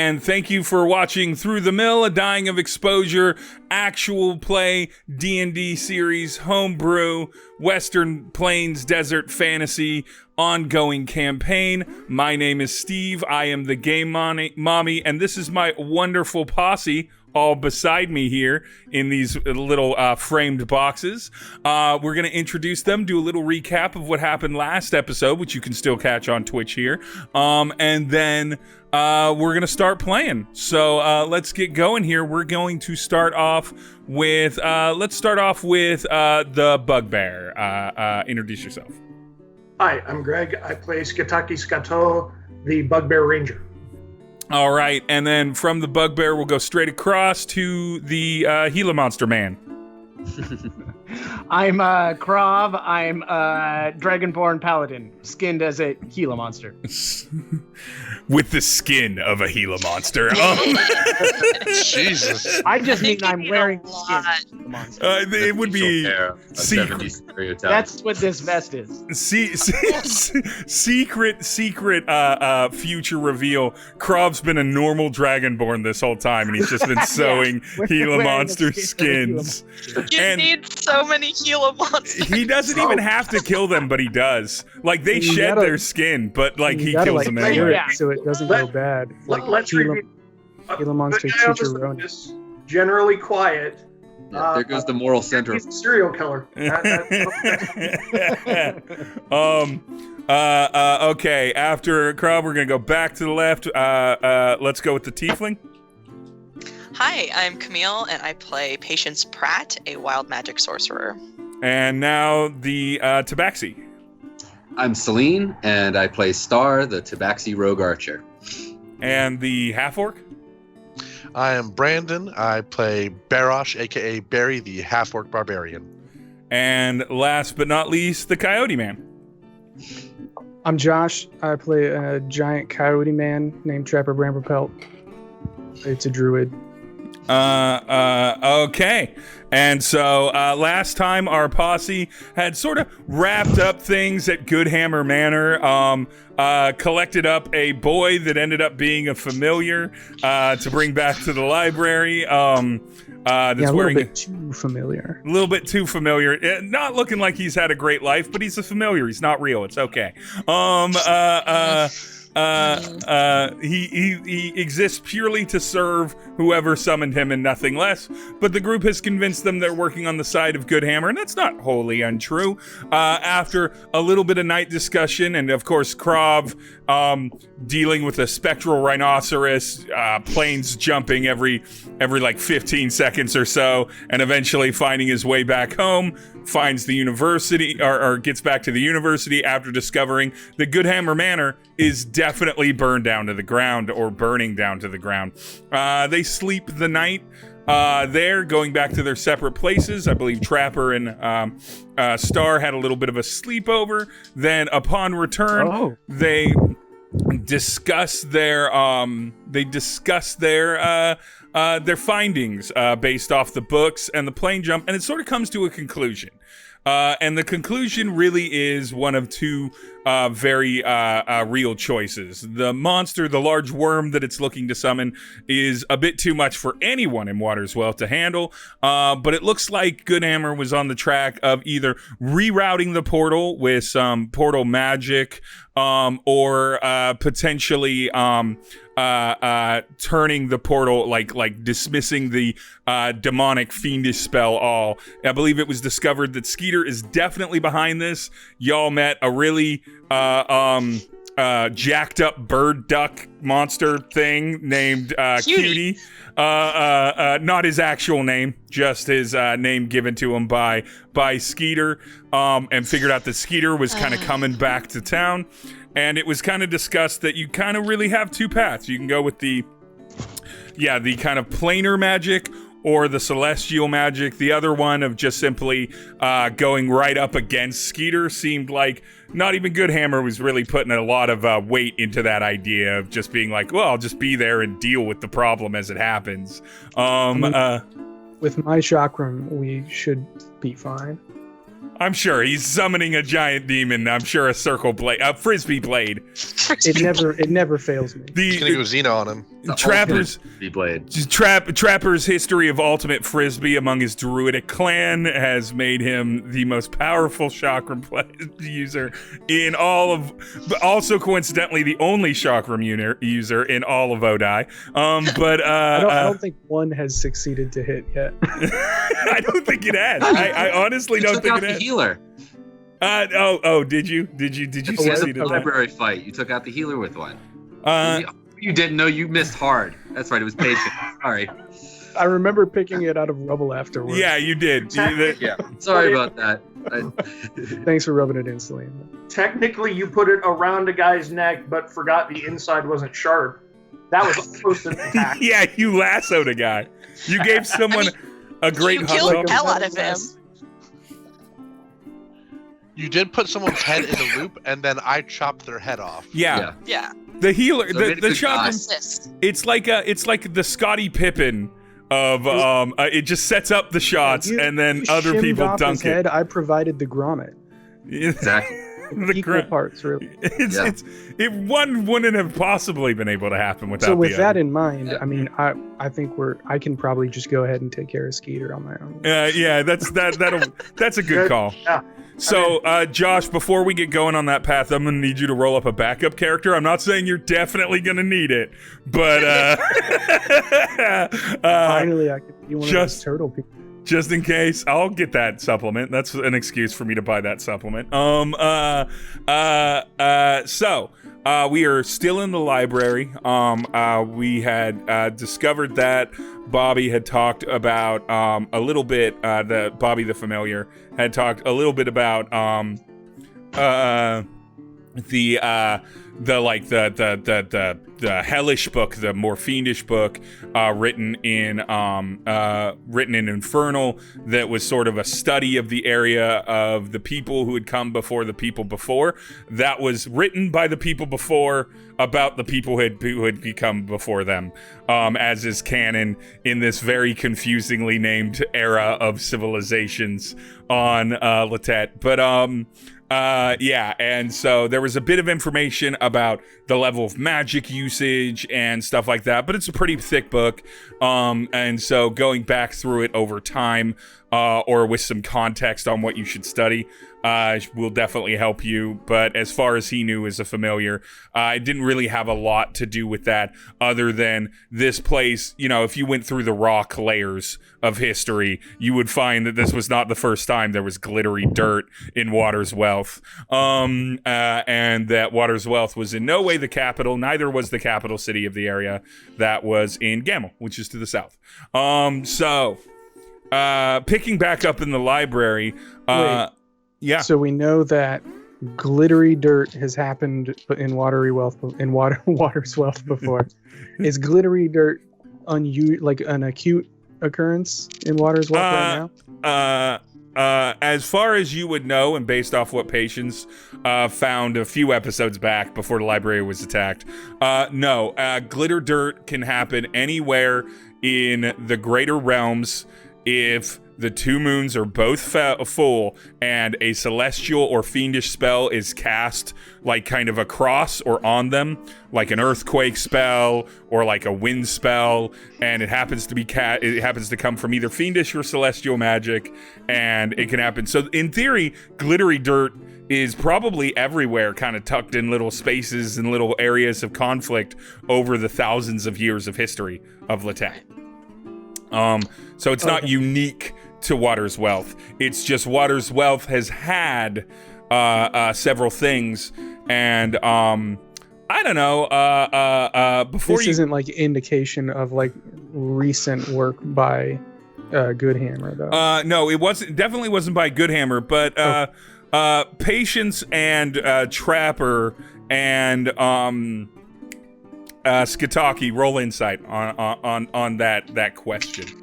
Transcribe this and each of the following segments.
and thank you for watching Through the Mill, a Dying of Exposure, actual play D&D series, homebrew, Western Plains Desert Fantasy, ongoing campaign. My name is Steve, I am the Game Mommy, and this is my wonderful posse, all beside me here in these little framed boxes. We're going to introduce them, do a little recap of what happened last episode, which you can still catch on Twitch here. And then we're going to start playing. So let's get going here. We're going to start off with, the Bugbear. Introduce yourself. Hi, I'm Greg. I play Skataki Skato, the Bugbear Ranger. All right, and then from the Bugbear, we'll go straight across to the Gila Monster Man. I'm Krav. I'm Dragonborn Paladin, skinned as a Gila monster. With the skin of a Gila monster. Jesus. I just mean I'm wearing the skin of the monster. It would be secret. That's what this vest is. Secret future reveal. Krav's been a normal Dragonborn this whole time, and he's just been sewing Gila monster skins. You need so many Gila monsters. He doesn't even have to kill them, but he does. Like, they shed their skin, but like he kills them anyway. So it doesn't go bad. Let's Gila monster chicharron. Generally quiet. Yeah, there goes the moral center. He's a serial killer. Okay, after Krav, we're gonna go back to the left. Let's go with the Tiefling. Hi, I'm Camille, and I play Patience Pratt, a wild magic sorcerer. And now the Tabaxi. I'm Selene, and I play Star, the Tabaxi rogue archer. And the half-orc? I am Brandon. I play Barosh, aka Barry, the half-orc barbarian. And last but not least, the Coyote Man. I'm Josh. I play a giant coyote man named Trapper Bramberpelt. It's a druid. Okay. And so last time our posse had sort of wrapped up things at Goodhammer Manor, collected up a boy that ended up being a familiar to bring back to the library. That's a wearing little bit too familiar. A little bit too familiar. Not looking like he's had a great life, but he's a familiar. He's not real. It's okay. He exists purely to serve whoever summoned him and nothing less, but the group has convinced them they're working on the side of Goodhammer, and that's not wholly untrue. After a little bit of night discussion, and of course Krav dealing with a spectral rhinoceros, planes jumping every like 15 seconds or so, and eventually finding his way back home, finds the university, or gets back to the university after discovering that Goodhammer Manor is definitely burned down to the ground, or burning down to the ground. They sleep the night there, going back to their separate places. I believe Trapper and Star had a little bit of a sleepover. Then upon return, they discuss their findings based off the books and the plane jump, and it sort of comes to a conclusion. And the conclusion really is one of two very real choices. The monster, the large worm that it's looking to summon, is a bit too much for anyone in Waterswell to handle, but it looks like Goodhammer was on the track of either rerouting the portal with some portal magic, or potentially turning the portal, like dismissing the demonic fiendish spell all. I believe it was discovered that Skeeter is definitely behind this. Y'all met a really jacked up bird duck monster thing named Cutie. Not his actual name, just his name given to him by Skeeter, and figured out that Skeeter was kind of coming back to town. And it was kind of discussed that you kind of really have two paths. You can go with the kind of planar magic, or the celestial magic. The other one of just simply going right up against Skeeter seemed like not even Goodhammer was really putting a lot of weight into that idea of just being like, well, I'll just be there and deal with the problem as it happens. With my chakram, we should be fine. I'm sure he's summoning a giant demon. I'm sure a frisbee blade. It never fails me. He's gonna go Xena on him. Trapper's blade. Trapper's history of ultimate frisbee among his druidic clan has made him the most powerful chakram user in all of, but also coincidentally the only chakram user in all of Odai. But I don't think one has succeeded to hit yet. I don't think it has. I honestly don't think it has. Healer. Did you You succeed had a at that? library fight. You took out the healer with one. Uh, You didn't know. You missed hard. That's right. It was patient. Sorry. I remember picking it out of rubble afterwards. yeah, you did. Yeah. Sorry about that. Thanks for rubbing it in, Selene. Technically, you put it around a guy's neck, but forgot the inside wasn't sharp. That was almost an attack. Yeah, you lassoed a guy. You gave someone a great You hug. killed the hell out of him. You did put someone's head in a loop, and then I chopped their head off. Yeah. Yeah. The healer, So the it made a good chakram, Assist. it's like the Scottie Pippen of it just sets up the shots and then You other shimmed people off dunk his head, it. I provided the grommet. Exactly. The Equal gra- parts, really. One wouldn't have possibly been able to happen without. So with the that other. in mind, I mean, I think I can probably just go ahead and take care of Skeeter on my own. Yeah, that's a good call. Yeah. So, Josh, before we get going on that path, I'm gonna need you to roll up a backup character. I'm not saying you're definitely gonna need it, but Finally, I could be one of just- those turtle people. just in case, I'll get that supplement. That's an excuse for me to buy that supplement. So we are still in the library. We had discovered that Bobby had talked about a little bit. The Bobby the Familiar had talked a little bit about the hellish book, the more fiendish book, written in Infernal, that was sort of a study of the area of the people who had come before the people before. That was written by the people before about the people who had become before them, as is canon in this very confusingly named era of civilizations on Litet. But yeah, and so there was a bit of information about the level of magic usage and stuff like that, but it's a pretty thick book, and so going back through it over time, or with some context on what you should study, will definitely help you. But as far as he knew as a familiar, it didn't really have a lot to do with that, other than this place, you know, if you went through the rock layers of history, you would find that this was not the first time there was glittery dirt in Water's Wealth, and that Water's Wealth was in no way the capital, neither was the capital city of the area. That was in Gamel, which is to the south. Picking back up in the library, Wait. yeah. So we know that glittery dirt has happened in Water's Wealth before. Is glittery dirt like an acute occurrence in Water's Wealth right now? As far as you would know, and based off what Patience found a few episodes back before the library was attacked, no. Glitter dirt can happen anywhere in the greater realms if the two moons are both full and a celestial or fiendish spell is cast like kind of across or on them, like an earthquake spell or like a wind spell, and it happens to be it happens to come from either fiendish or celestial magic, and it can happen. So in theory, glittery dirt is probably everywhere, kind of tucked in little spaces and little areas of conflict over the thousands of years of history of Litet. So it's not unique to Water's Wealth. It's just Water's Wealth has had several things, and I don't know. Before This isn't like indication of like recent work by Goodhammer, though. No, it wasn't. Definitely wasn't by Goodhammer, but Patience and Trapper and Skataki, roll insight on that question.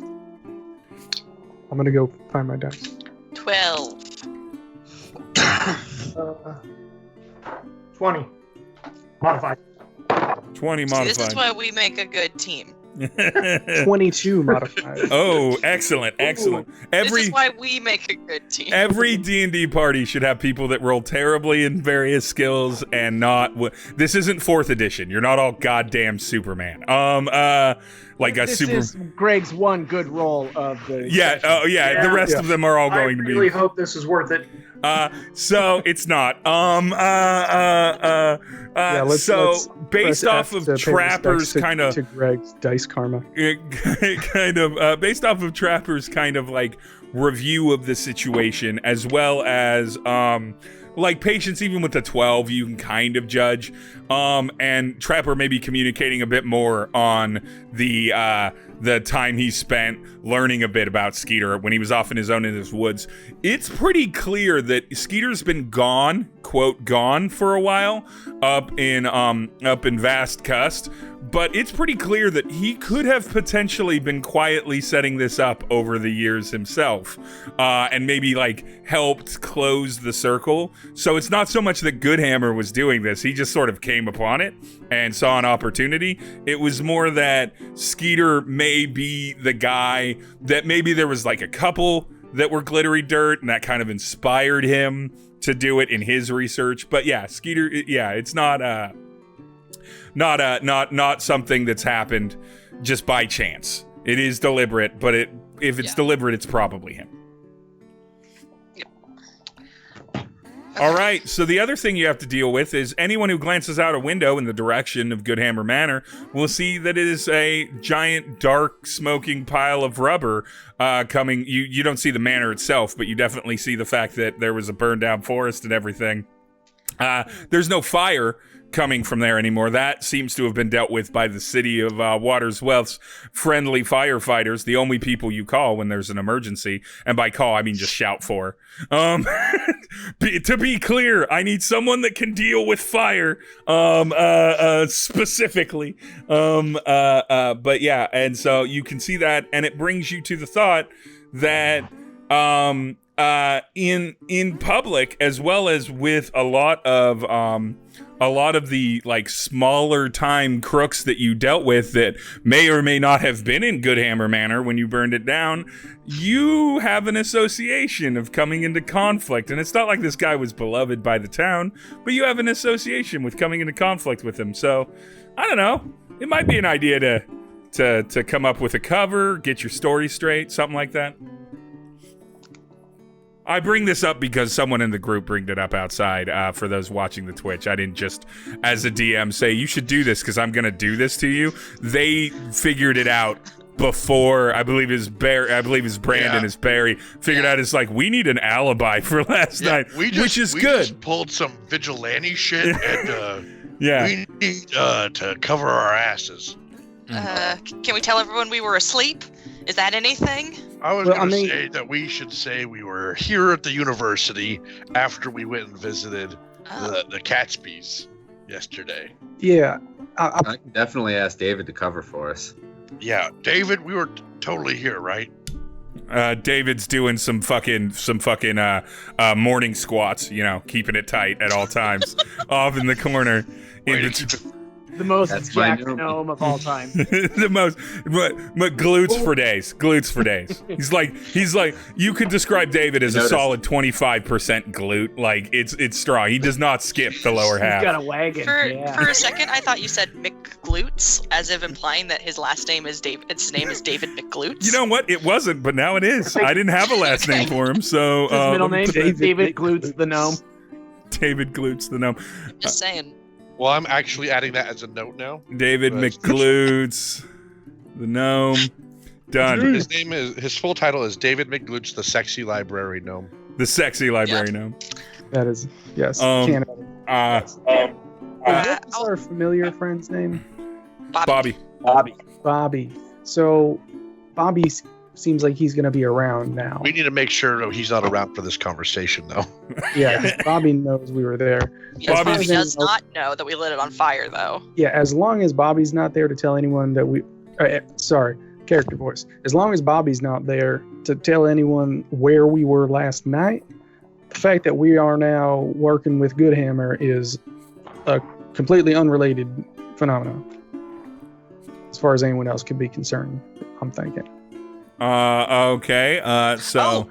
I'm gonna go find my dice. 12. 20. Modified. 20 See, modified. this is why we make a good team. 22 modifiers. Oh, excellent. This is why we make a good team. Every D&D party should have people that roll terribly in various skills and not. This isn't 4th edition. You're not all goddamn Superman. Like a This super. is Greg's one good roll of the. Yeah. session. Oh, yeah. The rest of them are all going to be. I really hope this is worth it. So it's not. Let's Based press off F of to pay Trapper's respects kind of to Greg's dice karma. based off of Trapper's kind of like review of the situation, as well as like Patience, even with the 12, you can kind of judge. And Trapper may be communicating a bit more on the time he spent learning a bit about Skeeter when he was off in his own in his woods. It's pretty clear that Skeeter's been gone, quote, gone for a while up in Vast Cust. But it's pretty clear that he could have potentially been quietly setting this up over the years himself, and maybe like helped close the circle. So it's not so much that Goodhammer was doing this. He just sort of came upon it and saw an opportunity. It was more that Skeeter may be the guy that maybe there was like a couple that were glittery dirt and that kind of inspired him to do it in his research. But yeah, Skeeter, yeah, it's not something that's happened just by chance. It is deliberate, but if it's deliberate, it's probably him. Yep. All right, so the other thing you have to deal with is anyone who glances out a window in the direction of Goodhammer Manor will see that it is a giant, dark, smoking pile of rubber coming. You don't see the manor itself, but you definitely see the fact that there was a burned down forest and everything. There's no fire coming from there anymore. That seems to have been dealt with by the city of Waters Wealth's friendly firefighters, the only people you call when there's an emergency. And by call, I mean just shout for. To be clear, I need someone that can deal with fire, specifically. But yeah, and so you can see that, and it brings you to the thought that in public, as well as with a lot of the like smaller time crooks that you dealt with that may or may not have been in Goodhammer Manor when you burned it down, you have an association of coming into conflict. And it's not like this guy was beloved by the town, but you have an association with coming into conflict with him. So I don't know, it might be an idea to come up with a cover, get your story straight, something like that. I bring this up because someone in the group bringed it up outside for those watching the Twitch. I didn't just, as a DM, say, you should do this because I'm going to do this to you. They figured it out before, I believe it's Brandon, is Barry, figured out it's like, we need an alibi for last night, which is good. We just pulled some vigilante shit and we need to cover our asses. Can we tell everyone we were asleep? Is that anything? I was going to say that we should say we were here at the university after we went and visited the Catspies yesterday. Yeah. I can definitely ask David to cover for us. Yeah, David, we were totally here, right? David's doing some fucking morning squats, keeping it tight at all times, off in the corner. The most jacked gnome of all time. The most, but glutes for days. Glutes for days. He's like, you could describe David as a solid 25% glute. Like it's strong. He does not skip the lower half. He's got a wagon. For a second, I thought you said McGlutes, as if implying that his last name is David. His name is David McGlutes. You know what? It wasn't, but now it is. I didn't have a last name for him, so his middle name is David Glutes the gnome. David Glutes the gnome. Just saying. Well, I'm actually adding that as a note now. David McGlutes, the gnome. Done. His full title is David McGlutes, the sexy library gnome. The sexy library gnome. That is, yes. What's our familiar friend's name? Bobby. So, Bobby seems like he's going to be around now. We need to make sure he's not around for this conversation, though. Yeah, Bobby knows we were there. Yes, Bobby does not know that we lit it on fire, though. Yeah, as long as Bobby's not there to tell anyone that we... character voice. As long as Bobby's not there to tell anyone where we were last night, the fact that we are now working with Goodhammer is a completely unrelated phenomenon. As far as anyone else could be concerned, I'm thinking. Okay. So.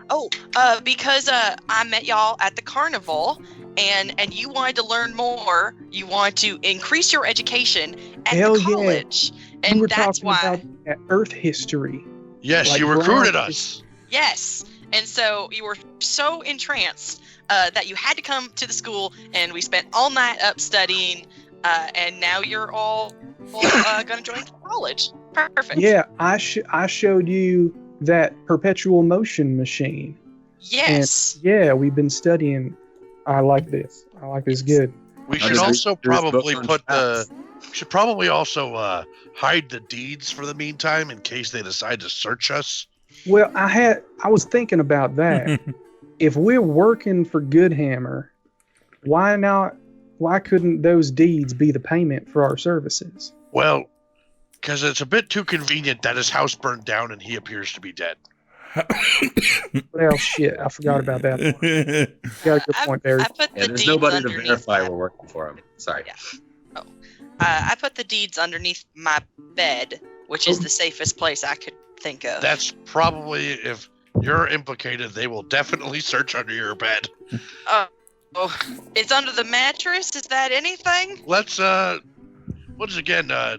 Because I met y'all at the carnival, and you wanted to learn more. You want to increase your education at Hell the yeah. college, We and were that's talking why. about Earth history. Yes, Like you recruited ground- us. Yes, and so you were so entranced that you had to come to the school, and we spent all night up studying, and now you're all gonna join college. Perfect. Yeah, I showed you that perpetual motion machine. Yes. And yeah, we've been studying. I like this. I like this good. We Now, should there's- also there's probably both on put the. traps. Should probably also hide the deeds for the meantime in case they decide to search us. Well, I was thinking about that. If we're working for Goodhammer, why not? Why couldn't those deeds be the payment for our services? Well, because it's a bit too convenient that his house burned down and he appears to be dead. Well, shit, I forgot about that. Got a good point there. I put the Yeah, there's deeds nobody to underneath verify my- we're working for him. Sorry. Yeah. I put the deeds underneath my bed, which is the safest place I could think of. That's probably, if you're implicated, they will definitely search under your bed. It's under the mattress. Is that anything? Let's, once again, the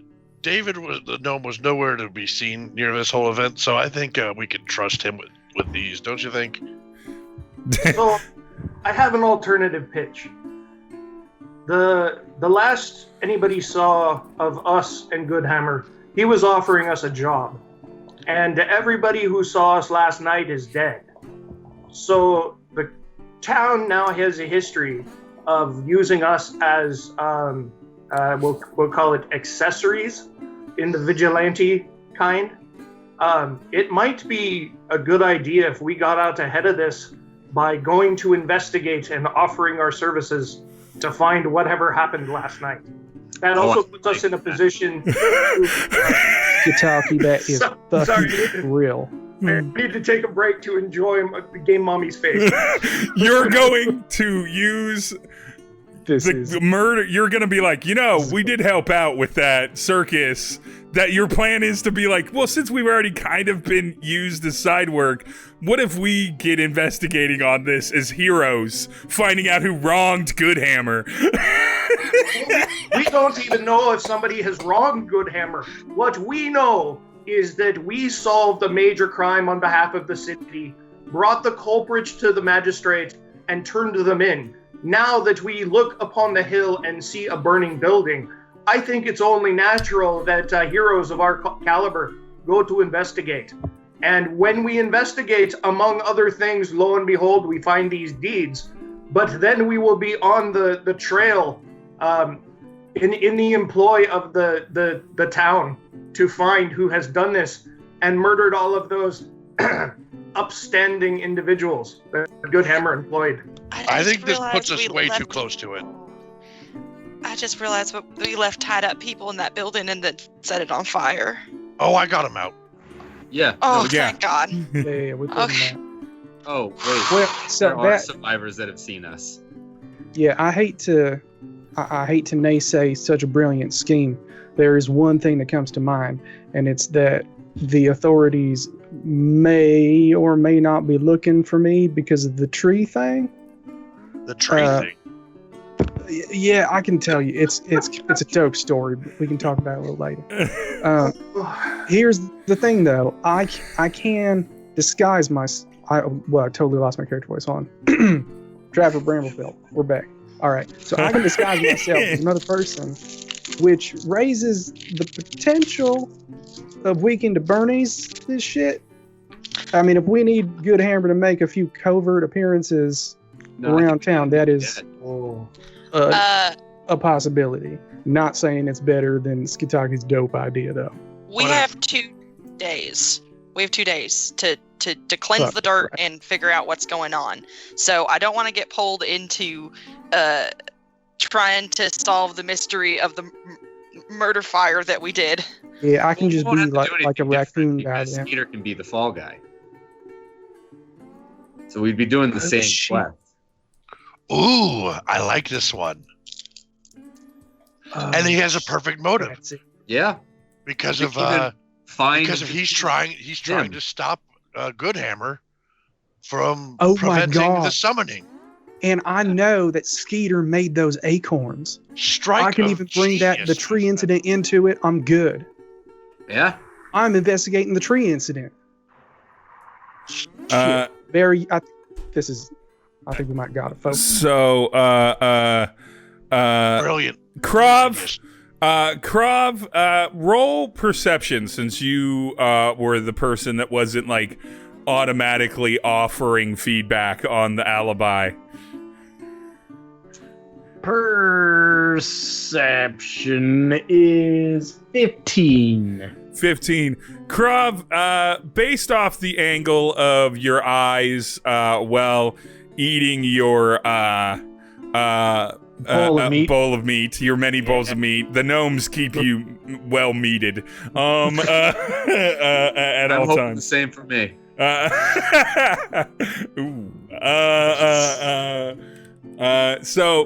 gnome was nowhere to be seen near this whole event, so I think we can trust him with these, don't you think? So, I have an alternative pitch. The last anybody saw of us and Goodhammer, he was offering us a job. And everybody who saw us last night is dead. So the town now has a history of using us as, we'll call it accessories in the vigilante kind. It might be a good idea if we got out ahead of this by going to investigate and offering our services to find whatever happened last night. That also puts us in a position to... Kitaki, that is Sorry. fucking real. I need to take a break to enjoy the game mommy's face. You're going to use This the is murder. You're going to be like, we did help out with that circus. That your plan is to be like, well, since we've already kind of been used as side work, what if we get investigating on this as heroes, finding out who wronged Goodhammer? We don't even know if somebody has wronged Goodhammer. What we know is that we solved a major crime on behalf of the city, brought the culprits to the magistrate, and turned them in. Now that we look upon the hill and see a burning building, I think it's only natural that heroes of our caliber go to investigate. And when we investigate, among other things, lo and behold, we find these deeds. But then we will be on the trail in the employ of the town to find who has done this and murdered all of those upstanding individuals that Goodhammer employed. I think this realized puts us we way too left- close to it. I just realized we left tied up people in that building and then set it on fire. Oh, I got him out. Yeah. Oh, yeah. thank God. yeah, we put Okay. them Oh, wait. out. Well, so there are that survivors that have seen us. yeah, I hate to naysay such a brilliant scheme. There is one thing that comes to mind, and it's that the authorities may or may not be looking for me because of the tree thing. The tree thing. Yeah, I can tell you, it's a dope story, but we can talk about it a little later. Here's the thing, though. I can disguise my. I totally lost my character voice on. Trapper Bramblefield, we're back. All right, so I can disguise myself as another person, which raises the potential of we can to Bernie's this shit. I mean, if we need Goodhammer to make a few covert appearances No, I around think town, that is dead. a possibility. Not saying it's better than Skitaki's dope idea, though. We have 2 days. We have 2 days to cleanse Fuck, the dirt right. and figure out what's going on. So I don't want to get pulled into trying to solve the mystery of the murder fire that we did. Yeah, I can We just won't be have to do like a anything raccoon different guy because then. Peter can be the fall guy. So we'd be doing the Oh, same shit. quest. Ooh, I like this one. And he has a perfect motive. That's it. Yeah. because We of can even find because of he's trying him. to stop Goodhammer from Oh my preventing the God. summoning. And I know that Skeeter made those acorns. Strike. I can of even bring the genius. tree incident into it. I'm good. Yeah. I'm investigating the tree incident. Uh, Very. I think we might got it, folks. so, Brilliant. Krav, roll perception since you were the person that wasn't like automatically offering feedback on the alibi. Perception is 15. 15. Krav, based off the angle of your eyes, while eating your Bowl of meat. bowl of meat, your many bowls of meat, the gnomes keep you well meated. At I'm all hoping times. the same for me. So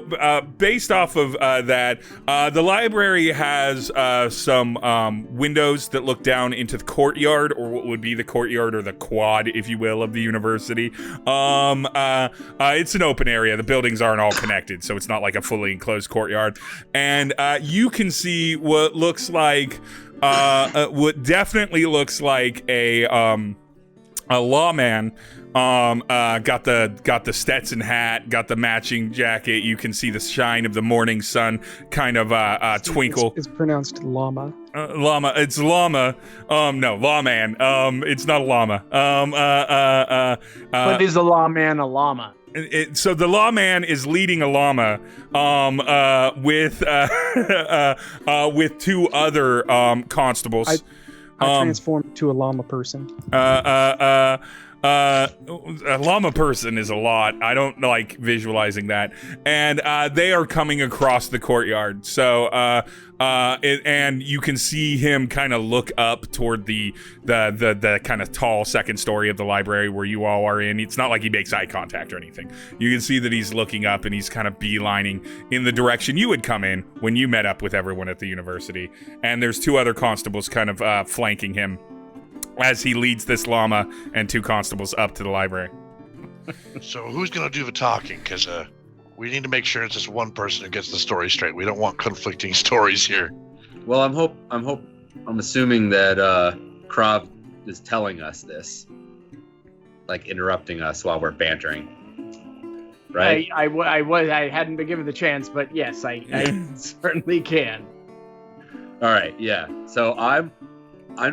based off of that, the library has some windows that look down into the courtyard, or what would be the courtyard or the quad, if you will, of the university. It's an open area. The buildings aren't all connected, so it's not like a fully enclosed courtyard. And you can see what looks like, what definitely looks like a lawman. Got the Stetson hat, got the matching jacket. You can see the shine of the morning sun kind of twinkle. It's pronounced llama. Llama. It's llama. No, lawman. It's not a llama. But is a lawman a llama? So the lawman is leading a llama, with two other constables. I transformed to a llama person. A llama person is a lot. I don't like visualizing that. And they are coming across the courtyard. So and you can see him kind of look up toward the kind of tall second story of the library where you all are in. It's not like he makes eye contact or anything. You can see that he's looking up and he's kind of beelining in the direction you would come in when you met up with everyone at the university. And there's two other constables kind of flanking him as he leads this llama and two constables up to the library. So who's gonna do the talking? Because we need to make sure it's just one person who gets the story straight. We don't want conflicting stories here. Well, I'm assuming that Krav is telling us this, like interrupting us while we're bantering, right? I hadn't been given the chance, but yes, I certainly can. All right, yeah. So I'm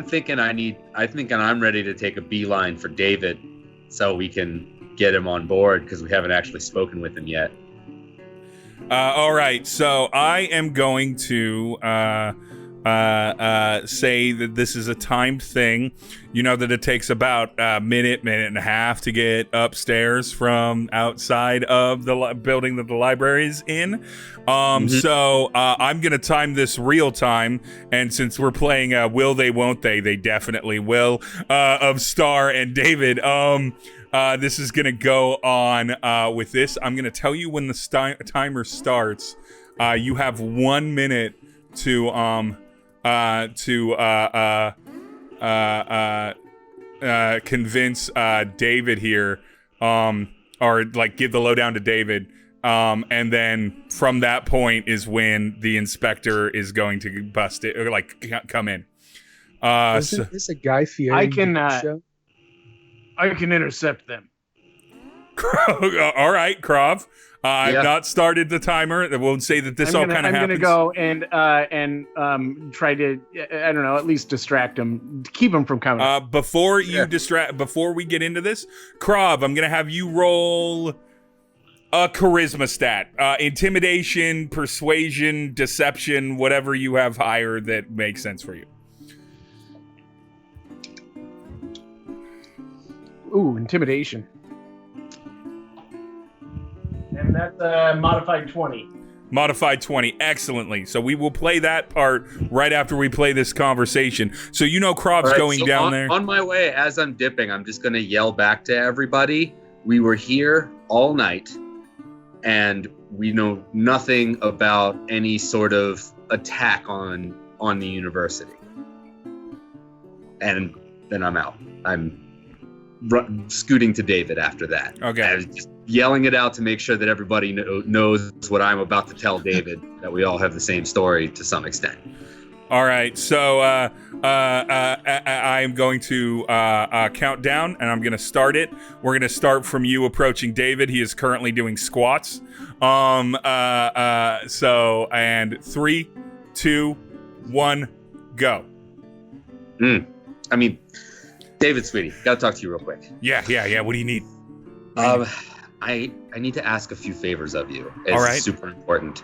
thinking I'm ready to take a beeline for David, so we can get him on board because we haven't actually spoken with him yet. All right, so I am going to say that this is a timed thing. You know that it takes about a minute and a half to get upstairs from outside of the building that the library is in. So I'm going to time this real time. And since we're playing Will They, Won't They, they definitely will, of Star and David. This is going to go on with this. I'm going to tell you when the timer starts. You have 1 minute to convince David here, or like give the lowdown to David, and then from that point is when the inspector is going to bust it, or like come in. Isn't this a Guy Fieri show? I can intercept them. All right, Krav. I've not started the timer. I won't say that this all kind of happens. I'm going to go and try to, I don't know, at least distract him, keep him from coming. Before we get into this, Krav, I'm going to have you roll a charisma stat. Intimidation, persuasion, deception, whatever you have higher that makes sense for you. Ooh, intimidation. And that's modified 20. Modified 20, excellently. So we will play that part right after we play this conversation. So you know Krav's going down there. On my way, as I'm dipping, I'm just going to yell back to everybody. We were here all night, and we know nothing about any sort of attack on the university. and then I'm out. I'm scooting to David after that. Okay. And just yelling it out to make sure that everybody knows what I'm about to tell David, that we all have the same story to some extent. All right, so I am going to count down, and I'm going to start it. We're going to start from you approaching David. He is currently doing squats. So, and 3, 2, 1, go. I mean, David, sweetie, gotta talk to you real quick. Yeah. What do you need? I need to ask a few favors of you. It's all right. Super important.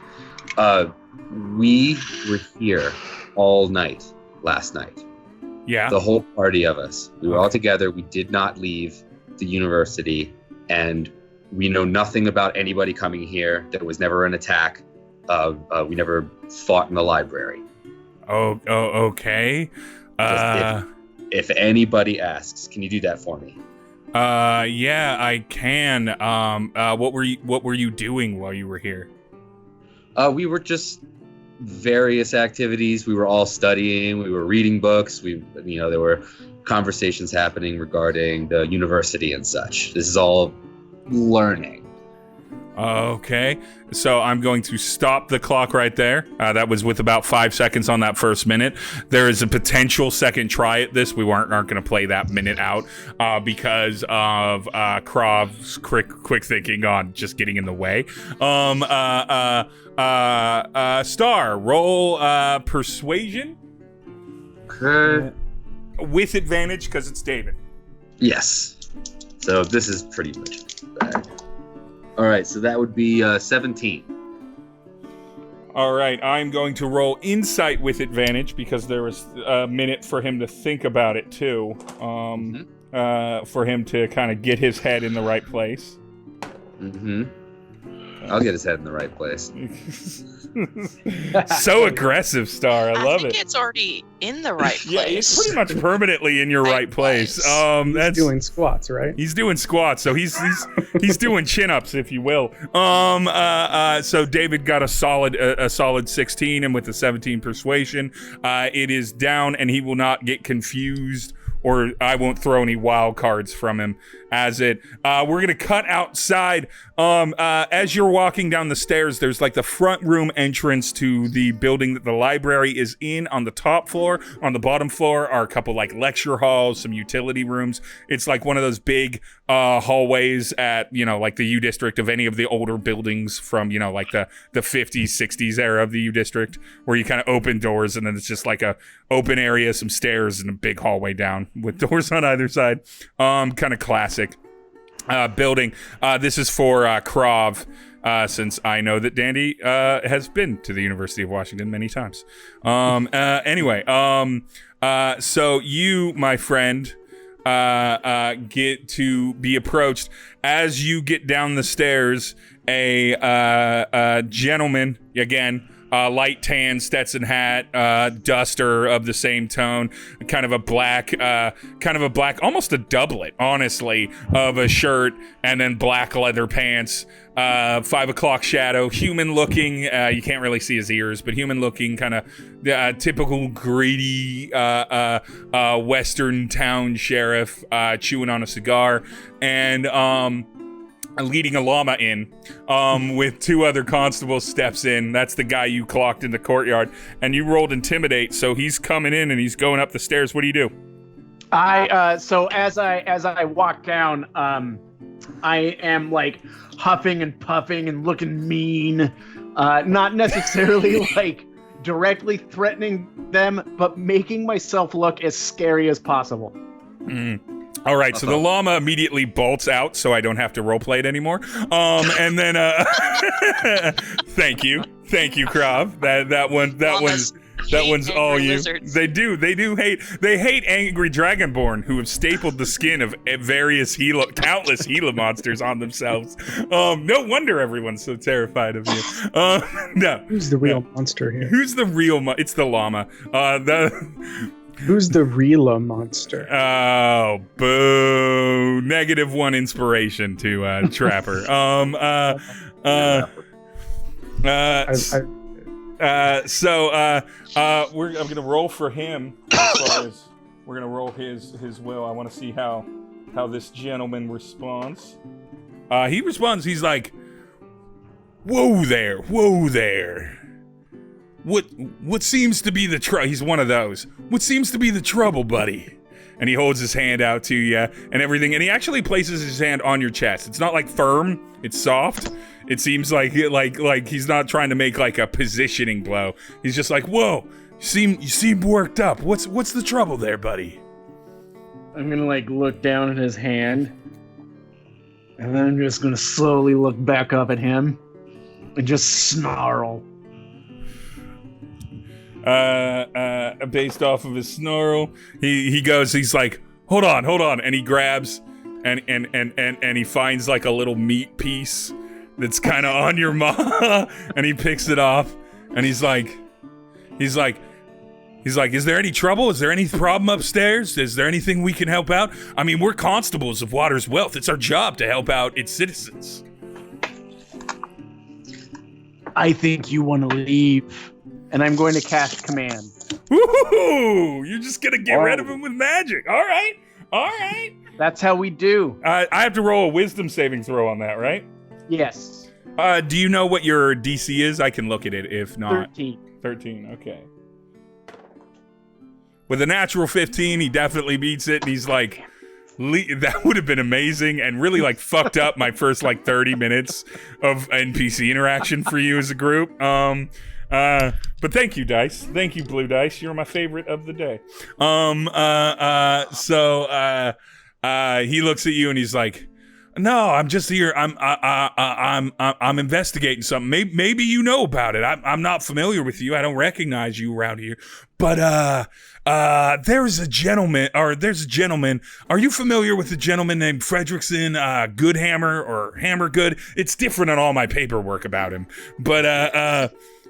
We were here all night last night. Yeah. The whole party of us. We were all together. We did not leave the university, and we know nothing about anybody coming here. There was never an attack. We never fought in the library. Okay. If anybody asks, can you do that for me? Yeah, I can. What were you doing while you were here? We were just various activities. We were all studying. We were reading books. There were conversations happening regarding the university and such. This is all learning. Okay, so I'm going to stop the clock right there. That was with about 5 seconds on that first minute. There is a potential second try at this. We aren't going to play that minute out because of Krov's quick thinking on just getting in the way. Star, roll persuasion. Okay. With advantage because it's David. Yes. So this is pretty much bad. All right, so that would be 17. All right, I'm going to roll insight with advantage because there was a minute for him to think about it too, for him to kind of get his head in the right place. I'll get his head in the right place. So aggressive, Star. I love think it. It's already in the right place. Yeah, it's pretty much permanently in your right place. He's doing squats, right? He's doing squats, so he's doing chin-ups, if you will. So David got a solid 16, and with the 17 persuasion, it is down, and he will not get confused, or I won't throw any wild cards from him as it. We're gonna cut outside. As you're walking down the stairs, there's like the front room entrance to the building that the library is in on the top floor. On the bottom floor are a couple like lecture halls, some utility rooms. It's like one of those big hallways at, like the U District of any of the older buildings from, like the 50s, 60s era of the U District, where you kind of open doors and then it's just like a open area, some stairs, and a big hallway down with doors on either side. Kind of classic building. This is for Krov, since I know that Dandy has been to the University of Washington many times. Anyway, so you, my friend, get to be approached. As you get down the stairs, a gentleman, again, light tan Stetson hat, duster of the same tone, kind of a black, almost a doublet, honestly, of a shirt, and then black leather pants, 5 o'clock shadow, human looking, you can't really see his ears, but human looking, kind of typical greedy Western town sheriff, chewing on a cigar, and leading a llama in, with 2 other constables steps in. That's the guy you clocked in the courtyard, and you rolled intimidate, so he's coming in and he's going up the stairs. What do you do? So as I walk down, I am like huffing and puffing and looking mean, not necessarily like directly threatening them, but making myself look as scary as possible. All right, so the llama immediately bolts out, so I don't have to roleplay it anymore. And then, thank you, Krav. That one's all you. Lizards. They hate angry dragonborn who have stapled the skin of various countless Gila monsters on themselves. No wonder everyone's so terrified of you. No. Who's the real monster here? Who's the real? It's the llama. Who's the real monster? Oh, boo! -1 inspiration to Trapper. I'm gonna roll for him. We're gonna roll his will. I want to see how this gentleman responds. He responds. He's like, "Whoa there, whoa there. What seems to be the trouble?" He's one of those. "What seems to be the trouble, buddy?" And he holds his hand out to you and everything. And he actually places his hand on your chest. It's not like firm. It's soft. It seems like he's not trying to make like a positioning blow. He's just like, "Whoa, you seem worked up. What's the trouble there, buddy?" I'm gonna like look down at his hand, and then I'm just gonna slowly look back up at him and just snarl. Based off of his snarl, he goes, he's like, hold on, and he grabs and he finds like a little meat piece that's kind of on your maw, and he picks it off, and he's like, is there any trouble? Is there any problem upstairs? Is there anything we can help out? I mean, we're constables of Water's Wealth. It's our job to help out its citizens. I think you want to leave, and I'm going to cast command. Woohoo! You're just gonna get rid of him with magic. All right. That's how we do. I have to roll a wisdom saving throw on that, right? Yes. Do you know what your DC is? I can look at it if not. 13. Okay. With a natural 15, he definitely beats it, and he's like, that would have been amazing and really like fucked up my first like 30 minutes of NPC interaction for you as a group. But thank you, Dice. Thank you, Blue Dice. You're my favorite of the day. So he looks at you and he's like, "No, I'm just here. I'm investigating something. Maybe you know about it. I'm not familiar with you. I don't recognize you around here. But there's a gentleman. Are you familiar with a gentleman named Fredrickson, Goodhammer or Hammergood? It's different on all my paperwork about him. But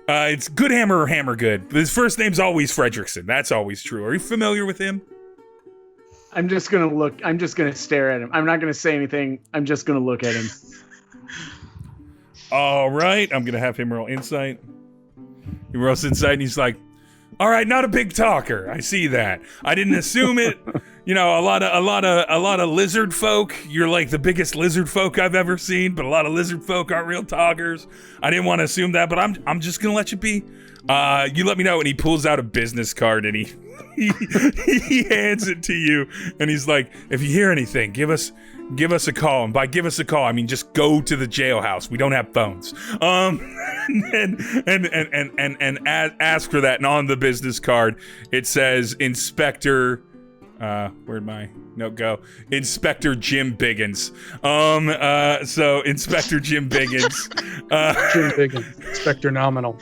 it's Goodhammer or Hammergood. His first name's always Fredrickson. That's always true. Are you familiar with him?" I'm just gonna look. I'm just gonna stare at him. I'm not gonna say anything. I'm just gonna look at him. All right, I'm gonna have him roll insight. He rolls insight, and he's like, "All right, not a big talker. I see that. I didn't assume it. You know, a lot of lizard folk. You're like the biggest lizard folk I've ever seen, but a lot of lizard folk aren't real talkers. I didn't want to assume that, but I'm just gonna let you be. You let me know." And he pulls out a business card and he hands it to you, and he's like, "If you hear anything, give us a call. And by give us a call, I mean just go to the jailhouse. We don't have phones. And ask for that." And on the business card, it says Inspector. Where'd my note go? Inspector Jim Biggins. So Inspector Jim Biggins. Jim Biggins, Inspector Nominal.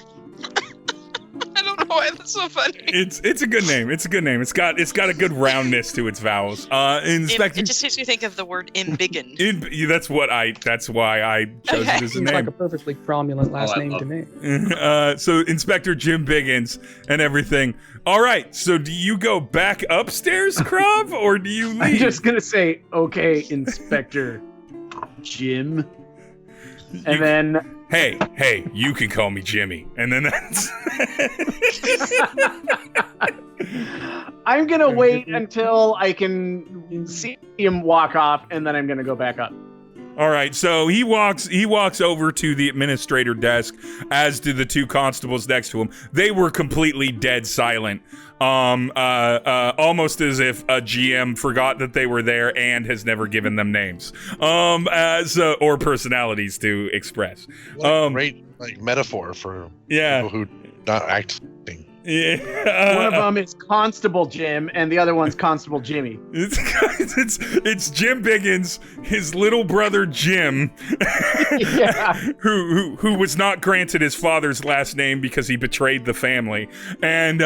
I don't know why that's so funny. It's a good name. It's a good name. It's got a good roundness to its vowels. Inspector. It just makes me think of the word embiggen. That's why I chose it as a Seems name. like a perfectly cromulent last name to me. So Inspector Jim Biggins and everything. All right. So do you go back upstairs, Krav, or do you leave? I'm just gonna say, "Okay, Inspector Jim," and then. Hey, you can call me Jimmy. And then that's... I'm gonna wait until I can see him walk off, and then I'm gonna go back up. All right, so he walks over to the administrator desk, as do the two constables next to him. They were completely dead silent, almost as if a GM forgot that they were there and has never given them names, or personalities to express. Great metaphor for yeah. people who not acting. Yeah. One of them is Constable Jim, and the other one's Constable Jimmy. It's Jim Biggins, his little brother Jim, Yeah. who was not granted his father's last name because he betrayed the family, and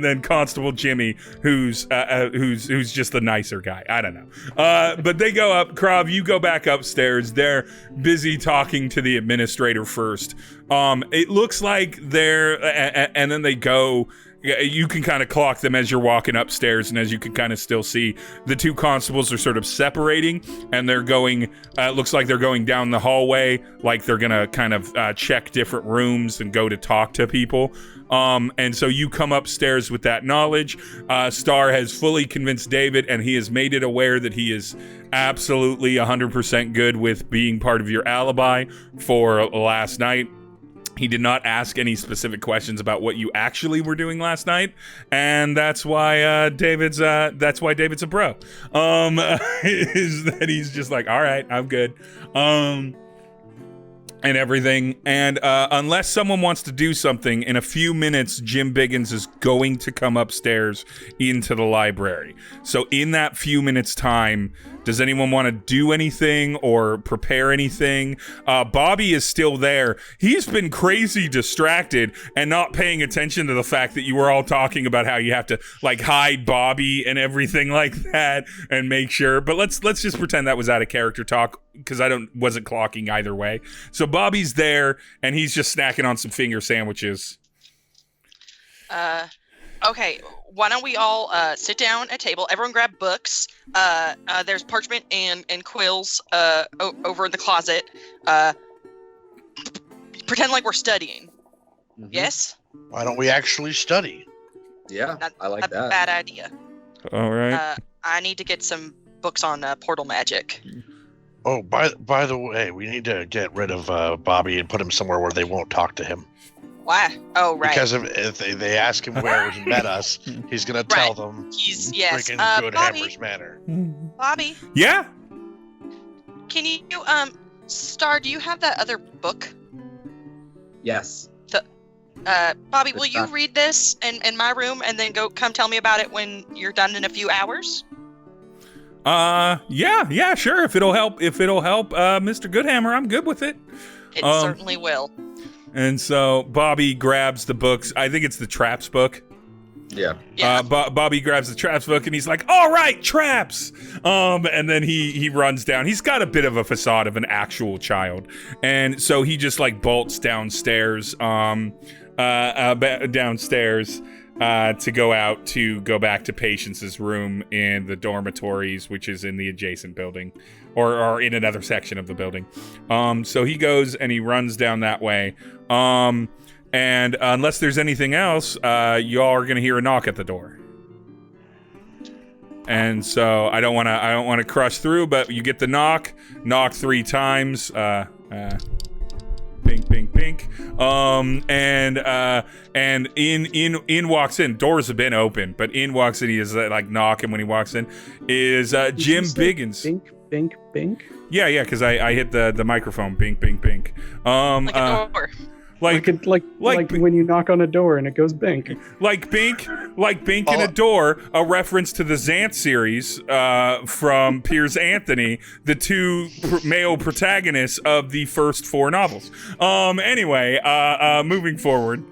then Constable Jimmy, who's just the nicer guy. I don't know. But they go up. Krav, you go back upstairs. They're busy talking to the administrator first. It looks like and then they go. You can kind of clock them as you're walking upstairs, and as you can kind of still see, the two constables are sort of separating, and they're going. Looks like they're going down the hallway, like they're gonna kind of check different rooms and go to talk to people. And so you come upstairs with that knowledge. Star has fully convinced David, and he has made it aware that he is absolutely 100% good with being part of your alibi for last night. He did not ask any specific questions about what you actually were doing last night, and that's why David's a bro. Is that he's just like, all right, I'm good, and everything. And unless someone wants to do something, in a few minutes, Jim Biggins is going to come upstairs into the library. So in that few minutes time, does anyone want to do anything or prepare anything? Bobby is still there. He's been crazy distracted and not paying attention to the fact that you were all talking about how you have to like hide Bobby and everything like that and make sure. But let's just pretend that was out of character talk because wasn't clocking either way. So Bobby's there and he's just snacking on some finger sandwiches. Okay, why don't we all sit down at a table? Everyone grab books. There's parchment and quills over in the closet. Pretend like we're studying. Mm-hmm. Yes? Why don't we actually study? Yeah, I like that. Bad idea. All right. I need to get some books on portal magic. Oh, by the way, we need to get rid of Bobby and put him somewhere where they won't talk to him. Why? Oh, right. Because if they ask him where he met us, he's gonna tell them. He's freaking Goodhammer's manor. Bobby. Yeah. Can you Star? Do you have that other book? Yes. Bobby, will you read this in my room and then come tell me about it when you're done in a few hours? Yeah, sure. If it'll help, Mr. Goodhammer, I'm good with it. It certainly will. And so Bobby grabs the books. I think it's the traps book. Yeah. Bobby grabs the traps book and he's like, all right, traps. And then he runs down. He's got a bit of a facade of an actual child. And so he just like bolts downstairs, downstairs to go back to Patience's room in the dormitories, which is in the adjacent building or in another section of the building. So he goes and he runs down that way. And unless there's anything else, y'all are gonna hear a knock at the door. And so I don't want to crush through, but you get the knock 3 times. Pink, pink, pink. And in walks in. Doors have been open, but in walks in. He is like knocking when he walks in. Is Jim Biggins? Bink, bink, bink. Yeah, because I hit the microphone. Bink, bink, bink. Like a door. Like when you knock on a door and it goes bink. Like Bink in a door, a reference to the Xanth series from Piers Anthony, the 2 male protagonists of the first 4 novels. Anyway, moving forward.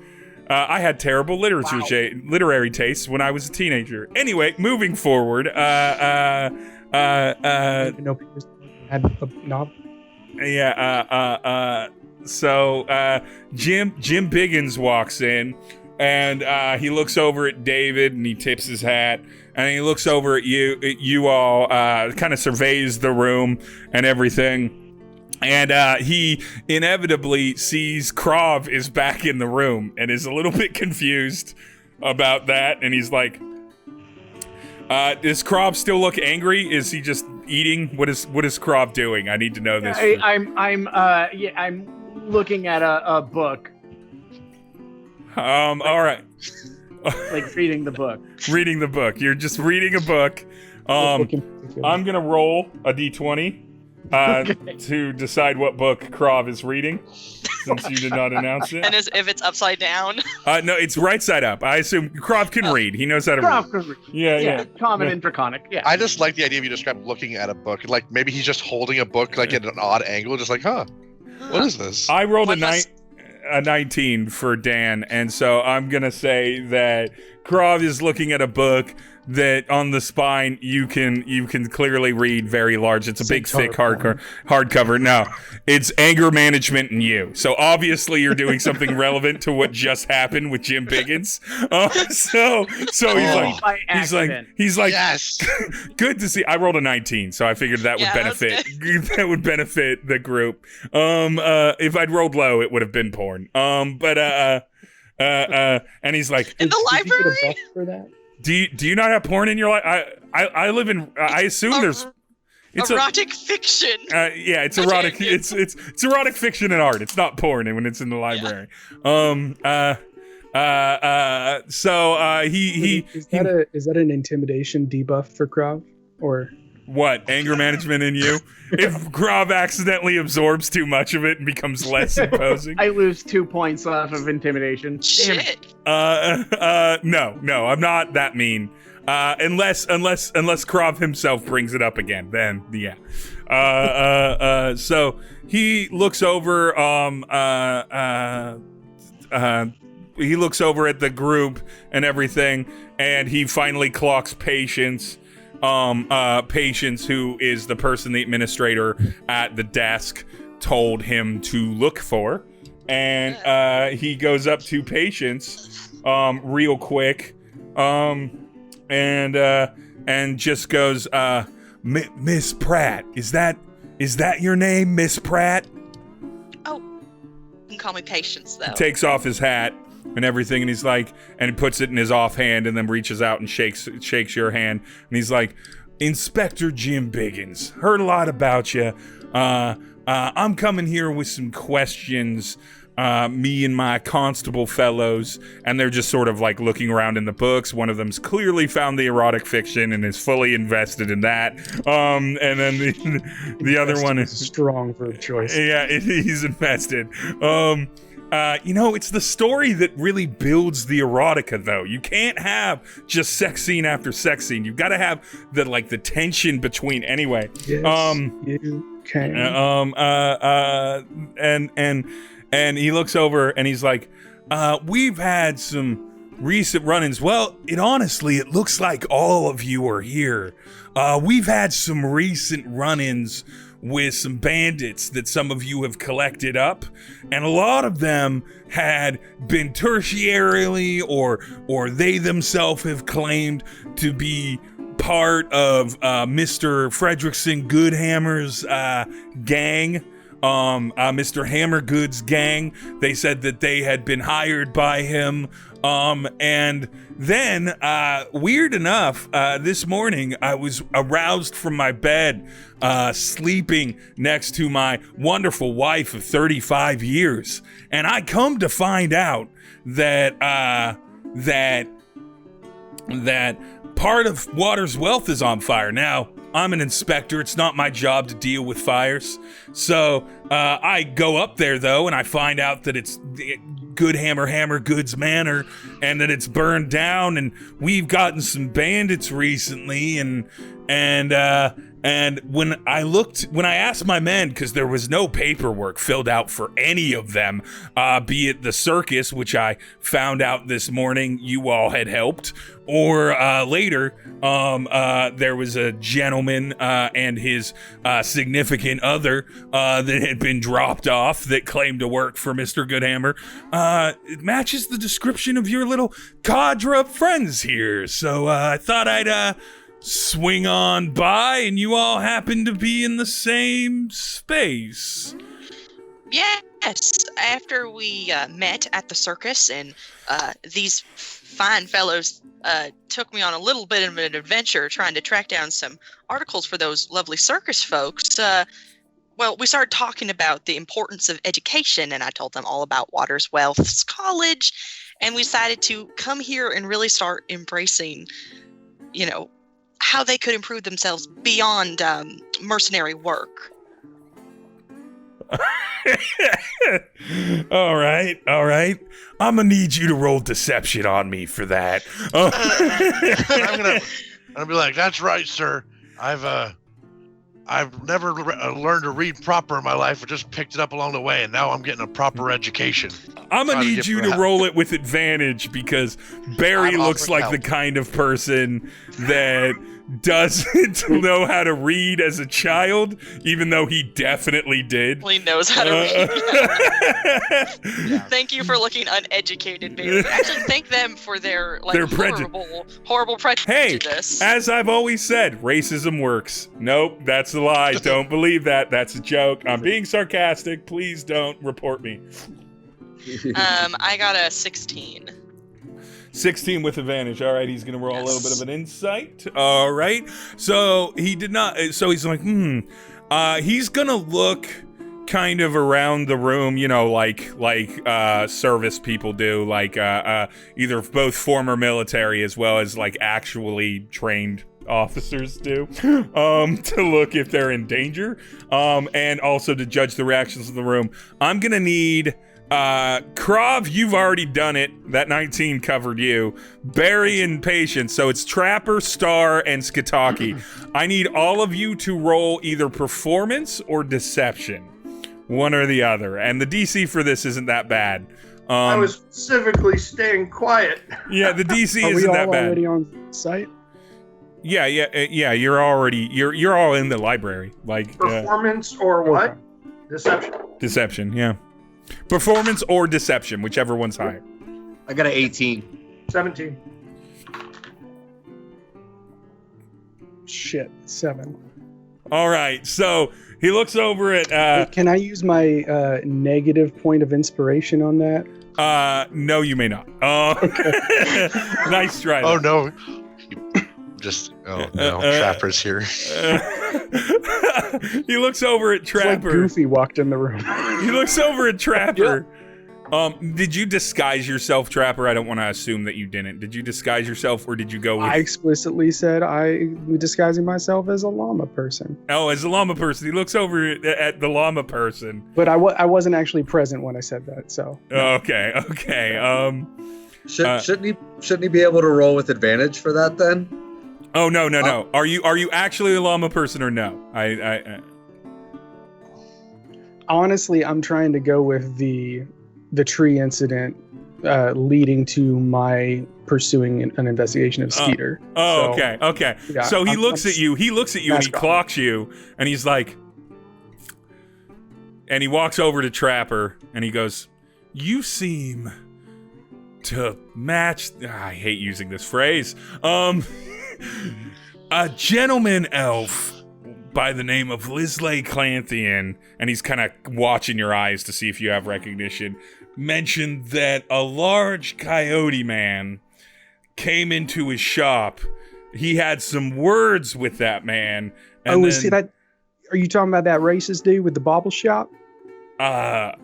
I had terrible literary tastes when I was a teenager. Anyway, moving forward. I didn't know Piers had a novel. Yeah, so Jim Biggins walks in and he looks over at David and he tips his hat and he looks over at you all, kind of surveys the room and everything, and he inevitably sees Krav is back in the room and is a little bit confused about that, and he's like, does Krav still look angry? Is he just eating? What is Krav doing? I need to know this. I'm looking at a book. All right. Like reading the book. Reading the book. You're just reading a book. I'm gonna roll a d20 to decide what book Krav is reading, since you did not announce it. And if it's upside down? No, it's right side up. I assume Krav can read. He knows how to read. Can read. Yeah. Common and draconic. Yeah. I just like the idea of you described looking at a book. Like maybe he's just holding a book like at an odd angle, just like, what is this? I rolled a 19 for Dan, and so I'm gonna say that Krav is looking at a book that on the spine you can clearly read very large. It's a big, thick hardcover. No, it's anger management and you. So obviously you're doing something relevant to what just happened with Jim Biggins. He's like, yes. Good to see. I rolled a 19, so I figured that would benefit. That would benefit the group. If I'd rolled low, it would have been porn. And he's like, In the Did you get a library? buff for that? do you not have porn in your life? I live in. I assume there's. It's erotic fiction. yeah, it's Okay, erotic. good. It's erotic fiction and art. It's not porn when it's in the library. So he is that an intimidation debuff for Krav or what anger management in you? If Grav accidentally absorbs too much of it and becomes less imposing. I lose 2 points off of intimidation. Damn it. Shit. No, I'm not that mean. Unless Krav himself brings it up again, then yeah. So he looks over. He looks over at the group and everything, and he finally clocks Patience. Patience, who is the person the administrator at the desk told him to look for, and he goes up to Patience, real quick, and just goes, Miss Pratt, is that your name, Miss Pratt? Oh, you can call me Patience, though. Takes off his hat and everything, and he's like, and puts it in his offhand, and then reaches out and shakes your hand, and he's like, Inspector Jim Biggins, heard a lot about you. I'm coming here with some questions. Me and my constable fellows, and they're just sort of like looking around in the books. One of them's clearly found the erotic fiction and is fully invested in that. And then the other one is strong verb choice. Yeah, he's invested. It's the story that really builds the erotica, though. You can't have just sex scene after sex scene. You've got to have the tension between. Anyway, Yes, you can. And he looks over and he's like, we've had some recent run-ins. Well, it looks like all of you are here. We've had some recent run-ins with some bandits that some of you have collected up, and a lot of them had been tertiarily or they themselves have claimed to be part of Mr. Fredrickson Goodhammer's gang. Mr. Hammergood's gang. They said that they had been hired by him. And then, weird enough, this morning I was aroused from my bed, sleeping next to my wonderful wife of 35 years. And I come to find out that part of Water's Wealth is on fire. Now, I'm an inspector. It's not my job to deal with fires. So I go up there, though, and I find out that it's Goodhammer Goods Manor and that it's burned down. And we've gotten some bandits recently. And when I asked my men, because there was no paperwork filled out for any of them, be it the circus, which I found out this morning you all had helped, or later, there was a gentleman and his significant other that had been dropped off that claimed to work for Mr. Goodhammer. It matches the description of your little cadre of friends here, so I thought I'd swing on by, and you all happen to be in the same space. Yes, after we met at the circus, and these fine fellows took me on a little bit of an adventure trying to track down some articles for those lovely circus folks. We started talking about the importance of education, and I told them all about Water's Wealth's college, and we decided to come here and really start embracing, how they could improve themselves beyond mercenary work. All right. I'm gonna need you to roll deception on me for that. I'm gonna be like, that's right, sir. I've never learned to read proper in my life. I just picked it up along the way, and now I'm getting a proper education. I'm gonna need you to roll it with advantage because Barry looks like the kind of person that doesn't know how to read as a child, even though he definitely did. He knows how to read. Thank you for looking uneducated, baby. Actually, thank them for their horrible prejudice. Hey, as I've always said, racism works. Nope, that's a lie. Don't believe that. That's a joke. I'm being sarcastic. Please don't report me. I got a 16. 16 with advantage. All right, he's gonna roll a little bit of an insight. All right, so he did not. So he's like, he's gonna look kind of around the room, like service people do, like either both former military as well as like actually trained officers do, to look if they're in danger, and also to judge the reactions in the room. I'm gonna need Krav, you've already done it. That 19 covered you. Barry and Patience. So it's Trapper, Star, and Skataki. I need all of you to roll either performance or deception. One or the other. And the DC for this isn't that bad. I was specifically staying quiet. Yeah, the DC Are we isn't all that bad. already on site? Yeah. You're all in the library. Like Performance or what? Okay. Deception. Deception. Yeah. Performance or deception, whichever one's higher. I got an 18. 17. Shit, 7. All right. So he looks over at. Can I use my negative point of inspiration on that? No, you may not. Nice try. Oh though. no. Trapper's here. He looks over at It's like Trapper. Goofy walked in the room. He looks over at Trapper. Did you disguise yourself, Trapper? I don't want to assume that you didn't. Did you disguise yourself, or did you go with... I explicitly said I was disguising myself as a llama person. Oh, as a llama person. He looks over at the llama person. But I wasn't actually present when I said that, so. Okay. Shouldn't he be able to roll with advantage for that then? Oh, no. Are you actually a llama person or no? I Honestly, I'm trying to go with the tree incident leading to my pursuing an investigation of Skeeter. Oh, So, okay. yeah, So he I'm- looks I'm at you. He looks at you and he mascot. clocks you, and he's like, and he walks over to Trapper and he goes, "You seem to match." I hate using this phrase. A gentleman elf by the name of Lisley Clanthian, and he's kind of watching your eyes to see if you have recognition, mentioned that a large coyote man came into his shop. He had some words with that man. And is he that? Are you talking about that racist dude with the bauble shop? I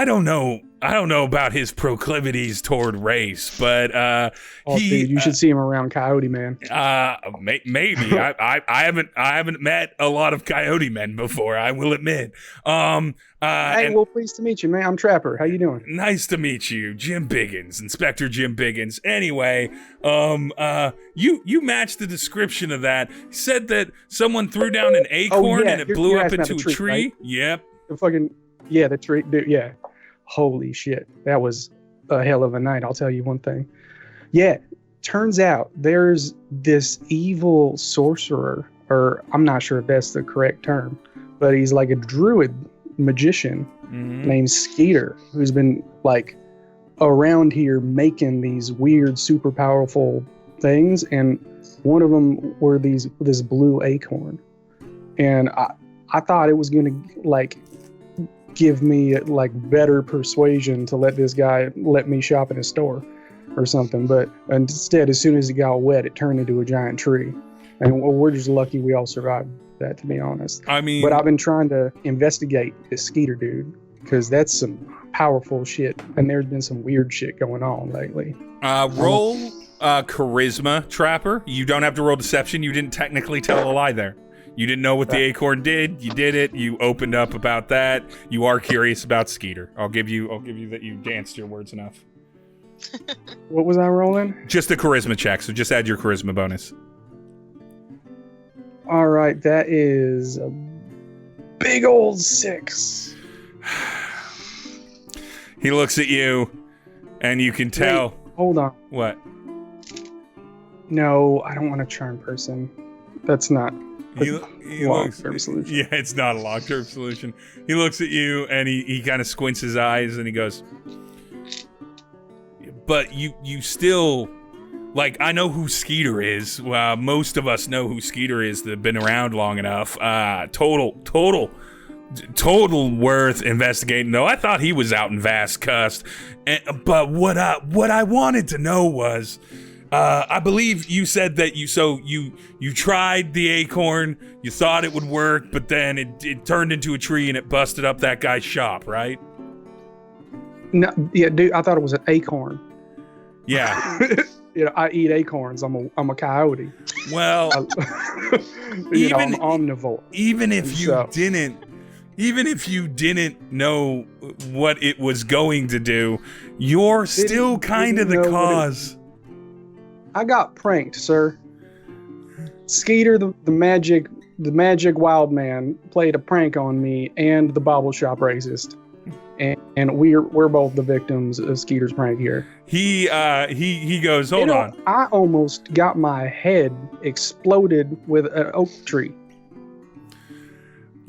don't know. I don't know about his proclivities toward race, but Dude, you should see him around Coyote Man. maybe I haven't met a lot of coyote men before, I will admit. Hey, well, pleased to meet you, man. I'm Trapper. How you doing? Nice to meet you, Jim Biggins, Inspector Jim Biggins. Anyway, you matched the description of that. He said that someone threw down an acorn and it blew you're up asking into about a the tree. right? Yep. The tree, dude, yeah. Holy shit, that was a hell of a night. I'll tell you one thing. Yeah, turns out there's this evil sorcerer, or I'm not sure if that's the correct term, but he's like a druid magician named Skeeter, who's been like around here making these weird, super powerful things, and one of them were this blue acorn, and I thought it was gonna like give me like better persuasion to let this guy let me shop in his store or something, but instead, as soon as it got wet, it turned into a giant tree, and we're just lucky we all survived that, to be honest. I mean, but I've been trying to investigate this Skeeter dude because that's some powerful shit, and there's been some weird shit going on lately. roll charisma, Trapper. You don't have to roll deception. You didn't technically tell a lie there. You didn't know what the acorn did. You did it. You opened up about that. You are curious about Skeeter. I'll give you that you danced your words enough. What was I rolling? Just a charisma check. So just add your charisma bonus. All right, that is a big old 6. He looks at you, and you can tell. Wait, hold on. What? No, I don't want a charm person. That's not He looks. long-term solution. Yeah, it's not a long-term solution. He looks at you, and he kind of squints his eyes, and he goes, "But you still, like, I know who Skeeter is. Most of us know who Skeeter is that have been around long enough. Total total worth investigating, though. I thought he was out in vast cust. But what I wanted to know was, I believe you said that you tried the acorn, you thought it would work, but then it turned into a tree and it busted up that guy's shop, right? No, yeah, dude, I thought it was an acorn. Yeah. I eat acorns. I'm a coyote. Well, I'm omnivore. Even if you didn't know what it was going to do, you're still kind of the cause. I got pranked, sir. Skeeter, the magic wild man, played a prank on me and the bauble shop racist, and we're both the victims of Skeeter's prank here. He goes, hold on. I almost got my head exploded with an oak tree.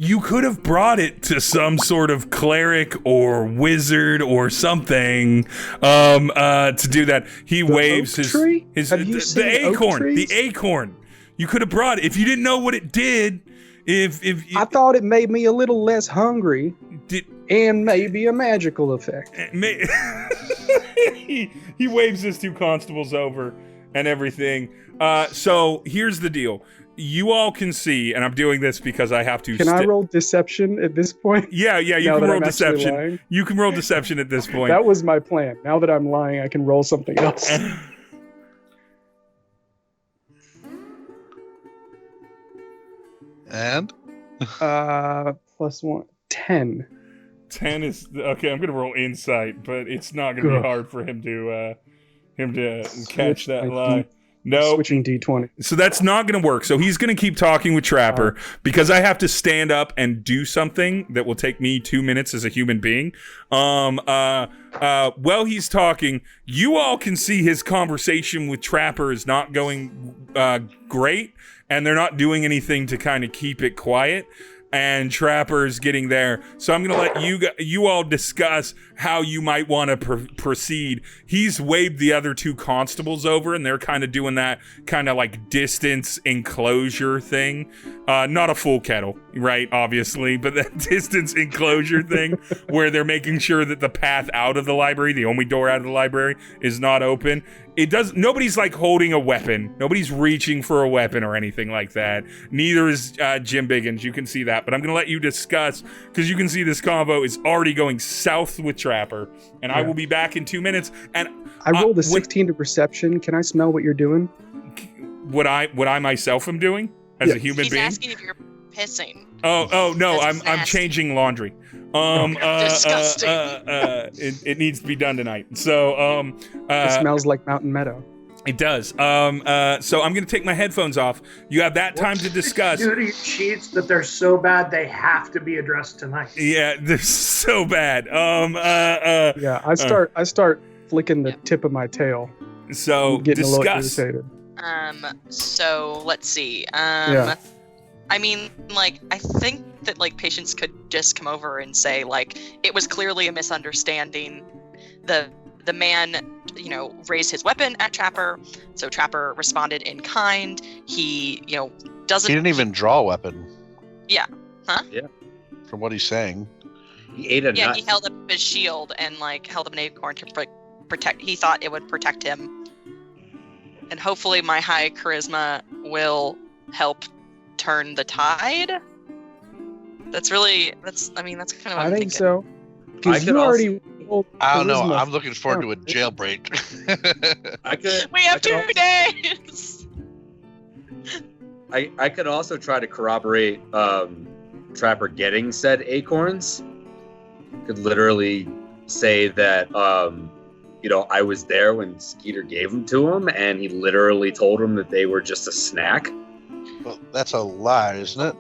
You could have brought it to some sort of cleric or wizard or something to do that. He waves the acorn. The acorn. You could have brought it if you didn't know what it did. I thought it made me a little less hungry, and maybe a magical effect. He waves his 2 constables over and everything. So here's the deal. You all can see, and I'm doing this because I have to. Can I roll deception at this point? Yeah, you can roll deception. You can roll deception at this point. That was my plan. Now that I'm lying, I can roll something else. And? +1, 10. 10 is okay. I'm gonna roll insight, but it's not gonna be hard for him to catch that lie. No, switching D20. So that's not going to work. So he's going to keep talking with Trapper because I have to stand up and do something that will take me 2 minutes as a human being. While he's talking, you all can see his conversation with Trapper is not going great, and they're not doing anything to kind of keep it quiet. And Trapper's getting there. So I'm going to let you all discuss how you might want to proceed. He's waved the other 2 constables over, and they're kind of doing that kind of like distance enclosure thing. Not a full kettle, right, obviously, but that distance enclosure thing where they're making sure that the path out of the library, the only door out of the library, is not open. Nobody's like holding a weapon. Nobody's reaching for a weapon or anything like that. Neither is Jim Biggins. You can see that. But I'm going to let you discuss, because you can see this convo is already going south with Trapper. And I will be back in 2 minutes. And I rolled a 16 to perception. Can I smell what you're doing? What I myself am doing as a human being? He's asking if you're pissing. Oh no, I'm changing laundry. Disgusting. It needs to be done tonight. So it smells like Mountain Meadow. It does. So I'm gonna take my headphones off. You have that time to discuss. Duty cheats that they're so bad they have to be addressed tonight. Yeah, they're so bad. Yeah, I start flicking the tip of my tail. So getting discuss. A little irritated. So let's see. I mean, like, I think that, like, patients could just come over and say, like, it was clearly a misunderstanding. The man, raised his weapon at Trapper, so Trapper responded in kind. He, doesn't... He didn't even draw a weapon. Yeah. Huh? Yeah. From what he's saying. He ate a nut. Yeah, he held up his shield and, like, held up an acorn to protect... He thought it would protect him. And hopefully my high charisma will help turn the tide. That's kind of what I'm thinking. So. Because you already. I don't know. I'm looking forward to a jailbreak. We have 2 days. I could also try to corroborate Trapper getting said acorns. Could literally say that I was there when Skeeter gave them to him, and he literally told him that they were just a snack. Well, that's a lie, isn't it?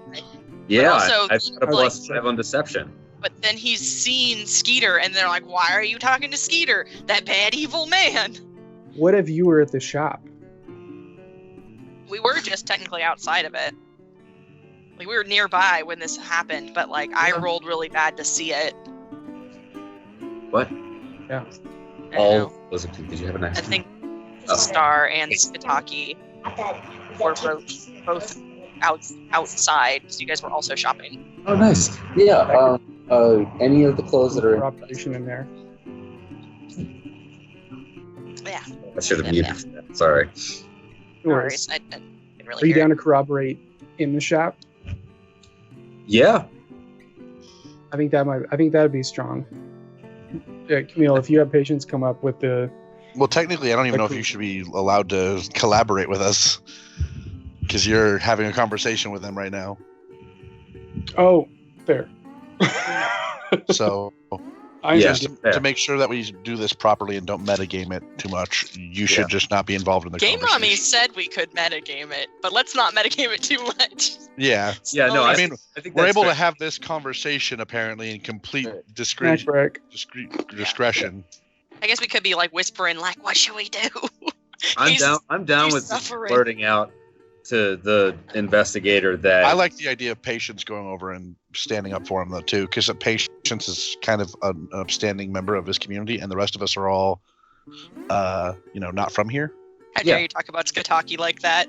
Yeah, also, I've got a +5 on deception. But then he's seen Skeeter, and they're like, why are you talking to Skeeter? That bad, evil man. What if you were at the shop? We were just technically outside of it. Like, we were nearby when this happened, but, like, I rolled really bad to see it. What? Yeah. Did you have a nice I think Star and Spitaki were both outside, so you guys were also shopping. Oh, nice. Yeah. Any of the clothes that are in Corroboration in there. Yeah. I should have muted that. Sorry. No No worries. worries. I didn't really Are you hear down it. to corroborate in the shop? Yeah. I think that'd be strong. Camille, if you have patience, come up with the. Well, technically, I don't even know if you should be allowed to collaborate with us because you're having a conversation with them right now. Oh, fair. So, Yes. to make sure that we do this properly and don't metagame it too much, you should just not be involved in the Game conversation. Mommy said we could metagame it, but let's not metagame it too much. Yeah. Yeah. No. I I mean, I think we're that's able to fair. have this conversation apparently in complete Snack break. discretion. I guess we could be like whispering, like, "What should we do?" I'm He's- down. I'm down he's with suffering. blurting out to the investigator that I like the idea of Patience going over and standing up for him though too, because Patience is kind of an upstanding member of his community, and the rest of us are all, not from here. How dare Yeah. you talk about Skataki like that?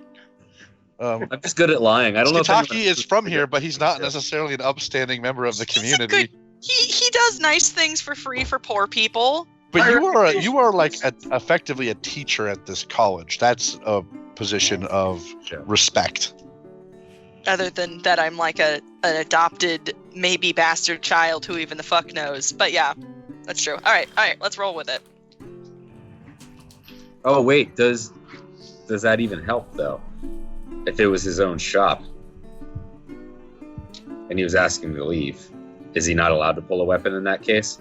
I'm just good at lying. I don't know. if Skataki anyone- is from here, but he's not necessarily an upstanding member of the He's a community. good- He does nice things for free for poor people. But you are like effectively a teacher at this college. That's a position of respect. Other than that, I'm like an adopted maybe bastard child who even the fuck knows. But yeah, that's true. All right, let's roll with it. Oh wait, does that even help though? If it was his own shop and he was asking to leave, is he not allowed to pull a weapon in that case?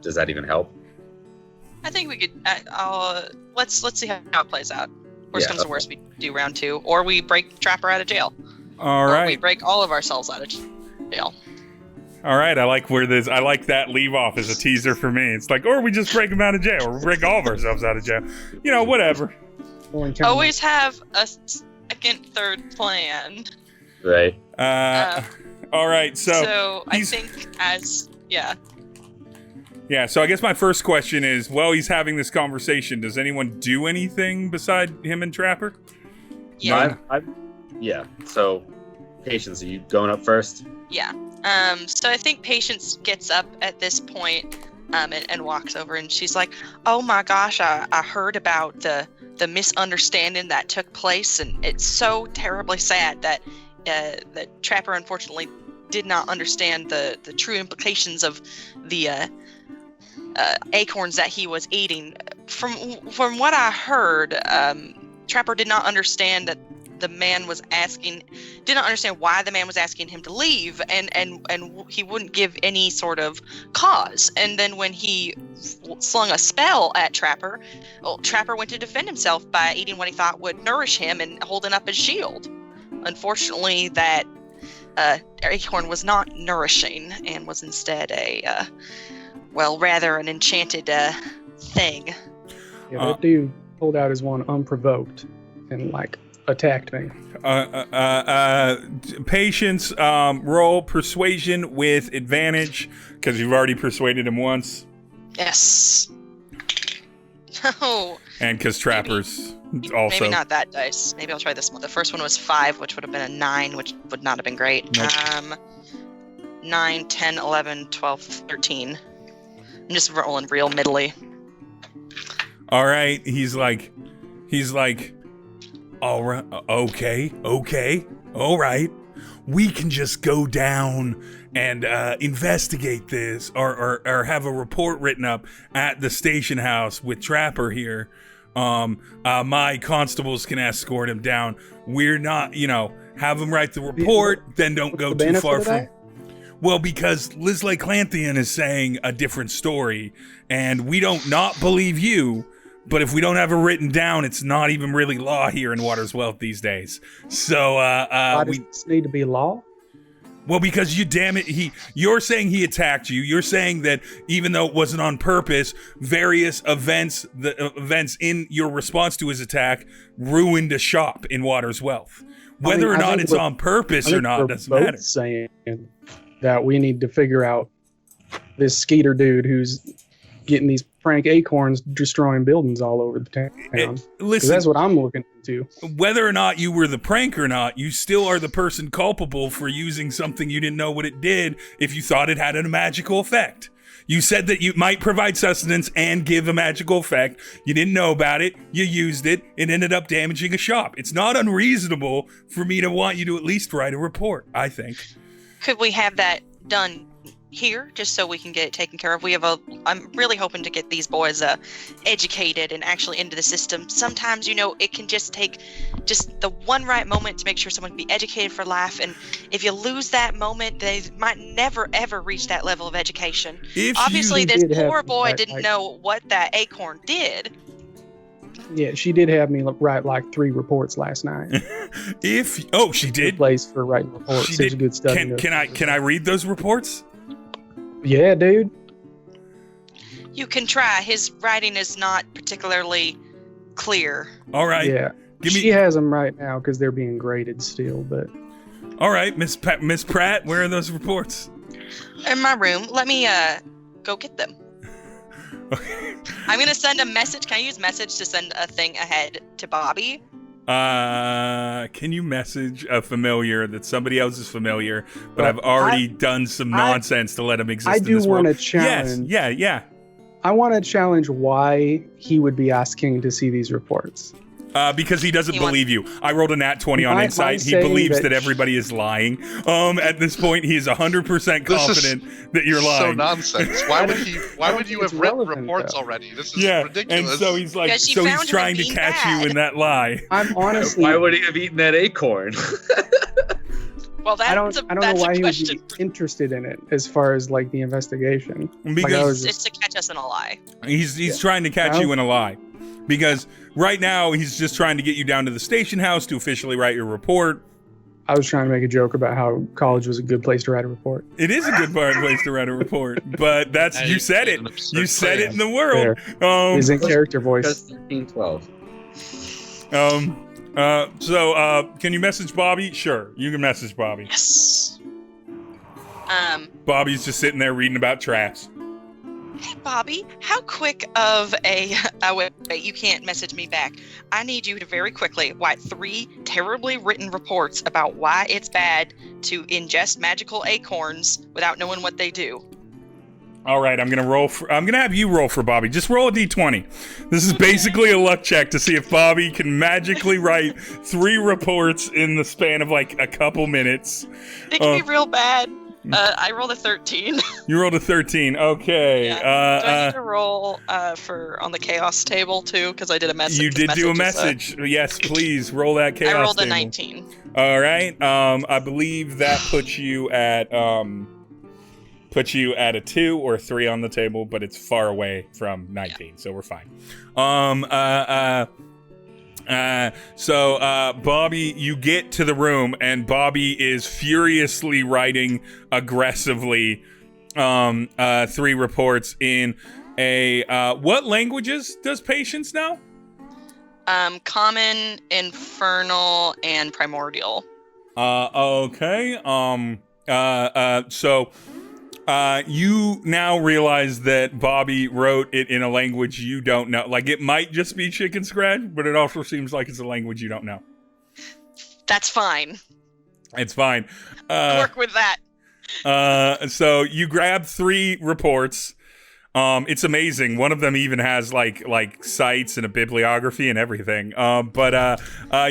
Does that even help? I think we could. Let's see how it plays out. Worst Yeah, comes to worst, we do round 2, or we break Trapper out of jail. All Or we right. break all of ourselves out of jail. All right. I like that leave off as a teaser for me. It's like, or we just break him out of jail, or we break all of ourselves out of jail. Whatever. Always have a second, third plan. Right. All right. So I he's- think Yeah, so I guess my first question is, while he's having this conversation, does anyone do anything beside him and Trapper? yeah. Yeah. So, Patience, are you going up first? Yeah. So I think Patience gets up at this point, and walks over, and she's like, "Oh my gosh, I heard about the misunderstanding that took place, and it's so terribly sad that that Trapper unfortunately did not understand the true implications of the acorns that he was eating. From what I heard, Trapper did not understand that the man did not understand why the man was asking him to leave, and he wouldn't give any sort of cause. And then when he slung a spell at Trapper, Trapper went to defend himself by eating what he thought would nourish him and holding up his shield. Unfortunately, that acorn was not nourishing and was instead rather an enchanted thing. Yeah, that dude pulled out his one unprovoked and attacked me. Patience, roll persuasion with advantage, because you've already persuaded him once. Yes. Oh, And because Trapper's also... maybe not that dice. Maybe I'll try this one. The first one was 5, which would have been a 9, which would not have been great. Nope. 9, 10, 11, 12, 13. I'm just rolling real middly. All right, he's like, all right, okay, all right. We can just go down and investigate this, or have a report written up at the station house with Trapper here. My constables can escort him down. We're not, have him write the report, then don't go too far from... Well, because Liz Clanthian is saying a different story, and we don't not believe you, but if we don't have it written down, it's not even really law here in Waters Wealth these days. So, Why does this need to be law? Well, because you're saying he attacked you. You're saying that even though it wasn't on purpose, various events in your response to his attack ruined a shop in Waters Wealth. Whether or not it's on purpose or not doesn't matter. Saying that we need to figure out this Skeeter dude who's getting these prank acorns destroying buildings all over the town. 'Cause Listen, that's what I'm looking into. whether or not you were the prank or not, you still are the person culpable for using something you didn't know what it did if you thought it had a magical effect. You said that you might provide sustenance and give a magical effect. You didn't know about it. You used it. It ended up damaging a shop. It's not unreasonable for me to want you to at least write a report, I think. Could we have that done here, just so we can get it taken care of? I'm really hoping to get these boys educated and actually into the system. Sometimes, it can just take just the one right moment to make sure someone can be educated for life, and if you lose that moment, they might never ever reach that level of education. Obviously, this poor boy didn't know what that acorn did. Yeah, she did have me write like 3 reports last night. She did. Place for writing reports. It's a good study. Can I read those reports? Yeah, dude. You can try. His writing is not particularly clear. All right. Yeah. She has them right now because they're being graded still. But all right, Miss Pratt, where are those reports? In my room. Let me go get them. Okay. I'm gonna send a message. Can I use message to send a thing ahead to Bobby? Can you message a familiar that somebody else is familiar, but I've already done some nonsense to let him exist in this world? I do want to challenge. Yes, yeah. I want to challenge why he would be asking to see these reports. Because he doesn't believe you. I rolled a nat 20 on insight. He believes that everybody is lying. At this point, he is 100% confident that you're lying. So nonsense. Why would you have written reports already? This is ridiculous. And so he's like, he's trying to catch you in that lie. I'm honestly. Why would he have eaten that acorn? Well, I don't know why he would be interested in it as far as like the investigation. Because it's to catch us in a lie. He's trying to catch you in a lie. Because right now he's just trying to get you down to the station house to officially write your report. I was trying to make a joke about how college was a good place to write a report. It is a good place to write a report, but you said it. You said it in the world. He's in character voice. 13-12. So can you message Bobby? Sure, you can message Bobby. Yes. Bobby's just sitting there reading about traps. Hey, Bobby, how quick of a... wait, you can't message me back. I need you to very quickly write 3 terribly written reports about why it's bad to ingest magical acorns without knowing what they do. All right, I'm gonna have you roll for Bobby. Just roll a d20. This is basically a luck check to see if Bobby can magically write 3 reports in the span of like a couple minutes. It can be real bad. I rolled a 13. You rolled a 13. Okay. Yeah. Do I need to roll on the chaos table too? Because I did a message. You did do a message. Yes, please roll that chaos table. I rolled a 19. All right. I believe that puts you at a 2 or 3 on the table, but it's far away from 19, so we're fine. So Bobby, you get to the room, and Bobby is furiously writing aggressively 3 reports in what languages does Patience know? Common, Infernal, and Primordial. Okay. So you now realize that Bobby wrote it in a language you don't know. Like, it might just be chicken scratch, but it also seems like it's a language you don't know. That's fine. It's fine. Work with that. So you grab 3 reports. It's amazing. One of them even has like sites and a bibliography and everything. But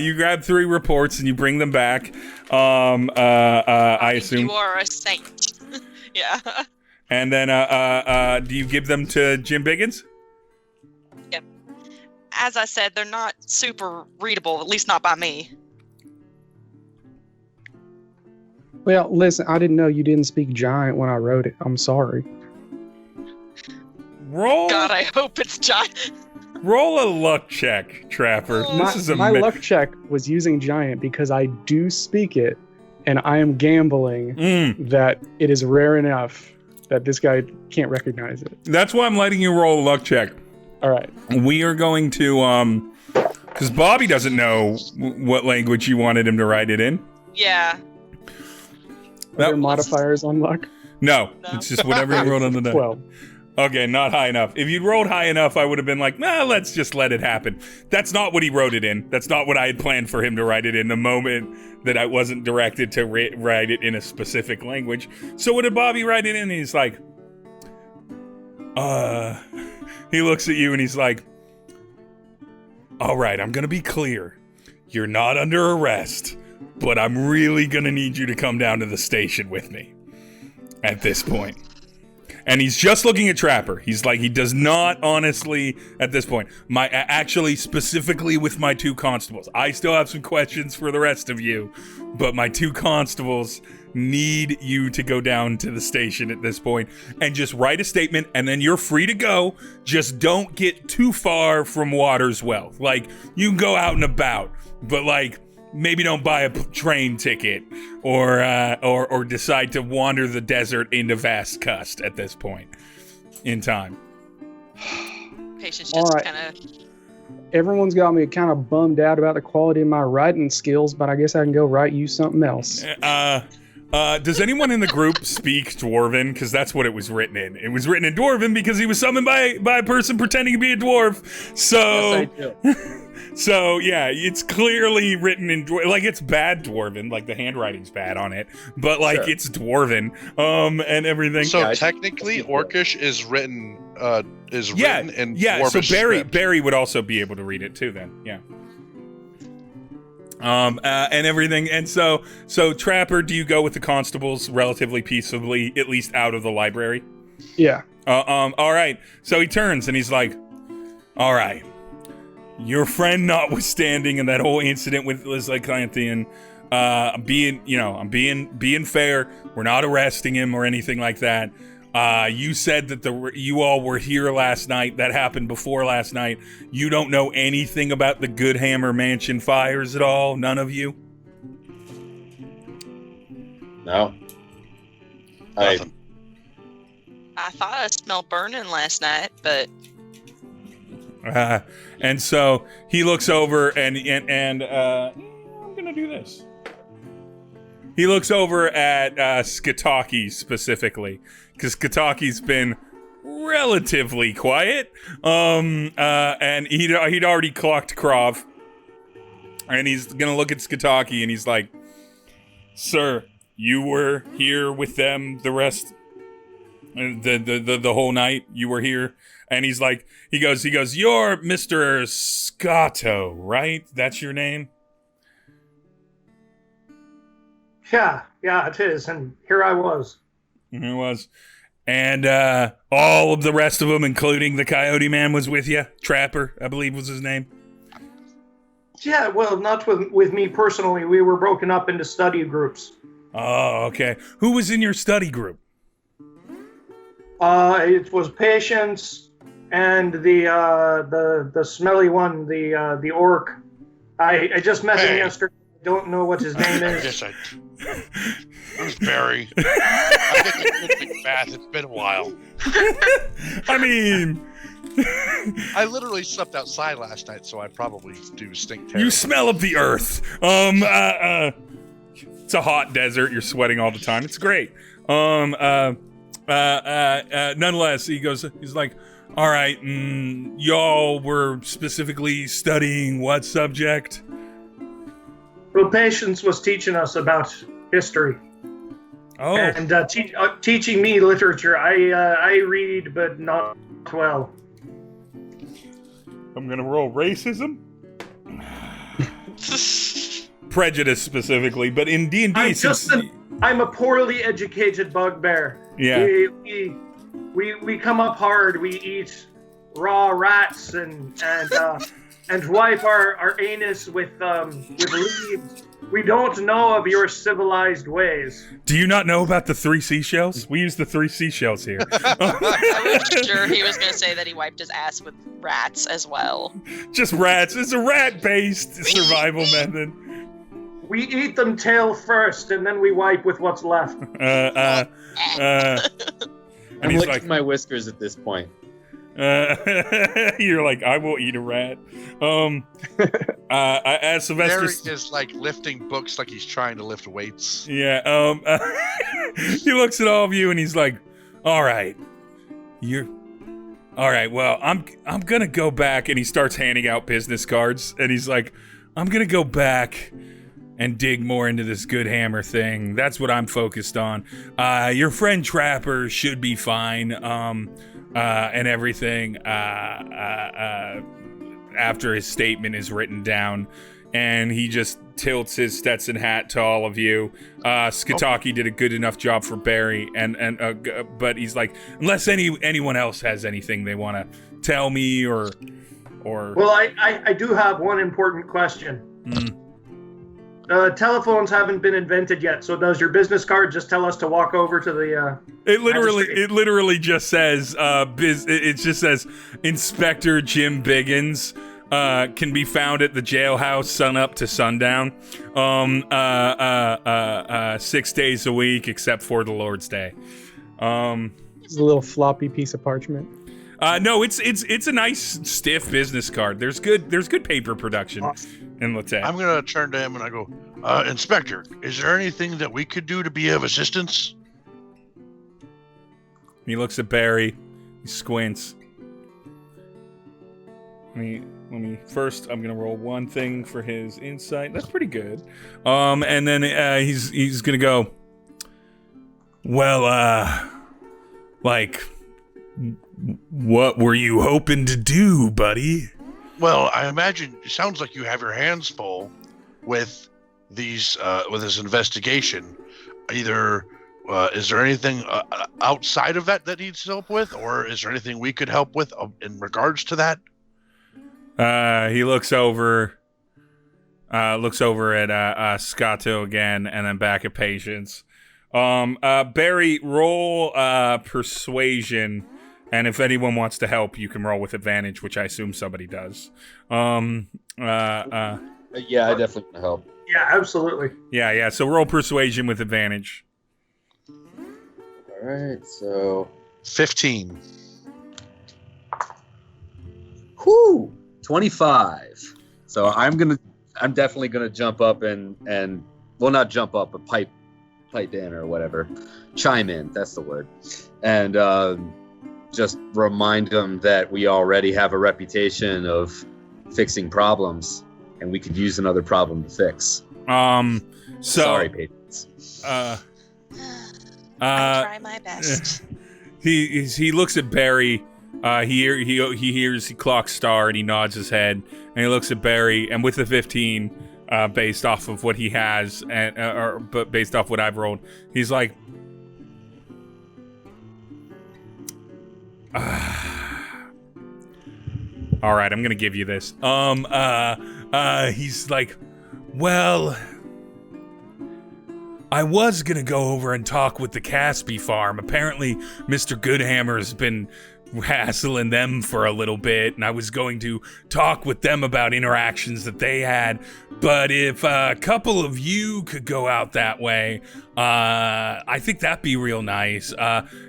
you grab 3 reports and you bring them back. I assume you are a saint. Yeah. And then do you give them to Jim Biggins? Yep. As I said, they're not super readable, at least not by me. Well, listen, I didn't know you didn't speak giant when I wrote it. I'm sorry. God, I hope it's giant. Roll a luck check, Trapper. My luck check was using giant because I do speak it, and I am gambling that it is rare enough that this guy can't recognize it. That's why I'm letting you roll a luck check. All right. We are going to, because Bobby doesn't know what language you wanted him to write it in. Yeah. Are there modifiers on luck? No, it's just whatever you rolled on the die. 12. Okay, not high enough. If you'd rolled high enough, I would have been like, nah, let's just let it happen. That's not what he wrote it in. That's not what I had planned for him to write it in the moment that I wasn't directed to write it in a specific language. So what did Bobby write it in? He's like, he looks at you and he's like, all right, I'm going to be clear. You're not under arrest, but I'm really going to need you to come down to the station with me at this point. And he's just looking at Trapper. He's like, he does not honestly, at this point, actually specifically with my 2 constables. I still have some questions for the rest of you, but my 2 constables need you to go down to the station at this point and just write a statement, and then you're free to go. Just don't get too far from Water's Wealth. Like, you can go out and about, but like, maybe don't buy a train ticket or decide to wander the desert into Vast Cust at this point in time. Patience All just right. kind of. Everyone's got me kind of bummed out about the quality of my writing skills, but I guess I can go write you something else. Does anyone in the group speak Dwarven? Because that's what it was written in. It was written in Dwarven because he was summoned by a person pretending to be a dwarf. So, Yes, I do. so yeah, it's clearly written in like it's bad Dwarven, like the handwriting's bad on it, but like Sure. it's Dwarven, and everything. So Yeah, technically, Orcish is written yeah, written in yeah. So Dwarvish Barry script. Barry would also be able to read it too. Then, yeah. And everything, and so Trapper, do you go with the constables relatively peaceably, at least out of the library? Yeah. All right. So he turns and he's like, all right, your friend notwithstanding, and that whole incident with Lysicanthian, I'm being fair. We're not arresting him or anything like that. You said that you all were here last night. That happened before last night. You don't know anything about the Goodhammer Mansion fires at all? None of you? No. Nothing. I thought I smelled burning last night, but And so he looks over and I'm gonna do this. He looks over at Skataki specifically, because Skataki's been relatively quiet. And he'd already clocked Krav, and he's gonna look at Skataki and he's like, "Sir, you were here with them the rest, the whole night. You were here." And he's like, he goes, "You're Mr. Scotto, right? That's your name?" Yeah, it is. And here I was. It was. And all of the rest of them, including the Coyote Man, was with you. Trapper, I believe was his name. Yeah, well, not with me personally. We were broken up into study groups. Oh, okay. Who was in your study group? It was Patience and the smelly one, the orc. I just met him yesterday. I don't know what his name is. Yes, who's Barry? I think it's a big bath. It's been a while. I mean, I literally slept outside last night, so I probably do stink terribly. you smell of the earth. It's a hot desert. You're sweating all the time. It's great. Nonetheless, he's like, all right, y'all were specifically studying what subject? Well, Patience was teaching us about history. Oh, And teaching me literature. I read, but not well. I'm gonna roll racism. Prejudice specifically, but in D&D, I'm a poorly educated bugbear. yeah. We come up hard. We eat raw rats and wipe our anus with leaves. We don't know of your civilized ways. Do you not know about the 3 seashells? We use the 3 seashells here. I was sure he was going to say that he wiped his ass with rats as well. Just rats. It's a rat-based survival method. We eat them tail first, and then we wipe with what's left. And I'm he's licking like, my whiskers at this point. you're like, I will eat a rat. As Sylvester, Barry is like lifting books like he's trying to lift weights. yeah. He looks at all of you and he's like, all right, you're All right, well, I'm gonna go back, and he starts handing out business cards, and he's like, I'm gonna go back and dig more into this Goodhammer thing. That's what I'm focused on. Your friend Trapper should be fine, and everything, after his statement is written down. And he just tilts his Stetson hat to all of you. Skataki did a good enough job for Barry, but he's like, unless anyone else has anything they want to tell me or. Well, I do have one important question. Telephones haven't been invented yet, so does your business card just tell us to walk over to the? It literally just says it just says Inspector Jim Biggins. Can be found at the jailhouse sun up to sundown, 6 days a week except for the Lord's Day. It's a little floppy piece of parchment. No, it's a nice stiff business card. There's good paper production in Litet. I'm gonna turn to him and I go, Inspector, is there anything that we could do to be of assistance? He looks at Barry. He squints. Let me first. I'm gonna roll one thing for his insight. That's pretty good. And then he's gonna go. Well, like, what were you hoping to do, buddy? Well, I imagine it sounds like you have your hands full with these with this investigation. Either is there anything outside of that needs help with, or is there anything we could help with in regards to that? He looks over at Scotto again, and then back at Patience. Barry, roll persuasion, and if anyone wants to help, you can roll with advantage, which I assume somebody does. Yeah, I definitely want to help. Yeah, absolutely. Yeah. So roll persuasion with advantage. All right, so 15. Whoo! 25. So I'm definitely gonna jump up and well, not jump up, but pipe in or whatever, chime in. That's the word, and just remind them that we already have a reputation of fixing problems, and we could use another problem to fix. Sorry, patience. I'll try my best. He looks at Barry. He clocks star and he nods his head, and he looks at Barry, and with the 15, based off of what he has, but based off what I've rolled, he's like, all right, I'm gonna give you this. He's like, well, I was gonna go over and talk with the Caspi farm. Apparently, Mr. Goodhammer has been hassling them for a little bit, and I was going to talk with them about interactions that they had, but if a couple of you could go out that way, I think that'd be real nice.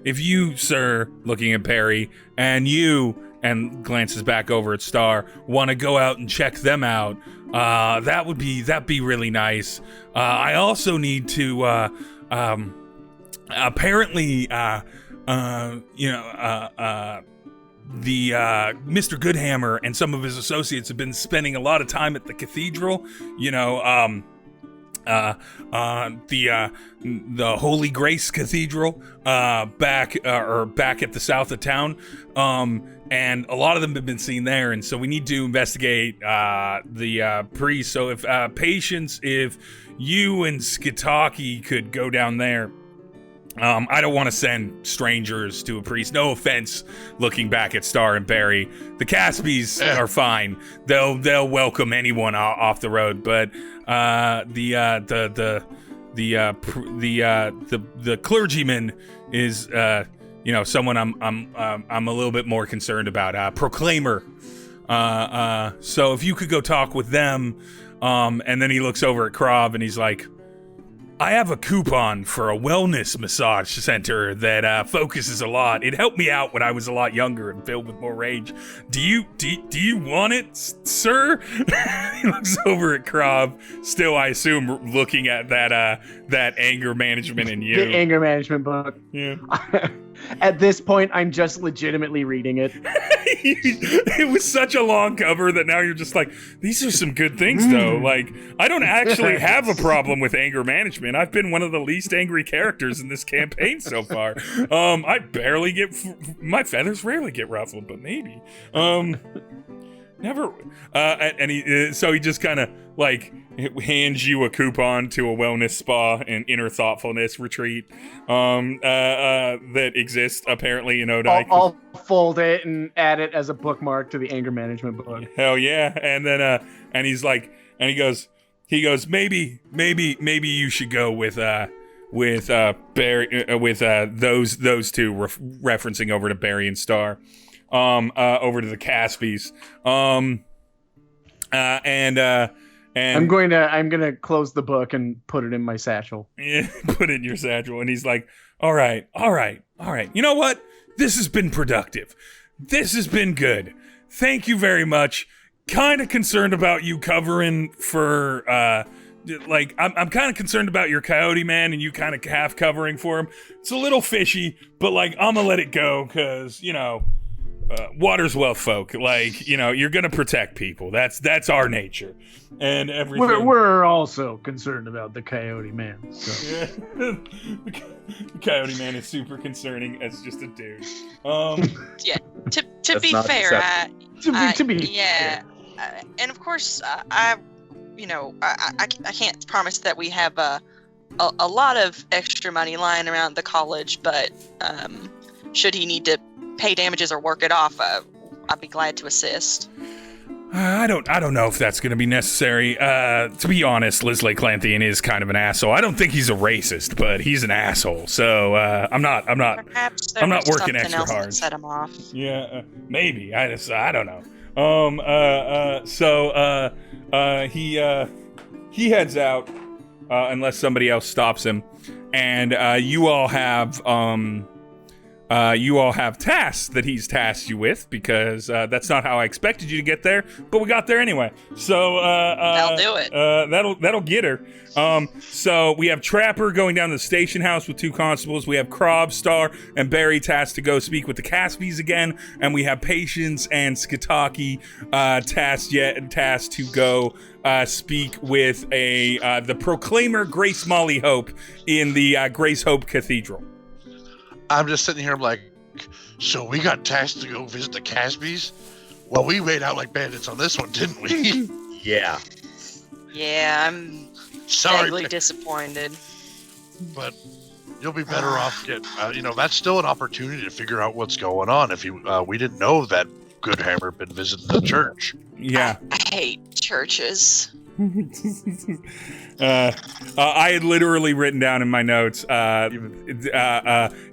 If you, sir, looking at Perry, and you, and glances back over at Star, want to go out and check them out, that'd be really nice. I also need to apparently the Mr. Goodhammer and some of his associates have been spending a lot of time at the cathedral, the Holy Grace Cathedral, back at the south of town, and a lot of them have been seen there, and so we need to investigate the priest. So if Patience, if you and Skataki could go down there. I don't want to send strangers to a priest. No offense, looking back at Star and Barry. The Caspies are fine. They'll welcome anyone off the road. But the clergyman is someone I'm a little bit more concerned about. Proclaimer. So if you could go talk with them, and then he looks over at Krav and he's like, I have a coupon for a wellness massage center that focuses a lot. It helped me out when I was a lot younger and filled with more rage. Do you want it, sir? He looks over at Krav, still, I assume, looking at that anger management in you. The anger management book. Yeah. At this point, I'm just legitimately reading it. It was such a long cover that now you're just like, these are some good things, though. Like, I don't actually have a problem with anger management. I've been one of the least angry characters in this campaign so far. I barely get... my feathers rarely get ruffled, but maybe. Never. So he just kind of, like, hands you a coupon to a wellness spa and inner thoughtfulness retreat that exists apparently in Odai. I'll fold it and add it as a bookmark to the anger management book. Hell yeah! And then and he's like, and he goes, maybe you should go with Barry with those two referencing over to Barry and Star, over to the Caspies, and I'm going to close the book and put it in my satchel. Yeah, put it in your satchel. And he's like, all right. You know what? This has been productive. This has been good. Thank you very much. Kind of concerned about you covering for, I'm kind of concerned about your coyote man and you kind of half covering for him. It's a little fishy, but like, I'm gonna let it go because, water's wealth, folk. Like, you're gonna protect people. That's our nature, and everything. We're also concerned about the coyote man. So. Yeah. The coyote man is super concerning as just a dude. Yeah. To be fair, yeah. And of course, I can't promise that we have a lot of extra money lying around the college, but should he need to pay damages or work it off, I'd be glad to assist. I don't know if that's going to be necessary. To be honest, Lisley Clanthian is kind of an asshole. I don't think he's a racist, but he's an asshole. So I'm not working extra hard. That set him off. Yeah, maybe. I don't know. He heads out unless somebody else stops him, and you all have tasks that he's tasked you with, because that's not how I expected you to get there, but we got there anyway. So that'll do it. That'll get her. So we have Trapper going down to the station house with 2 constables. We have Krob, Star, and Barry tasked to go speak with the Caspies again, and we have Patience and Skataki tasked to go speak with the Proclaimer Grace Molly Hope in the Grace Hope Cathedral. I'm just sitting here, I'm like, so we got tasked to go visit the Caspies? Well, we made out like bandits on this one, didn't we? Yeah. Yeah, I'm sadly disappointed. But you'll be better off that's still an opportunity to figure out what's going on. If we didn't know that Goodhammer had been visiting the church. Yeah. I hate churches. I had literally written down in my notes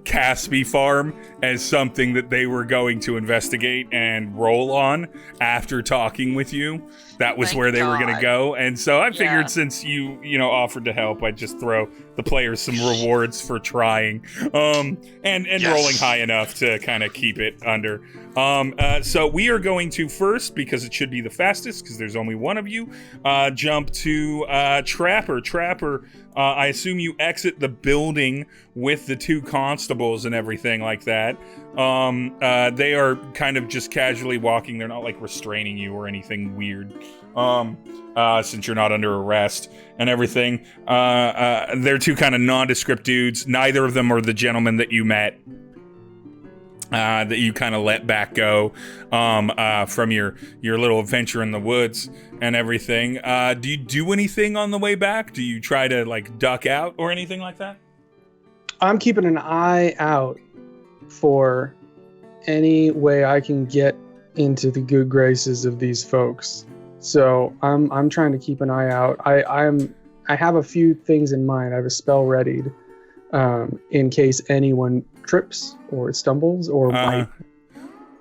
Caspi Farm as something that they were going to investigate and roll on after talking with you. That was where they were going to go. And so I figured since you offered to help, I'd just throw the players some rewards for trying and yes, rolling high enough to kind of keep it under. So we are going to first, because it should be the fastest, because there's only one of you, jump to Trapper. Trapper, I assume you exit the building with the 2 constables and everything like that. They are kind of just casually walking. They're not like restraining you or anything weird, since you're not under arrest and everything. They're 2 kind of nondescript dudes. Neither of them are the gentlemen that you met, that you kind of let back go from your little adventure in the woods and everything. Do you do anything on the way back? Do you try to like duck out or anything like that? I'm keeping an eye out for any way I can get into the good graces of these folks. So I'm trying to keep an eye out. I have a few things in mind. I have a spell readied in case anyone trips or stumbles or might.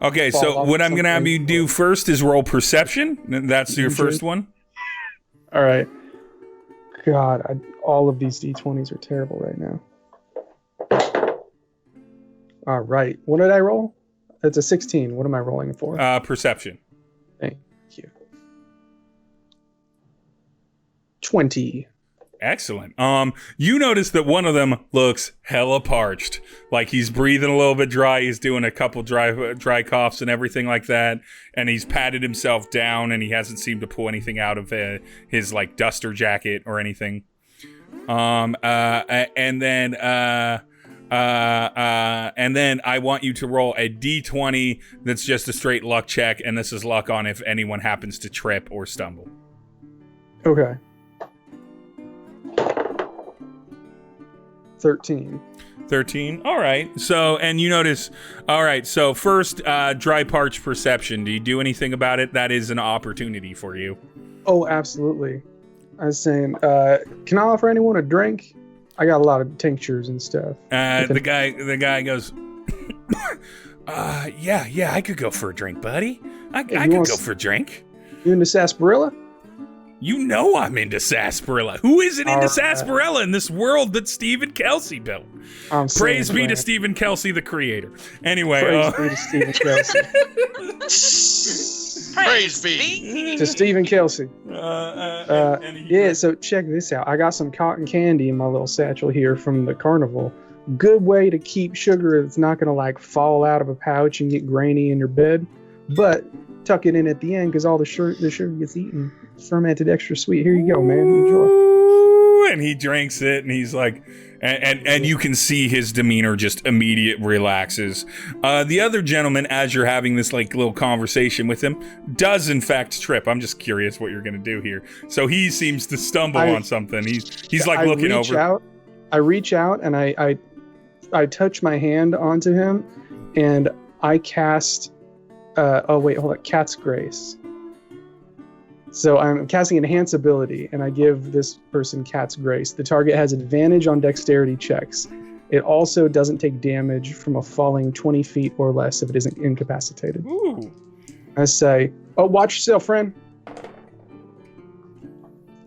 Okay, so what I'm going to have you do first is roll perception. That's your first one. All right. God, all of these D20s are terrible right now. All right. What did I roll? That's a 16. What am I rolling for? Perception. Thank you. 20. excellent. You notice that one of them looks hella parched, like he's breathing a little bit dry. He's doing a couple dry coughs and everything like that, and he's patted himself down, and he hasn't seemed to pull anything out of his like duster jacket or anything. And then I want you to roll a d20 that's just a straight luck check, and this is luck on if anyone happens to trip or stumble. Okay. 13. 13. All right. So, and you notice, all right. So first, dry parch perception. Do you do anything about it? That is an opportunity for you. Oh, absolutely. I was saying, can I offer anyone a drink? I got a lot of tinctures and stuff. The guy goes, yeah, I could go for a drink, buddy. I could go for a drink. You into sarsaparilla? You know I'm into sarsaparilla. Who isn't into sarsaparilla in this world that Stephen Kelsey built? Praise be to Stephen Kelsey, the creator. Anyway. Praise be to Stephen Kelsey. Praise be to Stephen Kelsey. Yeah, so check this out. I got some cotton candy in my little satchel here from the carnival. Good way to keep sugar that's not going to like fall out of a pouch and get grainy in your bed. But tuck it in at the end because all the sugar gets eaten. Fermented extra sweet. Here you go, man. Enjoy. And he drinks it, and he's like, and you can see his demeanor just immediate relaxes. The other gentleman, as you're having this like little conversation with him, does in fact trip. I'm just curious what you're gonna do here. So he seems to stumble on something. He's like looking over. I reach out and I touch my hand onto him, and I cast. Cat's Grace. So I'm casting Enhance Ability, and I give this person Cat's Grace. The target has advantage on dexterity checks. It also doesn't take damage from a falling 20 feet or less if it isn't incapacitated. Ooh. I say, watch yourself, friend.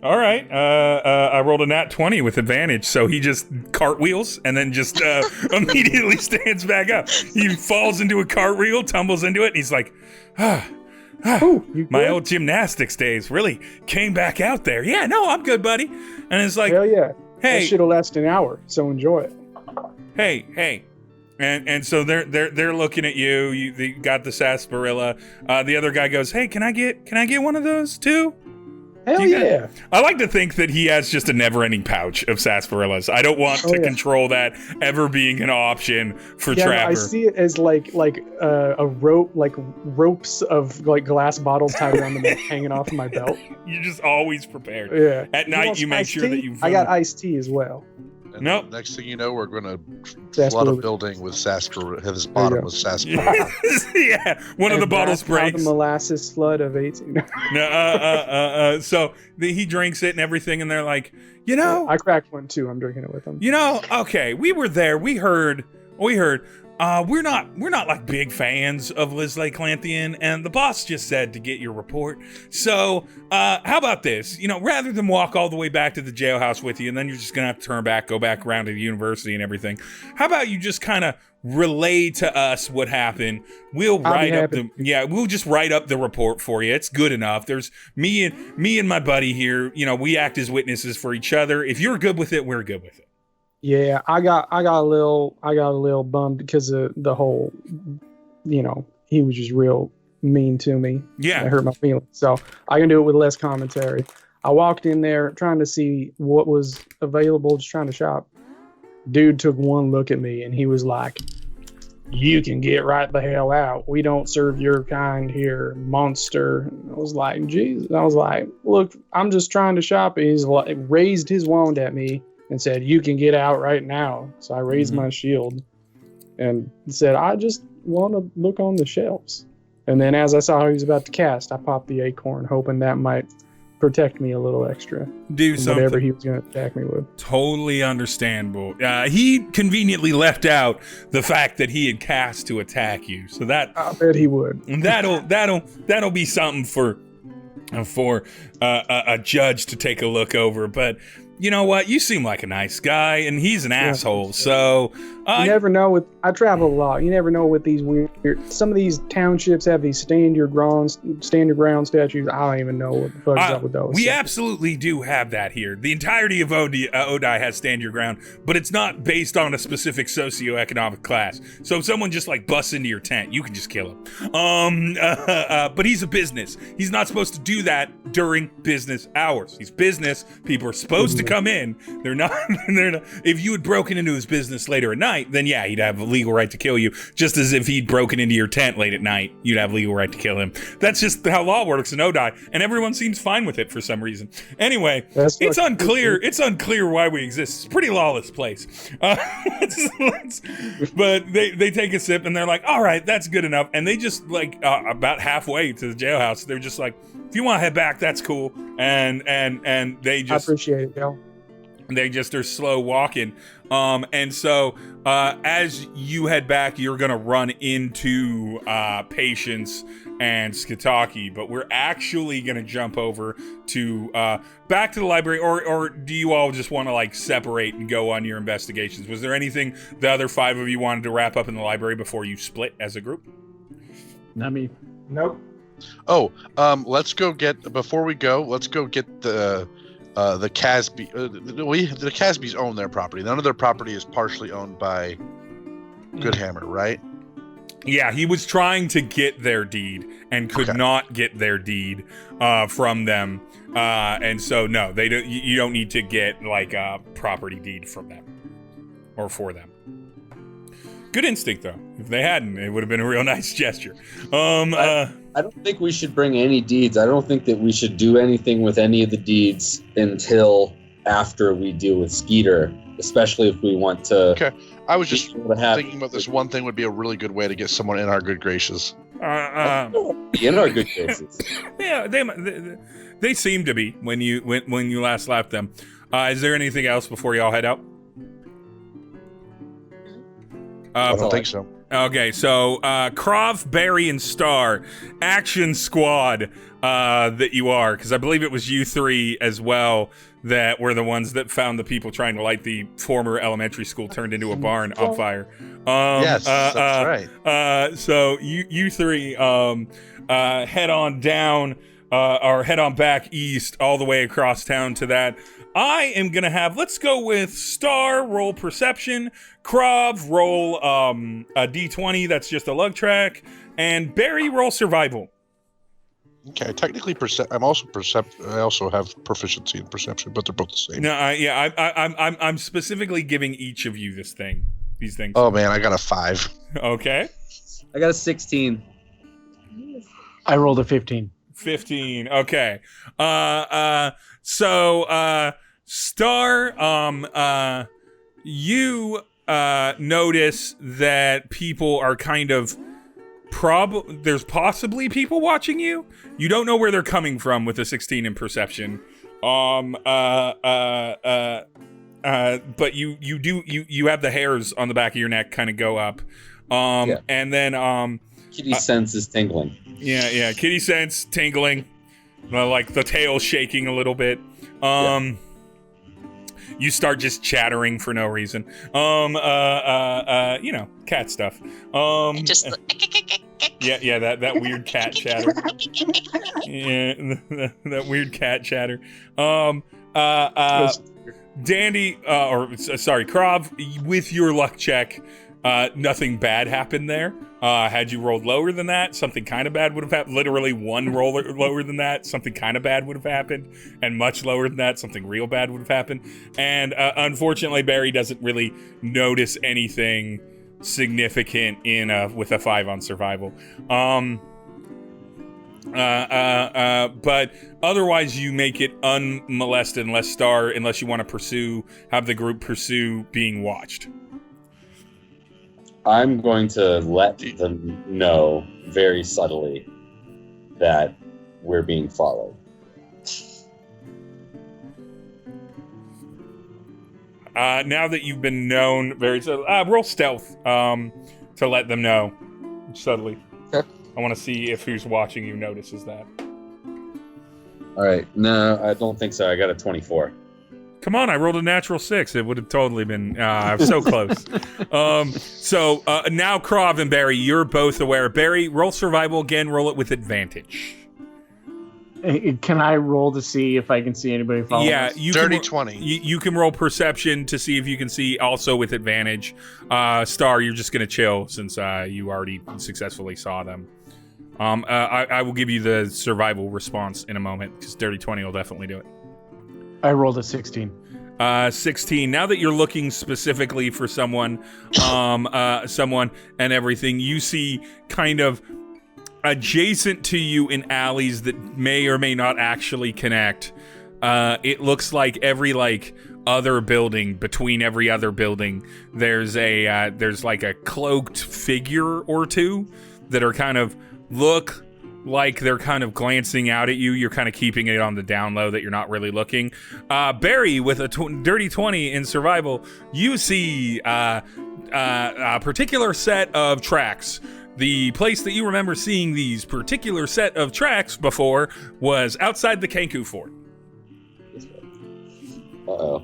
All right. I rolled a nat 20 with advantage, so he just cartwheels and then just immediately stands back up. He falls into a cartwheel, tumbles into it, and he's like, my old gymnastics days really came back out there. Yeah, no, I'm good, buddy. And it's like, hell yeah. Hey, that shit'll last an hour, so enjoy it. Hey. And so they're looking at you. You got the sarsaparilla. The other guy goes, hey, can I get one of those too? Hell yeah. I like to think that he has just a never-ending pouch of sarsaparillas. I don't want to control that ever being an option for Trapper. I see it as like a rope, like ropes of like glass bottles tied around them, hanging off my belt. You're just always prepared. Yeah. At night, you make sure that you. I got iced tea as well. And nope. Next thing you know, we're going to flood a building with sarsaparilla. His bottom was sarsaparilla. Yeah, one of the bottles breaks. The molasses flood of 18. So he drinks it and everything, and they're like, I cracked one too. I'm drinking it with him. Okay, we were there. We heard. We're not like big fans of Liz Laclanthian, and the boss just said to get your report. So, how about this? Rather than walk all the way back to the jailhouse with you, and then you're just gonna have to go back around to the university and everything. How about you just kind of relay to us what happened? We'll we'll just write up the report for you. It's good enough. There's me and my buddy here. We act as witnesses for each other. If you're good with it, we're good with it. Yeah, I got a little bummed because of the whole, he was just real mean to me. Yeah, it hurt my feelings. So I can do it with less commentary. I walked in there trying to see what was available, just trying to shop. Dude took one look at me and he was like, "You can get right the hell out. We don't serve your kind here, monster." And I was like, "Jesus!" I was like, "Look, I'm just trying to shop." He's like, raised his wand at me and said, "You can get out right now." So I raised my shield and said, "I just want to look on the shelves." And then as I saw how he was about to cast, I popped the acorn, hoping that might protect me a little extra. Do something. Whatever he was going to attack me with. Totally understandable. He conveniently left out the fact that he had cast to attack you. So that I bet he would. That'll be something for a judge to take a look over. But you know what? You seem like a nice guy, and he's an asshole. So You never know. I travel a lot. You never know what these weird. Some of these townships have these stand your ground statues. I don't even know what the fuck's up with those. We absolutely do have that here. The entirety of Odai has stand your ground, but it's not based on a specific socioeconomic class. So if someone just like busts into your tent, you can just kill him. But he's a business. He's not supposed to do that during business hours. He's business. People are supposed to come in. They're not. If you had broken into his business later at night, then yeah, he'd have a legal right to kill you. Just as if he'd broken into your tent late at night, you'd have legal right to kill him. That's just how law works in Odai, and everyone seems fine with it for some reason. Anyway, it's unclear. It's unclear why we exist. It's a pretty lawless place. But they take a sip and they're like, "All right, that's good enough." And they just like about halfway to the jailhouse, they're just like, "If you want to head back, that's cool." And they just I appreciate it, Bill. They just are slow walking. And so as you head back, you're going to run into Patience and Skataki, but we're actually going to jump over to back to the library, or do you all just want to like separate and go on your investigations? Was there anything the other 5 of you wanted to wrap up in the library before you split as a group? Not me. Nope. Oh, let's go get the Casby. The Casbys own their property. None of their property is partially owned by Goodhammer, right? Yeah, he was trying to get their deed and could not get their deed from them, and so no, they don't. You don't need to get like a property deed from them or for them. Good instinct, though. If they hadn't, it would have been a real nice gesture. I don't think we should bring any deeds. I don't think that we should do anything with any of the deeds until after we deal with Skeeter, especially if we want to. Okay. I was just thinking about this one thing would be a really good way to get someone in our good graces. In our good graces. Yeah, they seem to be when you last left them. Is there anything else before y'all head out? I don't think so. Okay, so Krav, Barry, and Star, action squad that you are, because I believe it was you 3 as well that were the ones that found the people trying to light the former elementary school turned into a barn on fire. Yes, that's right. So you 3 head on down or head on back east all the way across town to that. I am going to have, let's go with Star, roll perception, Krav, roll a d20, that's just a lug track, and Barry, roll survival. Okay, technically, I also have proficiency in perception, but they're both the same. No, I'm specifically giving each of you these things. Oh man, I got a 5. Okay. I got a 16. I rolled a 15. 15. Okay. So Star, you notice that people are kind of there's possibly people watching you. You don't know where they're coming from with a 16 in perception. But you have the hairs on the back of your neck kind of go up. And then Kitty sense is tingling. Yeah, Kitty sense tingling. Like the tail shaking a little bit. You start just chattering for no reason. Cat stuff. Just yeah, that weird cat chatter. Yeah, that weird cat chatter. Dandy, Krav, with your luck check, nothing bad happened there. Had you rolled lower than that, something kind of bad would have happened. Literally one roll lower than that, something kind of bad would have happened. And much lower than that, something real bad would have happened. And unfortunately, Barry doesn't really notice anything significant with a 5 on survival. But otherwise, you make it unmolested unless you want to have the group pursue being watched. I'm going to let them know very subtly that we're being followed. Now that you've been known very subtly, roll stealth to let them know subtly. Okay. I want to see if who's watching you notices that. All right. No, I don't think so. I got a 24. Come on, I rolled a natural 6. It would have totally been so close. So now, Krav and Barry, you're both aware. Barry, roll survival again. Roll it with advantage. Can I roll to see if I can see anybody following us? You Dirty can, 20. You can roll perception to see if you can see, also with advantage. Star, you're just going to chill since you already successfully saw them. I will give you the survival response in a moment, because Dirty 20 will definitely do it. I rolled a 16. 16. Now that you're looking specifically for someone and everything, you see kind of adjacent to you in alleys that may or may not actually connect. It looks like every other building, between every other building, there's like a cloaked figure or two that are kind of look like they're kind of glancing out at you. You're kind of keeping it on the down low that you're not really looking. Barry, with a dirty 20 in survival, you see a particular set of tracks. The place that you remember seeing these particular set of tracks before was outside the Kenku Fort. Uh-oh.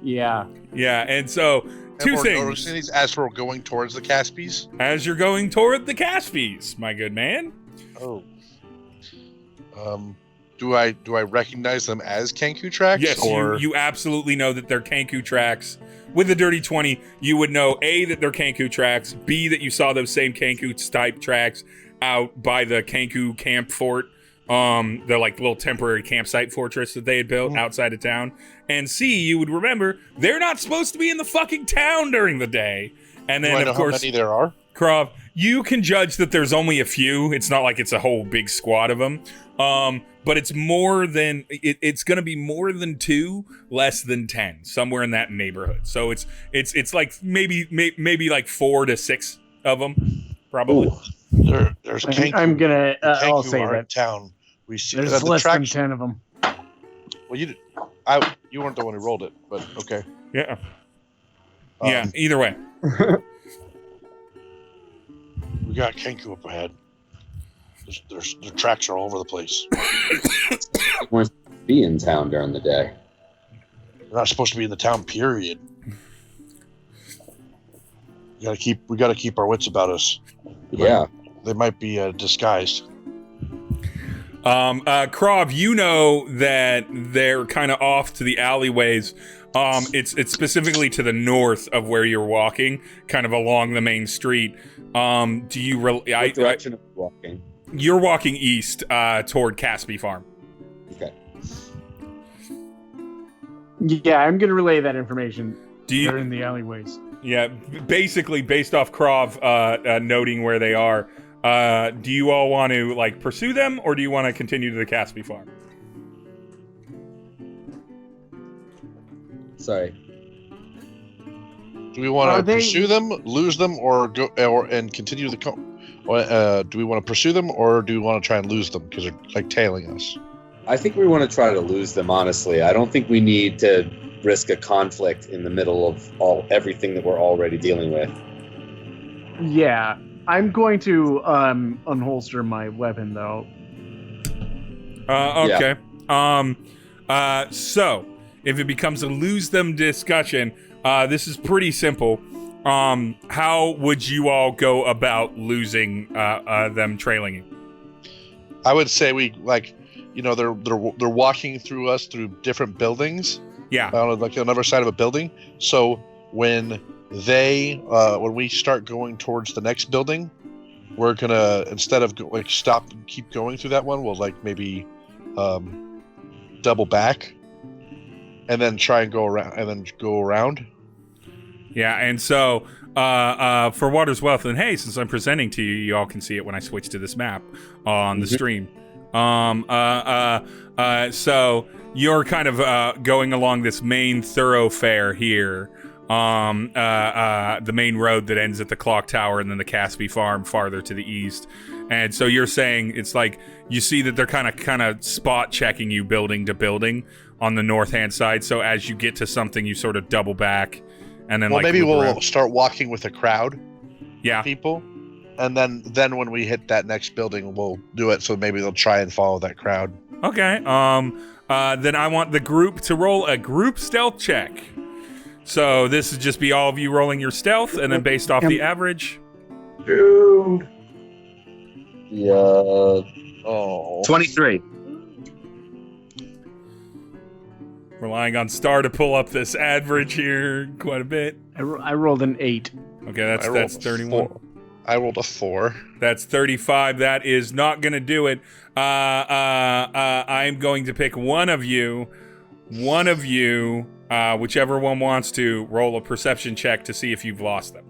Yeah. Yeah, and so two we're things. noticing these as we're going towards the Caspies. As you're going toward the Caspies, my good man. Oh. Do I recognize them as Kenku tracks? Yes, or you absolutely know that they're Kenku tracks. With the dirty 20, you would know A, that they're Kenku tracks, B, that you saw those same Kenku type tracks out by the Kenku camp fort, the little temporary campsite fortress that they had built outside of town, and C, you would remember they're not supposed to be in the fucking town during the day. And then, do I know of course, how many there are? Krav, you can judge that there's only a few. It's not like it's a whole big squad of them. But it's more than it's going to be more than 2, less than 10, somewhere in that neighborhood. So it's like maybe like 4 to 6 of them, probably. There's Kenku. I'm gonna. I'll Kenku say are in that town. We see there's the less than tracks. 10 of them. Well, you weren't the one who rolled it, but okay. Yeah. Yeah. Either way. We got Kenku up ahead. The tracks are all over the place. We're supposed to be in town during the day. They're not supposed to be in the town, period. We gotta keep our wits about us. They might be disguised. Krav, you know that they're kind of off to the alleyways. It's specifically to the north of where you're walking, kind of along the main street. Do you What direction are we walking? You're walking east toward Caspi Farm. Okay. Yeah, I'm gonna relay that information. They're in the alleyways. Yeah, basically based off Krav noting where they are. Do you all want to pursue them, or do you want to continue to the Caspi Farm? Sorry. Do we want to pursue them, lose them, or go and continue the? Do we want to pursue them, or do we want to try and lose them because they're tailing us? I think we want to try to lose them. Honestly, I don't think we need to risk a conflict in the middle of everything that we're already dealing with. Yeah, I'm going to unholster my weapon though. Okay. Yeah. So if it becomes a lose them discussion, this is pretty simple. How would you all go about losing them trailing you? I would say we they're walking through us through different buildings. Yeah. On another side of a building. So when we start going towards the next building, we're gonna, instead of stop and keep going through that one, we'll maybe double back and then try and go around. Yeah, and so for Water's Wealth, and hey, since I'm presenting to you, you all can see it when I switch to this map on the stream. So you're kind of going along this main thoroughfare here, the main road that ends at the clock tower and then the Caspi Farm farther to the east. And so you're saying it's you see that they're kind of spot checking you building to building on the north hand side. So as you get to something, you sort of double back. And then maybe we'll start walking with a crowd. Yeah. People. And then when we hit that next building, we'll do it. So maybe they'll try and follow that crowd. Okay. Then I want the group to roll a group stealth check. So this would just be all of you rolling your stealth, and then based off the average. Dude. Yeah. 23. Relying on Star to pull up this average here quite a bit. I rolled an 8. Okay, I rolled that's a 31. 4. I rolled a 4. That's 35. That is not going to do it. I'm going to pick one of you, whichever one wants to, roll a perception check to see if you've lost them.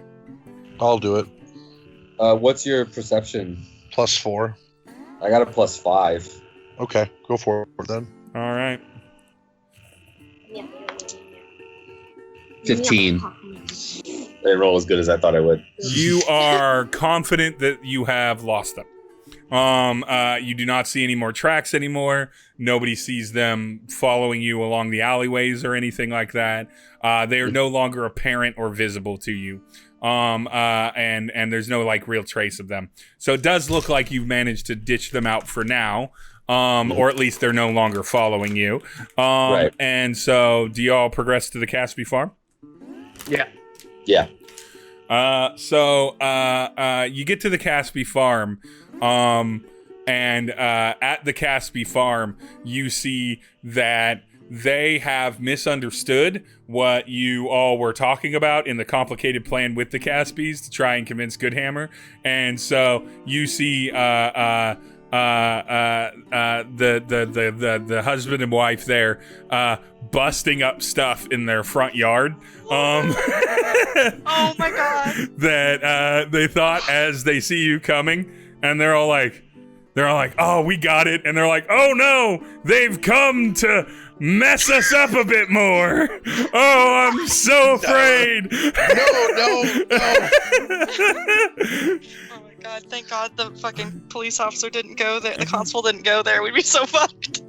I'll do it. What's your perception? +4. I got a +5. Okay, go for it then. All right. 15. They roll as good as I thought I would. You are confident that you have lost them. You do not see any more tracks anymore. Nobody sees them following you along the alleyways or anything like that. They are no longer apparent or visible to you. And there's no like real trace of them. So it does look like you've managed to ditch them out for now. Or at least they're no longer following you. Right. And so do y'all progress to the Caspi farm? Yeah. Yeah. So you get to the Caspi farm, and at the Caspi farm, you see that they have misunderstood what you all were talking about in the complicated plan with the Caspies to try and convince Goodhammer. And so you see the husband and wife there busting up stuff in their front yard. Oh my god. That they thought as they see you coming, and they're all like, oh, we got it. And they're like, oh no, they've come to mess us up a bit more. Oh, I'm so afraid. No. Oh my god, thank god the fucking police officer didn't go there. The constable didn't go there. We'd be so fucked.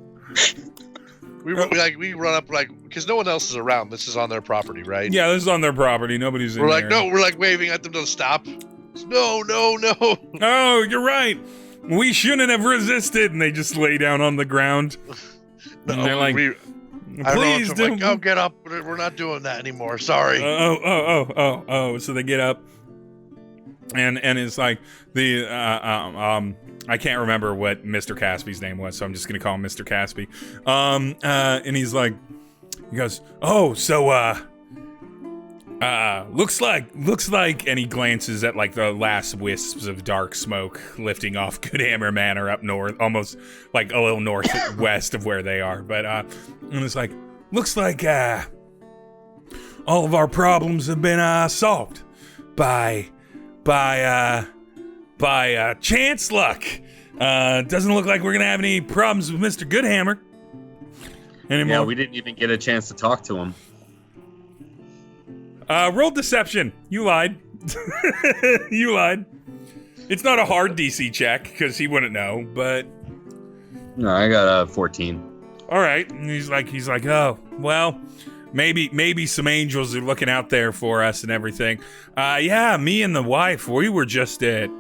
We run up because no one else is around. This is on their property, right? Yeah, this is on their property. Nobody's in there. We're like waving at them to stop. No. Oh, you're right. We shouldn't have resisted. And they just lay down on the ground. And they're like, please do. Like, oh, get up. We're not doing that anymore. Sorry. Oh. So they get up. And it's like I can't remember what Mr. Caspi's name was, so I'm just gonna call him Mr. Caspi. And he goes, oh, so looks like, and he glances at like the last wisps of dark smoke lifting off Goodhammer Manor up north, almost like a little northwest of where they are. But and it's like, looks like all of our problems have been solved by chance luck. Doesn't look like we're gonna have any problems with Mr. Goodhammer anymore. Yeah, we didn't even get a chance to talk to him. Roll deception. You lied. You lied. It's not a hard DC check because he wouldn't know, but No, I got a 14. all right. And he's like, oh, well, maybe some angels are looking out there for us and everything. Yeah, me and the wife, we were just at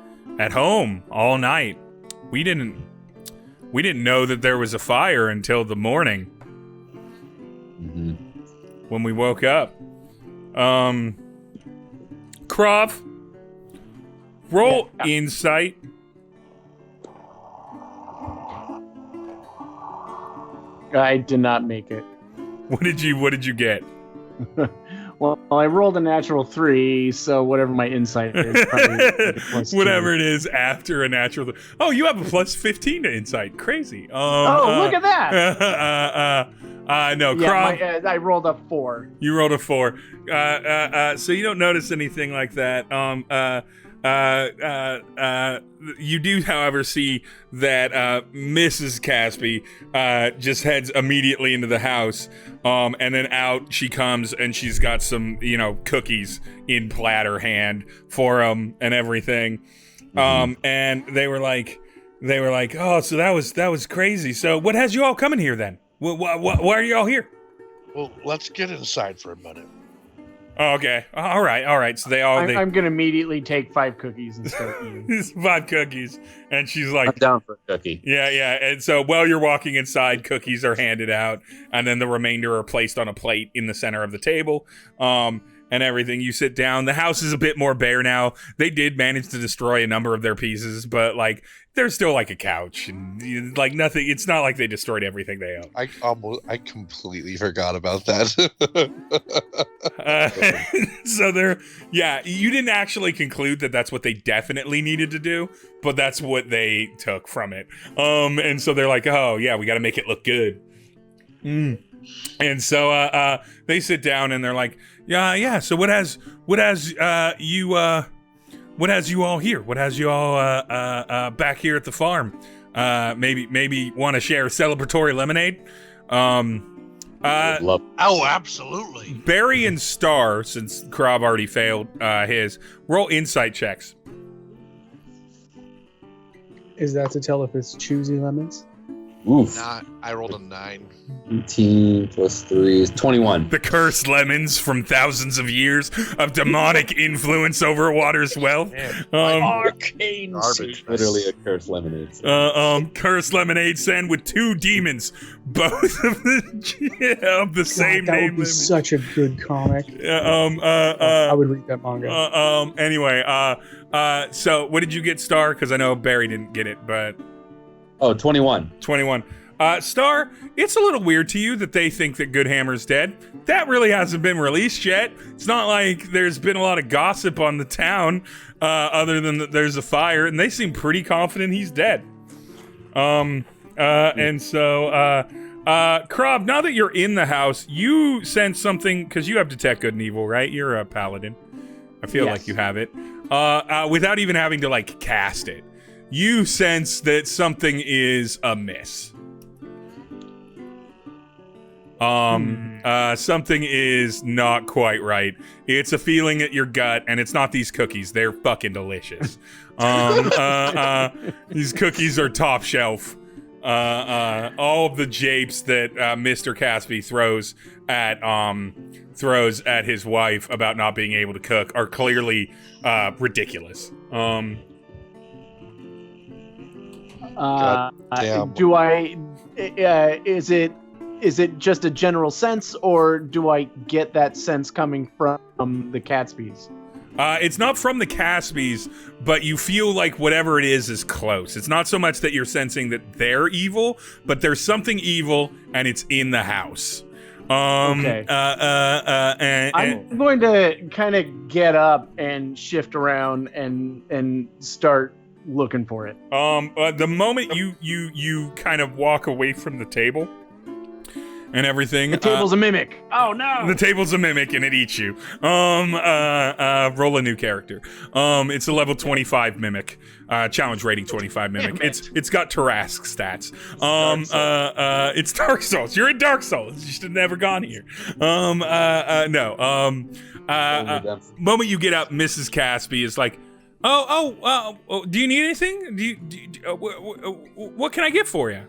home all night. We didn't know that there was a fire until the morning. Mm-hmm. When we woke up. Krav, roll insight. I did not make it. What did you get? Well, I rolled a natural 3, so whatever my insight is, probably like a +2. Whatever it is after a natural. Oh, you have a +15 to insight. Crazy. Look at that. No, Yeah, I rolled a 4. You rolled a 4. So you don't notice anything like that. You do, however, see that Mrs. Caspi just heads immediately into the house, and then out she comes, and she's got some, cookies in platter hand for them and everything. And they were like, oh, so that was crazy. So what has you all coming here then? Why are you all here? Well, let's get inside for a minute. Oh, okay. All right. So they all I'm gonna immediately take 5 cookies and start eating. 5 cookies, and she's I'm like, down for a cookie. yeah. And so while you're walking inside, cookies are handed out, and then the remainder are placed on a plate in the center of the table. And everything. You sit down. The house is a bit more bare now. They did manage to destroy a number of their pieces, but like there's still like a couch and like nothing. It's not like they destroyed everything they own. I completely forgot about that. So they're you didn't actually conclude that that's what they definitely needed to do, but that's what they took from it. And so they're like, oh yeah, we got to make it look good. And so they sit down and they're like, yeah. So what has you all here? What has you all back here at the farm? Maybe want to share celebratory lemonade? Love. Oh, absolutely. Barry and Star, since Krav already failed his, roll insight checks. Is that to tell if it's choosy lemons? Oof. I rolled a 9. 18 plus 3 is 21. The cursed lemons from thousands of years of demonic influence over water's wealth. Arcane. Garbage. Literally a cursed lemonade. Cursed lemonade sand with 2 demons, both of the same that name. would be such a good comic. I I would read that manga. Anyway, so what did you get, Star? Because I know Barry didn't get it, but Oh, 21. 21. Star, it's a little weird to you that they think that Goodhammer's dead. That really hasn't been released yet. It's not like there's been a lot of gossip on the town, other than that there's a fire, and they seem pretty confident he's dead. And so, Krav, now that you're in the house, you sense something, because you have detect good and evil, right? You're a paladin. I feel Yes. like you have it. Without even having to, like, cast it. You sense that something is amiss. Something is not quite right. It's a feeling at your gut, and it's not these cookies. They're fucking delicious. These cookies are top shelf. All of the japes that Mr. Caspi throws at his wife about not being able to cook are clearly ridiculous. damn. Do I? Is it just a general sense, or do I get that sense coming from the Catspies? It's not from the Caspies, but you feel like whatever it is close. It's not so much that you're sensing that they're evil, but there's something evil, and it's in the house. Okay. And I'm going to kind of get up and shift around and start looking for it. the moment you kind of walk away from the table and everything, The table's a mimic. Oh no! the table's a mimic and it eats you. Roll a new character. It's a level 25 mimic. Challenge rating 25 mimic. It's got Tarrasque stats. It's Dark Souls. You're in Dark Souls. You should have never gone here. No. Moment you get up, Mrs. Caspi is like, oh, do you need anything? What can I get for you?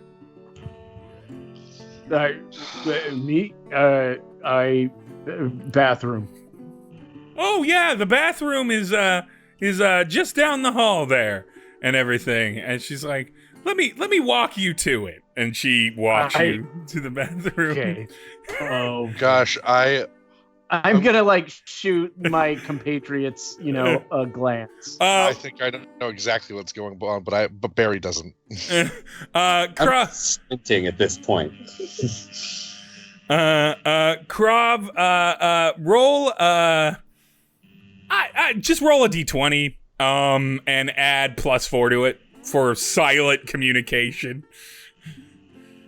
Bathroom. Oh yeah, the bathroom is just down the hall there and everything. And she's like, let me walk you to it. And she walks you to the bathroom. Okay. Oh Gosh, I'm gonna like shoot my compatriots, a glance. I think I don't know exactly what's going on, but Barry doesn't. I'm squinting at this point. Krav, roll just roll a d20 and add +4 to it for silent communication.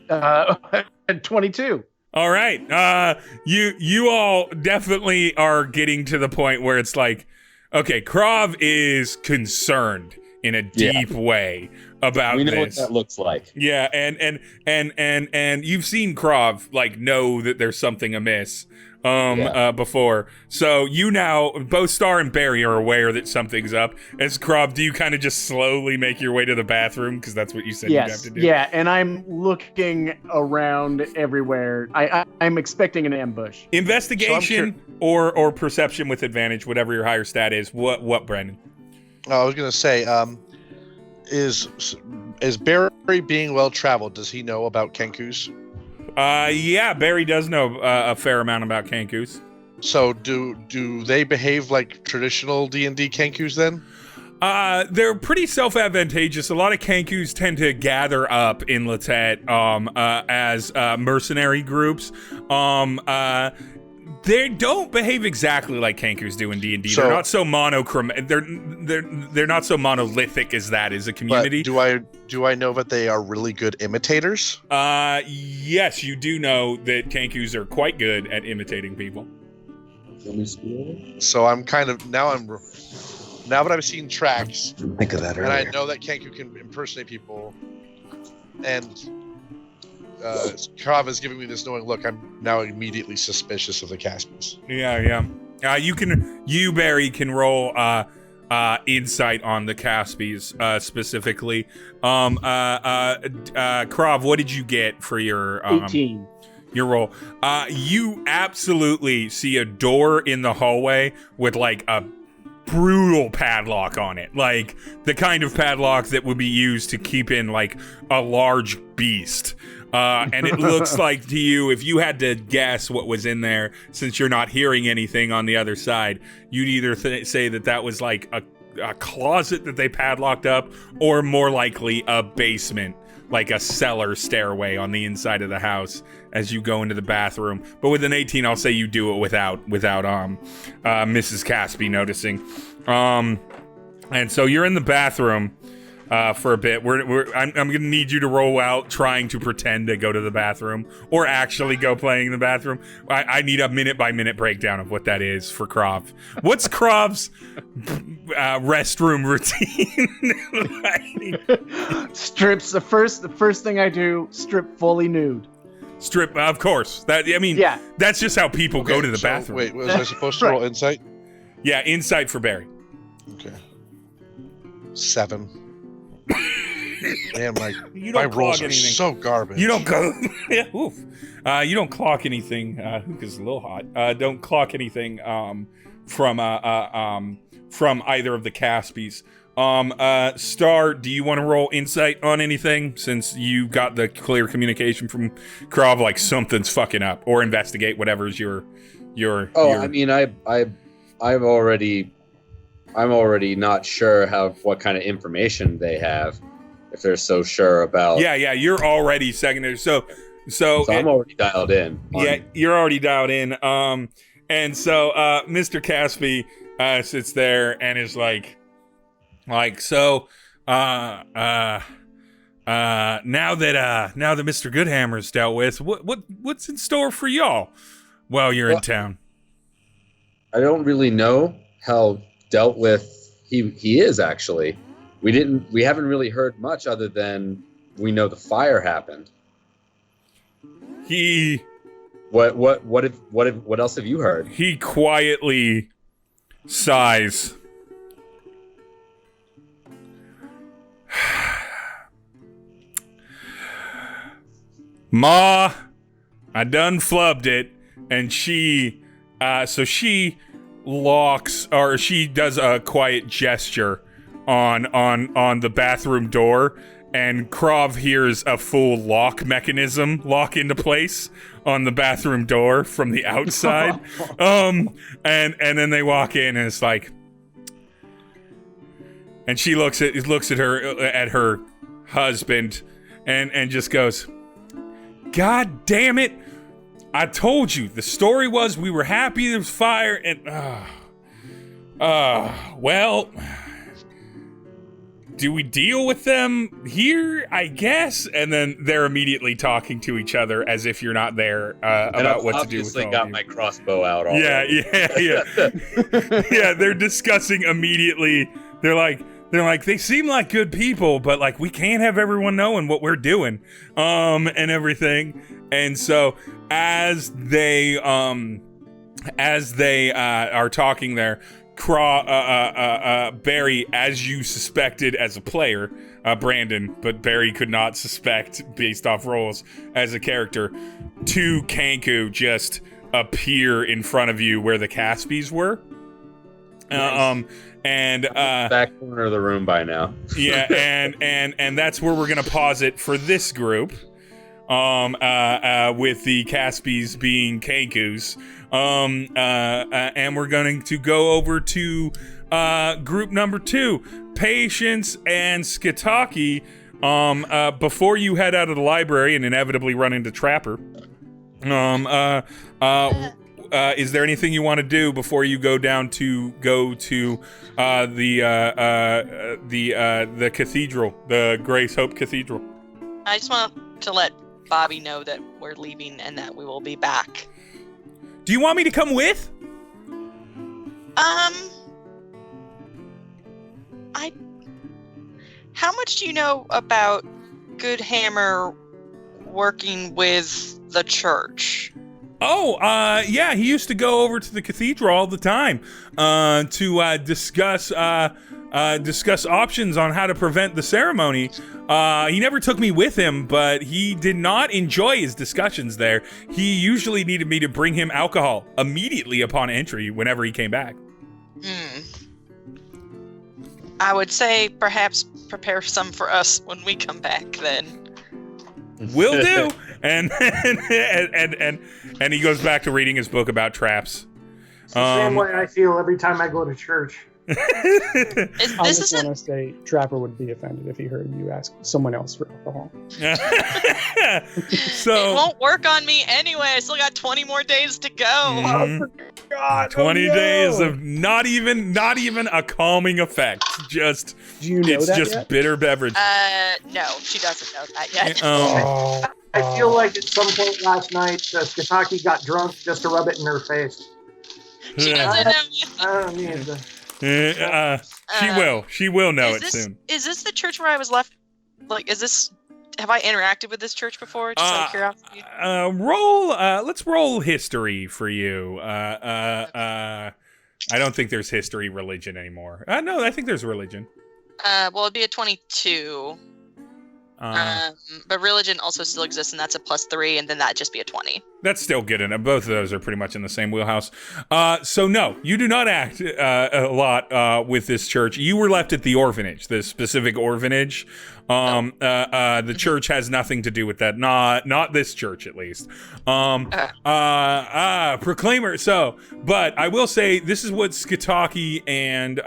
22. All right. You all definitely are getting to the point where it's like, okay, Krav is concerned in a deep way about We know this. what that looks like. Yeah, and you've seen Krav like know that there's something amiss before. So you now, both Star and Barry are aware that something's up. As Krav, do you kind of just slowly make your way to the bathroom because that's what you said you have to do? Yeah, and I'm looking around everywhere. I'm expecting an ambush. Investigation or perception with advantage, whatever your higher stat is. What, Brandon? I was gonna say, is Barry being well traveled? Does he know about Kenkus? Yeah, Barry does know a fair amount about Kenkus. So do they behave like traditional D&D Kenkus then? They're pretty self-advantageous. A lot of Kenkus tend to gather up in Litet as mercenary groups. They don't behave exactly like Kenkus do in D&D. So, they're not so they're not so monolithic as that as a community. But do I know that they are really good imitators? Yes, you do know that Kenkus are quite good at imitating people. So I'm kind of now that I've seen tracks, Think of that and earlier. I know that Kenku can impersonate people, and Krav is giving me this knowing look. I'm now immediately suspicious of the Caspians. Yeah. You Barry can roll insight on the Caspies specifically. Krav, what did you get for your 18. Your roll? You absolutely see a door in the hallway with like a brutal padlock on it, like the kind of padlock that would be used to keep in like a large beast. And it looks like to you, if you had to guess what was in there, since you're not hearing anything on the other side, you'd either say that was like a closet that they padlocked up, or more likely a basement, like a cellar stairway on the inside of the house as you go into the bathroom. But with an 18, I'll say you do it without Mrs. Caspi noticing. And so you're in the bathroom for a bit. I'm gonna need you to roll out trying to pretend to go to the bathroom, or actually go playing in the bathroom. I need a minute by minute breakdown of what that is for Krav. What's Krav's restroom routine? Strips. The first thing I do, strip fully nude. Strip, of course. Yeah. That's just how people go to the so, bathroom. Wait, was I supposed to roll insight? Yeah, insight for Barry. Okay. 7. Man, my don't rolls clog are anything. so garbage. You don't go. Oof. You don't clock anything. Hook is a little hot. Don't clock anything from either of the Caspies. Star, do you want to roll insight on anything, since you got the clear communication from Krav, like something's fucking up, or investigate whatever's your. I mean, I'm already not sure what kind of information they have, if they're so sure about. Yeah, you're already secondary. So I'm already dialed in. Yeah, you're already dialed in. And so Mr. Caspi sits there and is like so. Now that Mr. Goodhammer's dealt with, what's in store for y'all while you're in town? I don't really know how dealt with he is, actually. We haven't really heard much, other than we know the fire happened. What else have you heard? He quietly sighs. Ma, I done flubbed it, and she locks, or she does a quiet gesture on the bathroom door, and Krav hears a full lock mechanism lock into place on the bathroom door from the outside. And then they walk in, and it's like, and she looks at her husband and just goes, God damn it, I told you, the story was we were happy there was fire, and well, do we deal with them here, I guess? And then they're immediately talking to each other as if you're not there about what to do with all got of you. my crossbow out already. Yeah, they're discussing immediately. They're like, they seem like good people, but like we can't have everyone knowing what we're doing, and everything. And so as they are talking there, Barry, as you suspected as a player, Brandon, but Barry could not suspect based off rolls as a character, 2 Kanku just appear in front of you where the Caspies were. Nice. Back corner of the room by now. Yeah, and that's where we're gonna pause it for this group. With the Caspies being Kenkus. And we're going to go over to group number 2, Patience and Skitaki. Before you head out of the library and inevitably run into Trapper, is there anything you want to do before you go to the cathedral, the Grace Hope Cathedral? I just want to let Bobby know that we're leaving and that we will be back. Do you want me to come with? How much do you know about Goodhammer working with the church? Oh, yeah, he used to go over to the cathedral all the time to discuss options on how to prevent the ceremony. He never took me with him, but he did not enjoy his discussions there. He usually needed me to bring him alcohol immediately upon entry whenever he came back. I would say perhaps prepare some for us when we come back then. Will do. and he goes back to reading his book about traps. It's the same way I feel every time I go to church. I just want to say Trapper would be offended if he heard you ask someone else for alcohol. So it won't work on me anyway. I still got 20 more days to go. Oh, for God, 20 days of not even a calming effect. Just do you know it's that just yet? Bitter beverage. No, she doesn't know that yet. I feel like at some point last night, Skitaki got drunk just to rub it in her face. She doesn't know. I don't need to. She will know it soon. Is this the church where I was left? Like, have I interacted with this church before? Just out of curiosity. Let's roll history for you. I don't think there's history religion anymore. No, I think there's religion. Well, it'd be a 22. But religion also still exists, and that's a +3, and then that'd just be a 20. That's still good enough. Both of those are pretty much in the same wheelhouse. So no, you do not act a lot with this church. You were left at the orphanage, the specific orphanage. The church has nothing to do with that. Not this church, at least. Proclaimer. So, but I will say this is what Skitaki and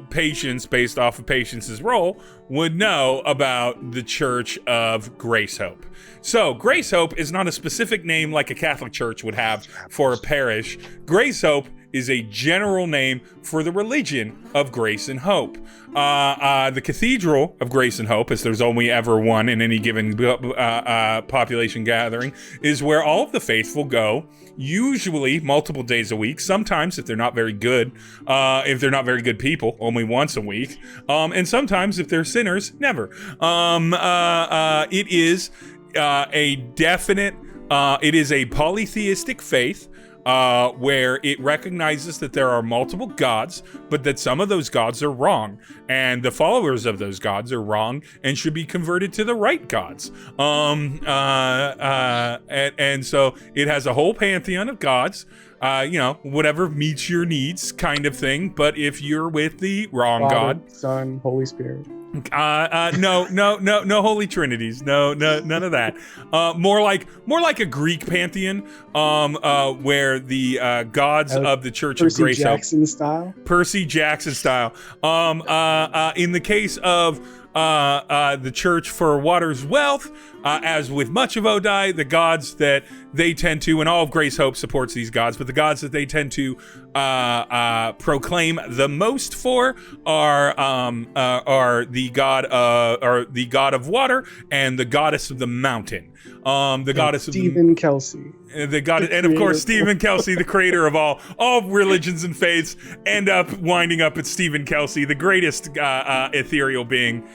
Patience, based off of Patience's role, would know about the Church of Grace Hope. So, Grace Hope is not a specific name like a Catholic church would have for a parish. Grace Hope is a general name for the religion of grace and hope. The Cathedral of Grace and Hope, as there's only ever one in any given population gathering, is where all of the faithful go, usually multiple days a week, sometimes if they're not very good, people, only once a week, and sometimes if they're sinners, never. It is it is a polytheistic faith, where it recognizes that there are multiple gods, but that some of those gods are wrong, and the followers of those gods are wrong and should be converted to the right gods. And so it has a whole pantheon of gods, whatever meets your needs kind of thing. But if you're with the wrong Father, God, Son, Holy Spirit. No holy trinities, no, none of that. More like a Greek pantheon, where the gods of the Church of Grace Hope, Percy Jackson style. In the case of the Church for Water's Wealth, as with much of Odai, the gods that they tend to, and all of Grace Hope supports these gods, but the gods that they tend to proclaim the most for are the god of water and the goddess of the mountain. The goddess of Stephen Kelsey. The god, and of course Stephen Kelsey, the creator of all religions and faiths, end up winding up at Stephen Kelsey, the greatest ethereal being,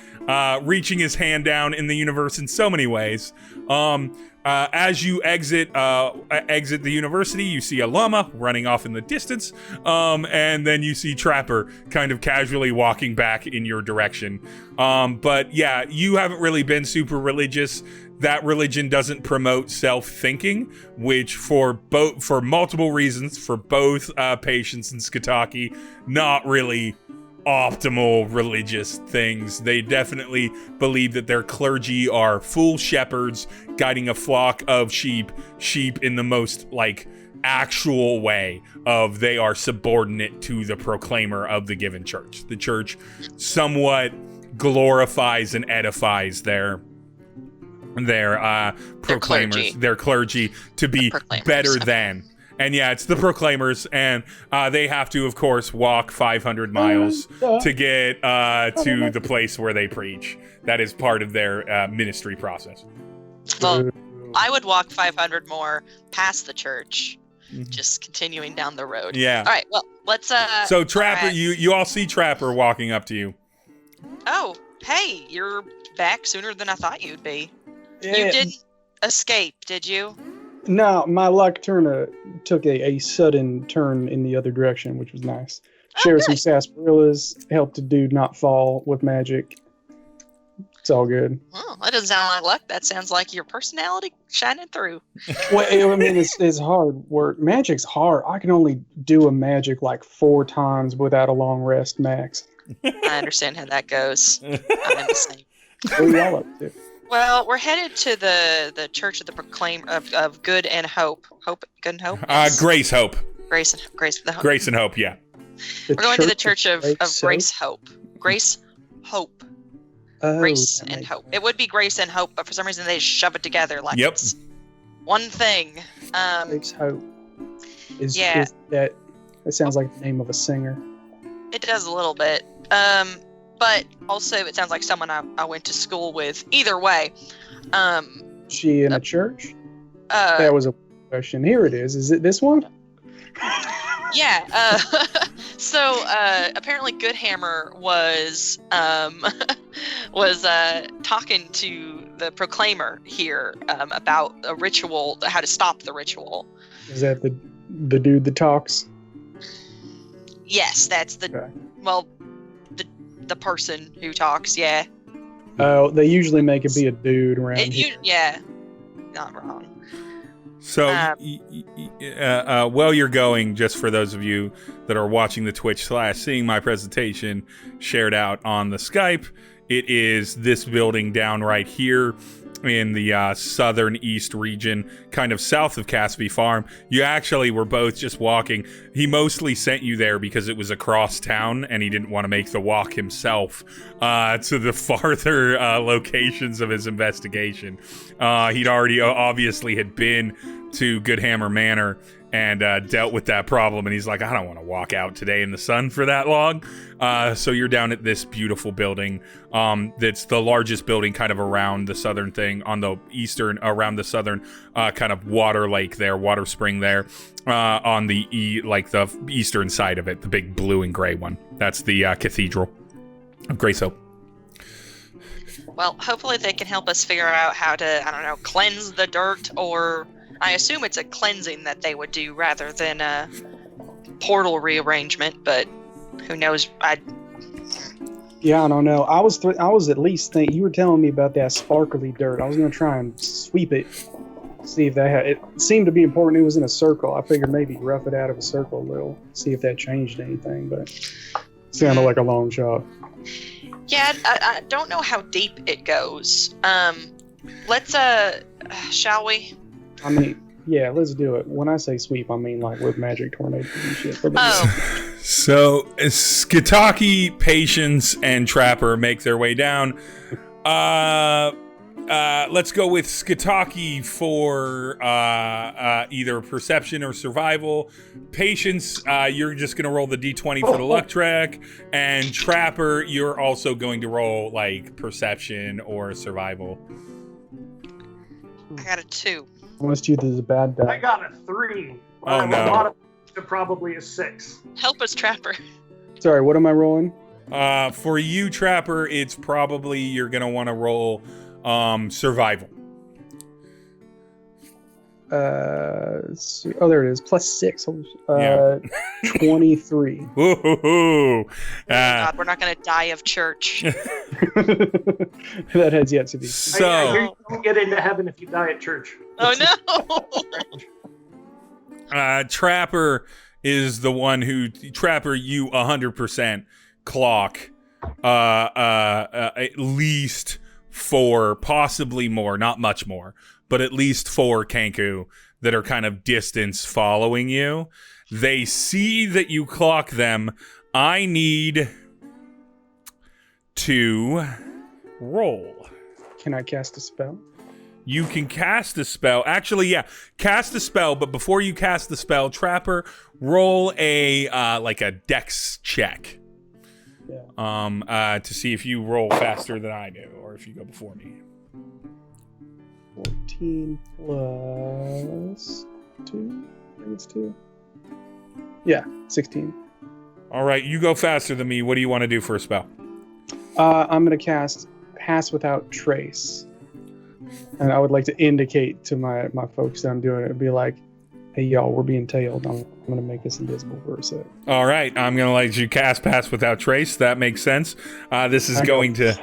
reaching his hand down in the universe in so many ways. As you exit the university, you see a llama running off in the distance, and then you see Trapper kind of casually walking back in your direction. But yeah, you haven't really been super religious. that religion doesn't promote self-thinking, which for multiple reasons, for both Patience and Skataki, not really optimal religious things. They definitely believe that their clergy are full shepherds guiding a flock of sheep in the most like actual way of they are subordinate to the proclaimer of the given church. The church somewhat glorifies and edifies their proclaimers, their clergy to be better than. And yeah, it's the proclaimers, and they have to, of course, walk 500 miles to get to the place where they preach. That is part of their ministry process. Well, I would walk 500 more past the church, just continuing down the road. Yeah. All right. Well, let's. So Trapper, you all see Trapper walking up to you. Oh, hey, you're back sooner than I thought you'd be. Yeah. You didn't escape, did you? No, my luck took a sudden turn in the other direction, which was nice. Shared some sarsaparillas, helped a dude not fall with magic. It's all good. Oh, that doesn't sound like luck. That sounds like your personality shining through. Well, I mean, it's hard work. Magic's hard. I can only do a magic like 4 times without a long rest max. I understand how that goes. I'm the same. What are y'all up to? Well, we're headed to the Church of the Proclaim of Good and Hope. Good and Hope? Grace Hope. Grace and Hope, yeah. We're going to the Church of Grace Hope. Grace Hope. Grace and Hope. It would be Grace and Hope, but for some reason they shove it together like it's one thing. Grace Hope. Is that sounds like the name of a singer. It does a little bit. But also it sounds like someone I went to school with. Either way. She in a church? That was a question. Here it is. Is it this one? Yeah. So apparently Goodhammer was talking to the proclaimer here about a ritual, how to stop the ritual. Is that the dude that talks? Yes, that's the the person who talks. Yeah. Oh, they usually make it be a dude around here. Yeah, not wrong. So, while you're going, just for those of you that are watching the Twitch / seeing my presentation shared out on the Skype, it is this building down right here in the southern east region, kind of south of Caspi Farm. You actually were both just walking. He mostly sent you there because it was across town and he didn't want to make the walk himself to the farther locations of his investigation. He'd already obviously had been to Goodhammer Manor and dealt with that problem, and he's like, I don't want to walk out today in the sun for that long. So you're down at this beautiful building that's the largest building kind of around the southern thing on the eastern, around the southern kind of water lake there, water spring there, on the the eastern side of it, the big blue and gray one. That's the Cathedral of Grace Hope. Well, hopefully they can help us figure out how to, I don't know, cleanse the dirt, or I assume it's a cleansing that they would do rather than a portal rearrangement, but who knows? Yeah, I don't know. I was at least thinking, you were telling me about that sparkly dirt. I was going to try and sweep it, see if that it seemed to be important. It was in a circle. I figured maybe rough it out of a circle a little, see if that changed anything, but it sounded like a long shot. Yeah, I don't know how deep it goes. Let's, shall we? I mean, yeah, let's do it. When I say sweep, I mean like with magic tornadoes and shit. So, Skataki, Patience, and Trapper make their way down. Let's go with Skataki for either perception or survival. Patience, you're just going to roll the d20 for the luck track. And Trapper, you're also going to roll like perception or survival. I got a 2. Unless you there's a bad die. I got a 3. Oh, no. A lot of probably a 6. Help us, Trapper. Sorry, what am I rolling? For you, Trapper, it's probably you're going to want to roll survival. There it is. +6. 23. Ooh. God, we're not going to die of church. That has yet to be. I So, hear you don't get into heaven if you die at church. Oh no! Trapper is the one who Trapper. You 100% clock at least 4, possibly more, not much more, but at least 4 Kenku that are kind of distance following you. They see that you clock them. I need to roll. Can I cast a spell? You can cast a spell. Actually, yeah, cast a spell, but before you cast the spell, Trapper, roll a like a dex check. Yeah. To see if you roll faster than I do, or if you go before me. 14 plus 2. I think it's 2. Yeah, 16. All right, you go faster than me. What do you want to do for a spell? I'm going to cast Pass Without Trace. And I would like to indicate to my folks that I'm doing it and be like, hey, y'all, we're being tailed. I'm going to make this invisible for a sec. All right, I'm going to let you cast Pass Without Trace. That makes sense. This is going to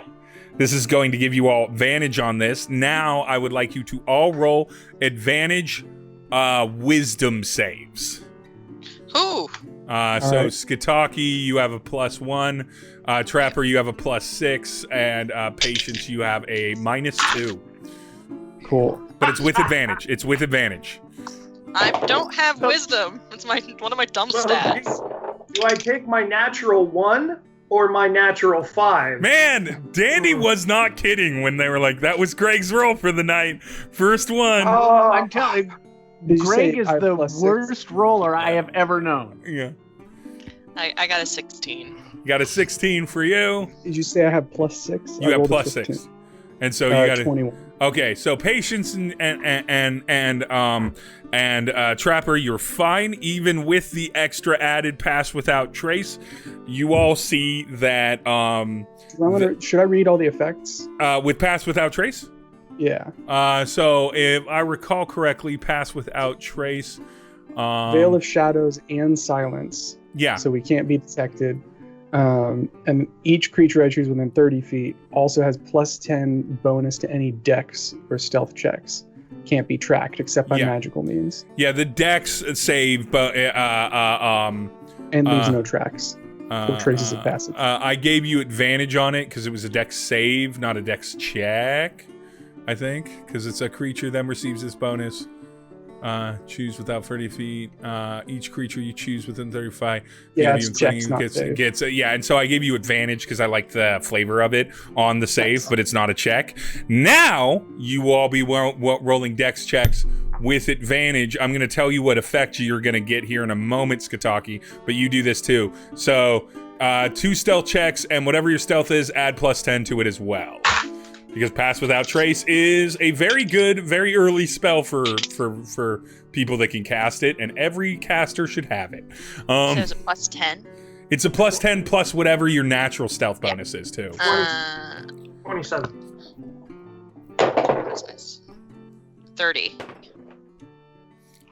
give you all advantage on this. Now, I would like you to all roll advantage wisdom saves. Ooh. So right. Skitaki, you have a +1. Trapper, you have a +6, and Patience, you have a -2. Cool. But it's with advantage. It's with advantage. I don't have wisdom. It's one of my dumb stats. Do I take my natural 1 or my natural 5? Man, Dandy was not kidding when they were like, that was Greg's roll for the night. First one. I'm telling you, Did you Greg say is I the plus 6? worst roller I have ever known. Yeah. I got a 16. You got a 16 for you. Did you say I have +6? You I have rolled a +6. 15. And so you got 21. Okay, so Patience and Trapper, you're fine, even with the extra added Pass Without Trace. You all see that Should I read all the effects? with Pass Without Trace. Yeah. So if I recall correctly, Pass Without Trace. Veil of Shadows and Silence. Yeah. So we can't be detected. And each creature I choose within 30 feet also has +10 bonus to any dex or stealth checks. Can't be tracked except by magical means. Yeah, the dex save, but And leaves no tracks. So traces of passage. I gave you advantage on it because it was a dex save, not a dex check. I think because it's a creature then receives this bonus. Choose without 30 feet. Each creature you choose within 35. Yeah, it's checks, not save. Gets yeah, and so I gave you advantage because I like the flavor of it on the save, but it's not a check. Now you will all be rolling dex checks with advantage. I'm going to tell you what effect you're going to get here in a moment, Skitaki, but you do this too. So 2 stealth checks, and whatever your stealth is, add +10 to it as well. Because Pass Without Trace is a very good, very early spell for people that can cast it, and every caster should have it. So it's a +10? It's a +10 plus whatever your natural stealth bonus is, too. 27. 30.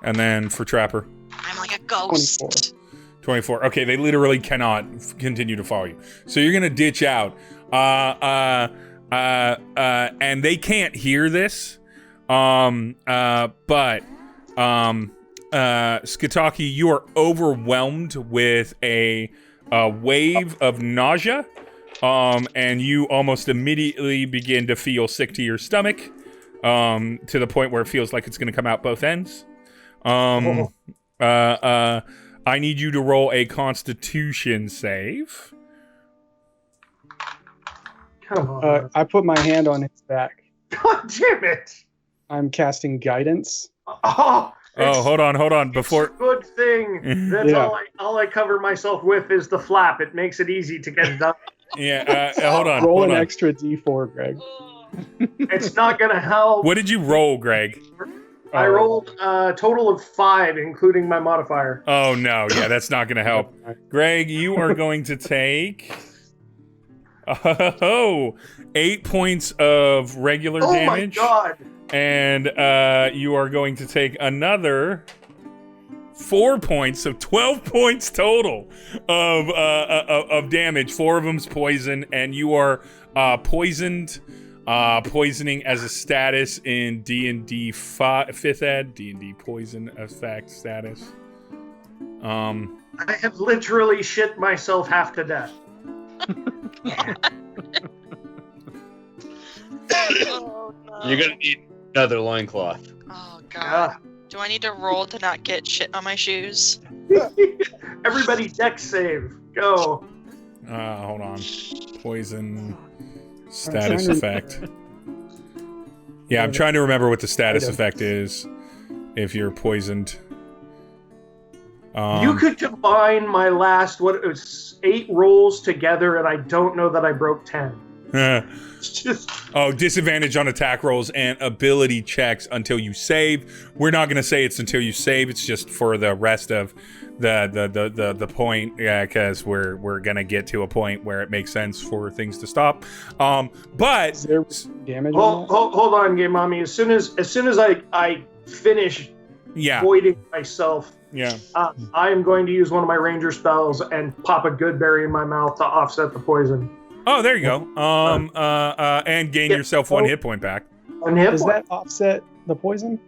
And then for Trapper? I'm like a ghost. 24. Okay, they literally cannot continue to follow you. So you're going to ditch out. And they can't hear this. But Skitaki, you are overwhelmed with a wave of nausea. And you almost immediately begin to feel sick to your stomach. To the point where it feels like it's going to come out both ends. I need you to roll a Constitution save. Come on. I put my hand on his back. God damn it! I'm casting Guidance. Oh, hold on. Before good thing. That's Yeah. all I cover myself with is the flap. It makes it easy to get it done. hold on. Roll hold an on. extra D4, Greg. It's not gonna help. What did you roll, Greg? I rolled a total of 5, including my modifier. Oh no, yeah, that's not going to help. Greg, you are going to take 8 points of regular damage. Oh my god! And you are going to take another 4 points, so 12 points total of damage. 4 of them's poison, and you are poisoned. Poisoning as a status in D&D 5th ed. D&D poison effect status. I have literally shit myself half to death. Oh, no. You're gonna need another loincloth. Oh god. Do I need to roll to not get shit on my shoes? Everybody deck save. Go. Hold on. Poison status effect. Yeah, I'm trying to remember what the status effect is if you're poisoned. You could combine my last, 8 rolls together, and I don't know that I broke 10. Disadvantage on attack rolls and ability checks until you save. We're not going to say it's until you save. It's just for the rest of the point, because we're going to get to a point where it makes sense for things to stop. But Is there damage? Hold on, Game Mommy. As soon as I finish voiding myself, I am going to use one of my ranger spells and pop a good berry in my mouth to offset the poison. Oh, there you go. And gain yourself 1 hit point back. 1 hit Does point. that offset the poison?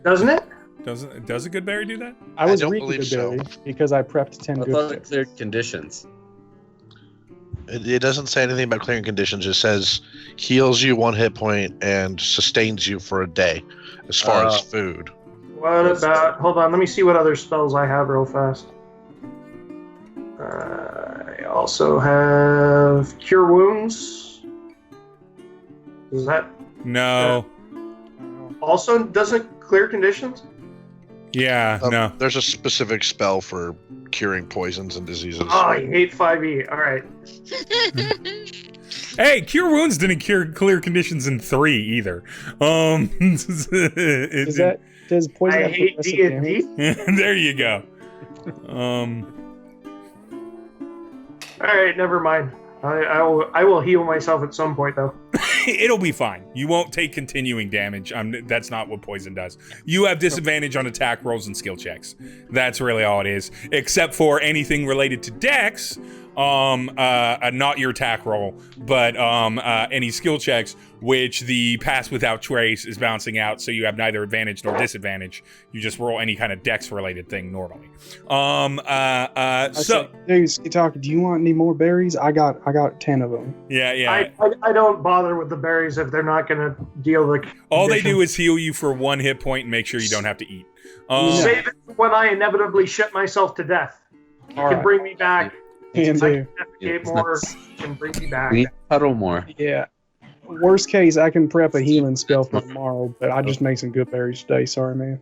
Doesn't it? Does a good berry do that? I was don't reading believe the so. berry because I prepped 10 I good thought it checks. cleared conditions. It doesn't say anything about clearing conditions. It says heals you 1 hit point and sustains you for a day, as far as food. What about... Hold on, let me see what other spells I have real fast. I also have Cure Wounds. Is that... No. Also doesn't clear conditions? Yeah, no. There's a specific spell for curing poisons and diseases. Oh, I hate 5e. All right. Hey, Cure Wounds didn't clear conditions in 3 either. Does poison I have hate progressive D&D. damage? There you go. All right, never mind. I will heal myself at some point, though. It'll be fine. You won't take continuing damage. That's not what poison does. You have disadvantage on attack rolls and skill checks. That's really all it is. Except for anything related to dex, not your attack roll, but any skill checks, which the pass without trace is bouncing out, so you have neither advantage nor disadvantage. You just roll any kind of dex related thing normally. So Hey, Talk, do you want any more berries? I got 10 of them. yeah. I don't bother with the berries if they're not going to deal the... All they do is heal you for 1 hit point and make sure you don't have to eat. Save it for when I inevitably shit myself to death. You can bring me back. Can I do. can defecate more. You can bring me back. We need to huddle more. Yeah. Worst case, I can prep a healing spell for tomorrow, but I just make some good berries today. Sorry, man.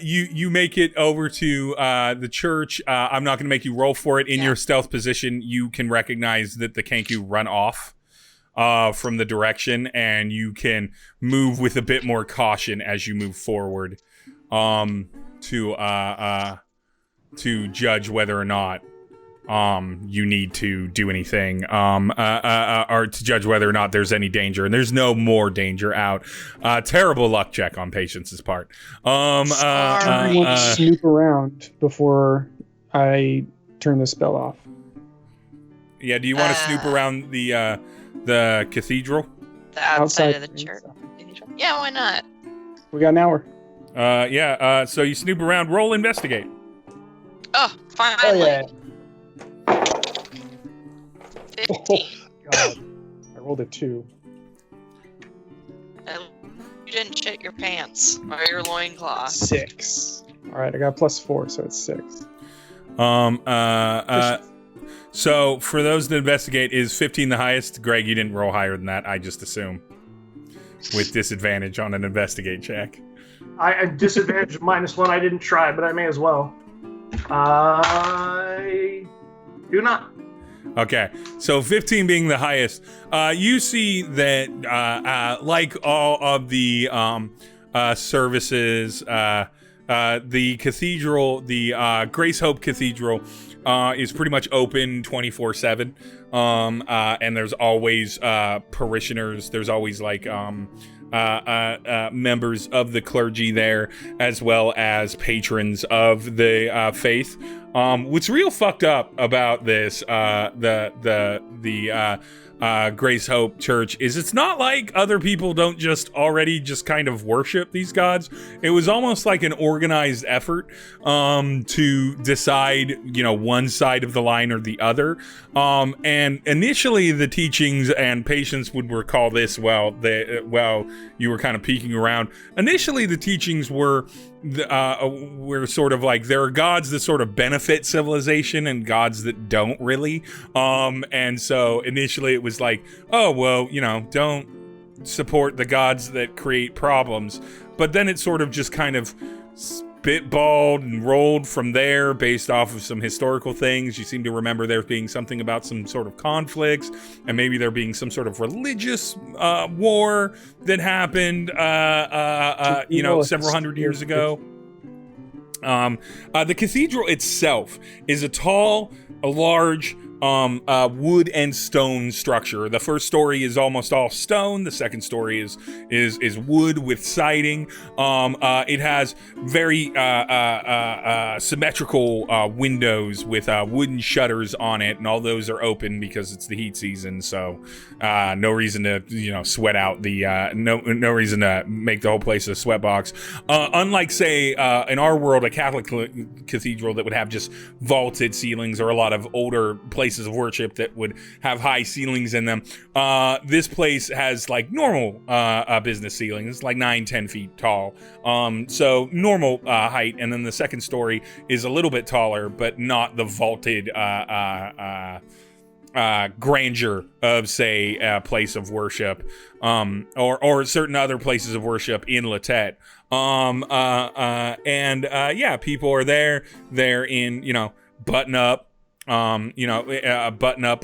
You make it over to the church. I'm not going to make you roll for it. In your stealth position, you can recognize that the Kenku run off from the direction, and you can move with a bit more caution as you move forward to judge whether or not you need to do anything, or to judge whether or not there's any danger, and there's no more danger out. Terrible luck check on Patience's part. I want to snoop around before I turn the spell off. Yeah, do you want to snoop around the cathedral? The outside of the things, church. so. Yeah, why not? We got an hour. So you snoop around, roll investigate. Oh, finally. yeah. 15. God. I rolled a 2. And you didn't shit your pants or your loincloth. 6. All right, I got +4, so it's 6. So for those that investigate, is 15 the highest? Greg, you didn't roll higher than that, I just assume. With disadvantage on an investigate check. I disadvantage -1. I didn't try, but I may as well. I do not. Okay, so 15 being the highest, you see that like all of the services, the cathedral, the Grace Hope Cathedral, is pretty much open 24/7. And there's always parishioners. There's always like members of the clergy there, as well as patrons of the faith. What's real fucked up about this, the Grace Hope Church, is it's not like other people don't just already just kind of worship these gods. It was almost like an organized effort to decide, one side of the line or the other. And initially the teachings, and Patience would recall this while you were kind of peeking around. Initially the teachings were sort of like, there are gods that sort of benefit civilization and gods that don't really. And so initially it was like, oh, well, don't support the gods that create problems. But then it sort of just kind of spitballed and rolled from there based off of some historical things. You seem to remember there being something about some sort of conflicts, and maybe there being some sort of religious war that happened, several hundred years ago. The cathedral itself is a large wood and stone structure. The first story is almost all stone. The second story is wood with siding. It has very symmetrical windows with wooden shutters on it, and all those are open because it's the heat season. So no reason to sweat out the no reason to make the whole place a sweat box. Unlike say in our world, a Catholic cathedral that would have just vaulted ceilings, or a lot of older places of worship that would have high ceilings in them. This place has like normal business ceilings. It's like 9-10 feet tall. So normal height. And then the second story is a little bit taller, but not the vaulted grandeur of, say, a place of worship, or certain other places of worship in Litet. People are there. They're in, button up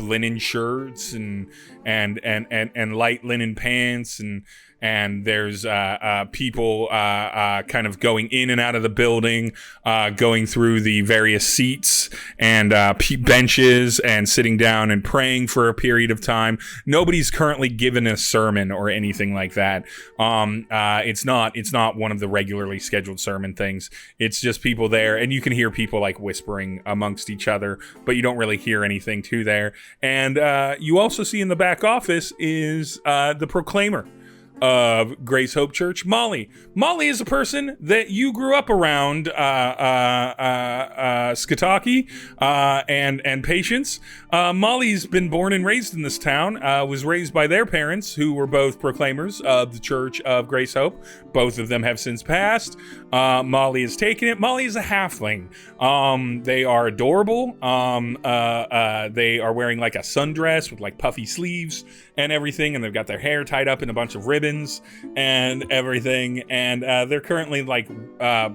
linen shirts and light linen pants, and there's people kind of going in and out of the building, going through the various seats and benches and sitting down and praying for a period of time. Nobody's currently given a sermon or anything like that. It's not one of the regularly scheduled sermon things. It's just people there, and you can hear people like whispering amongst each other, but you don't really hear anything to there. And you also see in the back office is the proclaimer of Grace Hope Church, Molly. Molly is a person that you grew up around, Skataki and Patience. Molly's been born and raised in this town, was raised by their parents, who were both proclaimers of the Church of Grace Hope. Both of them have since passed. Molly has taken it. Molly is a halfling. They are adorable. They are wearing like a sundress with like puffy sleeves and everything, and they've got their hair tied up in a bunch of ribbons and everything, and they're currently like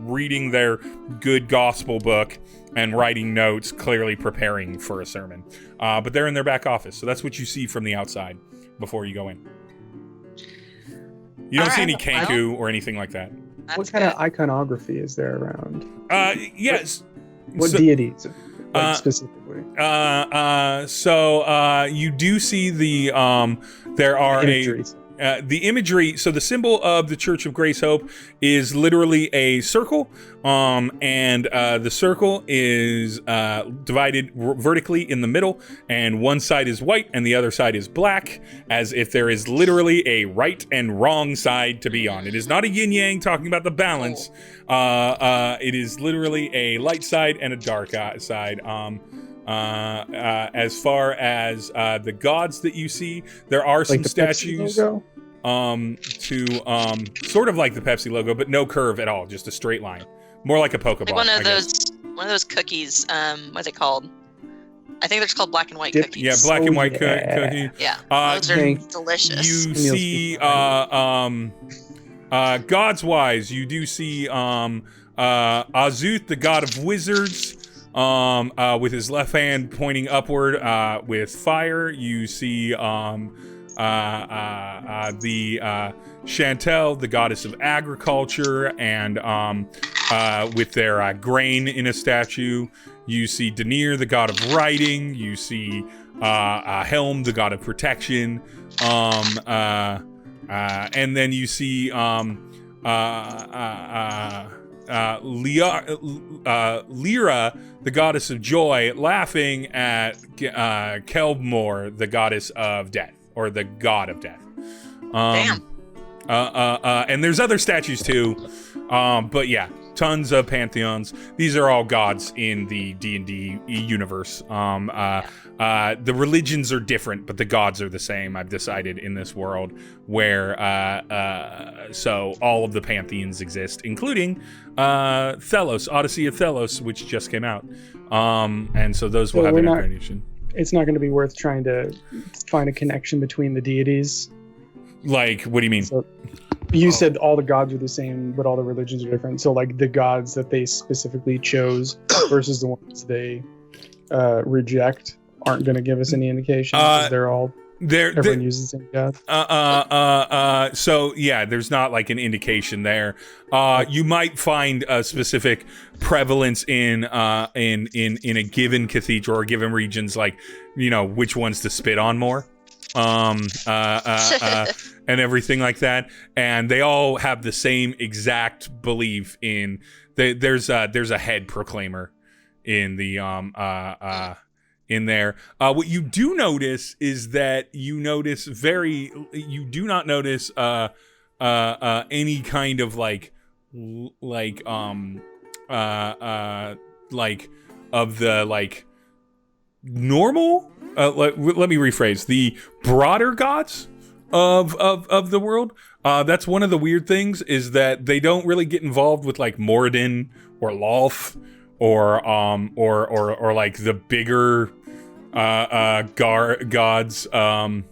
reading their good gospel book and writing notes, clearly preparing for a sermon. But they're in their back office, so that's what you see from the outside before you go in. You don't see any kanku or anything like that. What kind of iconography is there around? Yes. What deities specifically? You do see there are the imagery. So the symbol of the Church of Grace Hope is literally a circle, and the circle is divided vertically in the middle, and one side is white and the other side is black, as if there is literally a right and wrong side to be on. It is not a yin yang talking about the balance. It is literally a light side and a dark side. As far as the gods that you see, there are some statues sort of like the Pepsi logo, but no curve at all, just a straight line, more like a Pokeball. Like one of those cookies. What's it called? I think they're just called black and white cookies. Yeah, black and white cookie. Yeah, those are delicious. You see, gods wise, you do see Azuth, the god of wizards. With his left hand pointing upward with fire. You see the Chantel, the goddess of agriculture, and with their grain in a statue. You see Denier, the god of writing. You see Helm, the god of protection. And then you see Lyra, the goddess of joy, laughing at Kelbmore, the goddess of death, or the god of death. Damn. And there's other statues too, but yeah, tons of pantheons. These are all gods in the D&D universe. The religions are different, but the gods are the same. I've decided in this world where so all of the pantheons exist, including Thelos, Odyssey of Thelos, which just came out. And so those will have an incarnation. It's not going to be worth trying to find a connection between the deities. Like, what do you mean? So you said all the gods are the same, but all the religions are different. So, like, the gods that they specifically chose versus the ones they reject aren't going to give us any indication. They're all everyone uses the same gods. So yeah, there's not like an indication there. You might find a specific prevalence in a given cathedral or given regions, like, you know, which ones to spit on more. And everything like that, and they all have the same exact belief in there's a head proclaimer in the in there. What you do notice is that you do not notice any kind of like of the like normal let me rephrase, the broader gods of the world. That's one of the weird things, is that they don't really get involved with like Moradin or Lolth or like the bigger gods of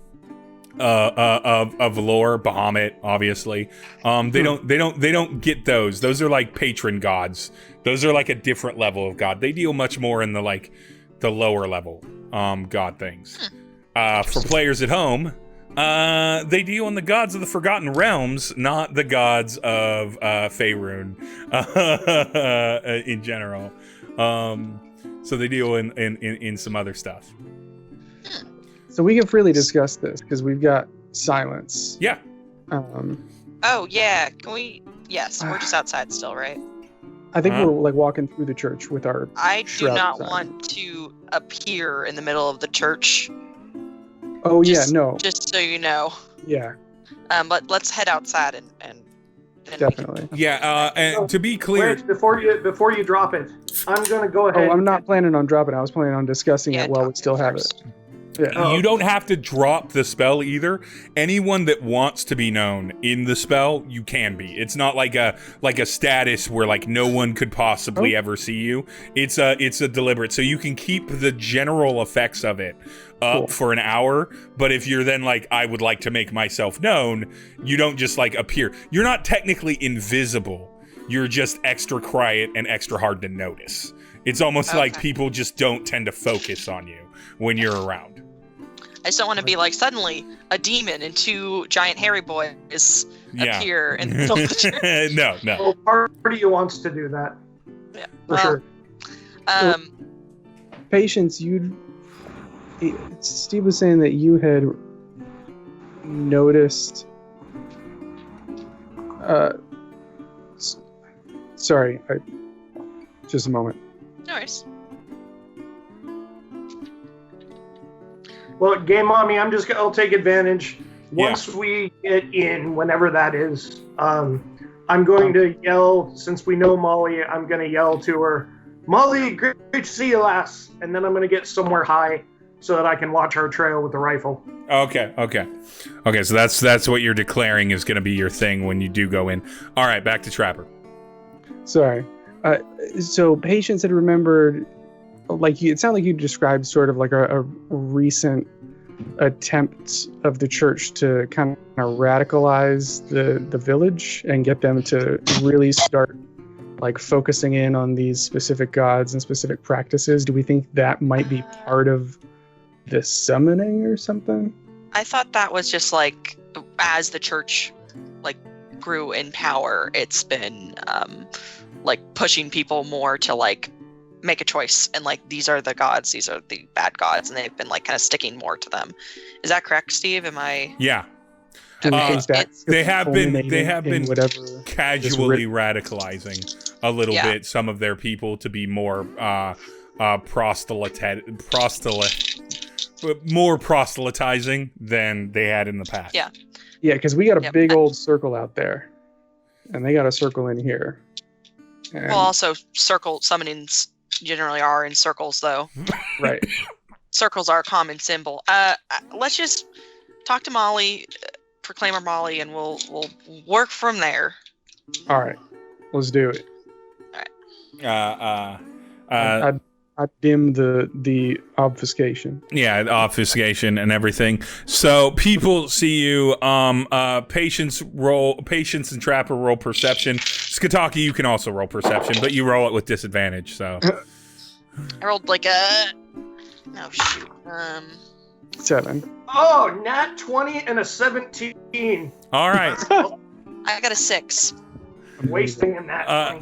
lore, Bahamut, obviously. They don't get those. Those are like patron gods. Those are like a different level of god. They deal much more in the like the lower level god things. For players at home, they deal in the gods of the Forgotten Realms, not the gods of Faerun in general. So they deal in some other stuff. So we can freely discuss this because we've got silence. Yeah. Oh yeah, can we? Yes, we're just outside still, right? I think we're like walking through the church with our. I do not sign. want to appear in the middle of the church. Oh yeah, no. Just so you know. Yeah. But let's head outside and then definitely. Yeah. And to be clear, wait, before you drop it, I'm gonna go ahead. Oh, I'm not planning on dropping it. I was planning on discussing it while we still have it. Yeah. You don't have to drop the spell either. Anyone that wants to be known in the spell, you can be. It's not like a status where like no one could possibly ever see you. It's a deliberate. So you can keep the general effects of it up for an hour, but if you're then like, I would like to make myself known, you don't just like appear. You're not technically invisible. You're just extra quiet and extra hard to notice. It's almost like people just don't tend to focus on you when you're around. I just don't want to be like suddenly a demon and two giant hairy boys appear in the middle of the church. No. Well, part of you wants to do that. Yeah. For sure. Patience, Steve was saying that you had noticed. Sorry, just a moment. No worries. Well, Game Mommy, I'll take advantage. Once we get in, whenever that is, I'm going to yell, since we know Molly, I'm going to yell to her, Molly, great to see you, lass. And then I'm going to get somewhere high so that I can watch her trail with the rifle. Okay, so that's what you're declaring is going to be your thing when you do go in. All right, back to Trapper. Sorry. So Patience had remembered, it sounded like you described sort of like a recent attempt of the church to kind of radicalize the village and get them to really start like focusing in on these specific gods and specific practices. Do we think that might be part of the summoning or something? I thought that was just like, as the church like grew in power, it's been like pushing people more to like make a choice, and like these are the gods, these are the bad gods, and they've been like kind of sticking more to them. Is that correct, Steve? Am I? Yeah. Do you think that They have been whatever casually radicalizing a little bit some of their people to be more proselytizing than they had in the past. Yeah. Yeah, because we got a big old circle out there, and they got a circle in here. And Well, also circle summonings generally are in circles, though. right. Circles are a common symbol. Let's just talk to Molly, Proclaimer Molly, and we'll work from there. All right, let's do it. I dim the obfuscation. Yeah, obfuscation and everything. So people see you. Patience and Trapper roll perception. Skataki, you can also roll perception, but you roll it with disadvantage. So I rolled like a. Oh shoot. 7. Oh, nat 20 and a 17. all right. I got a 6. I'm wasting a nat 20.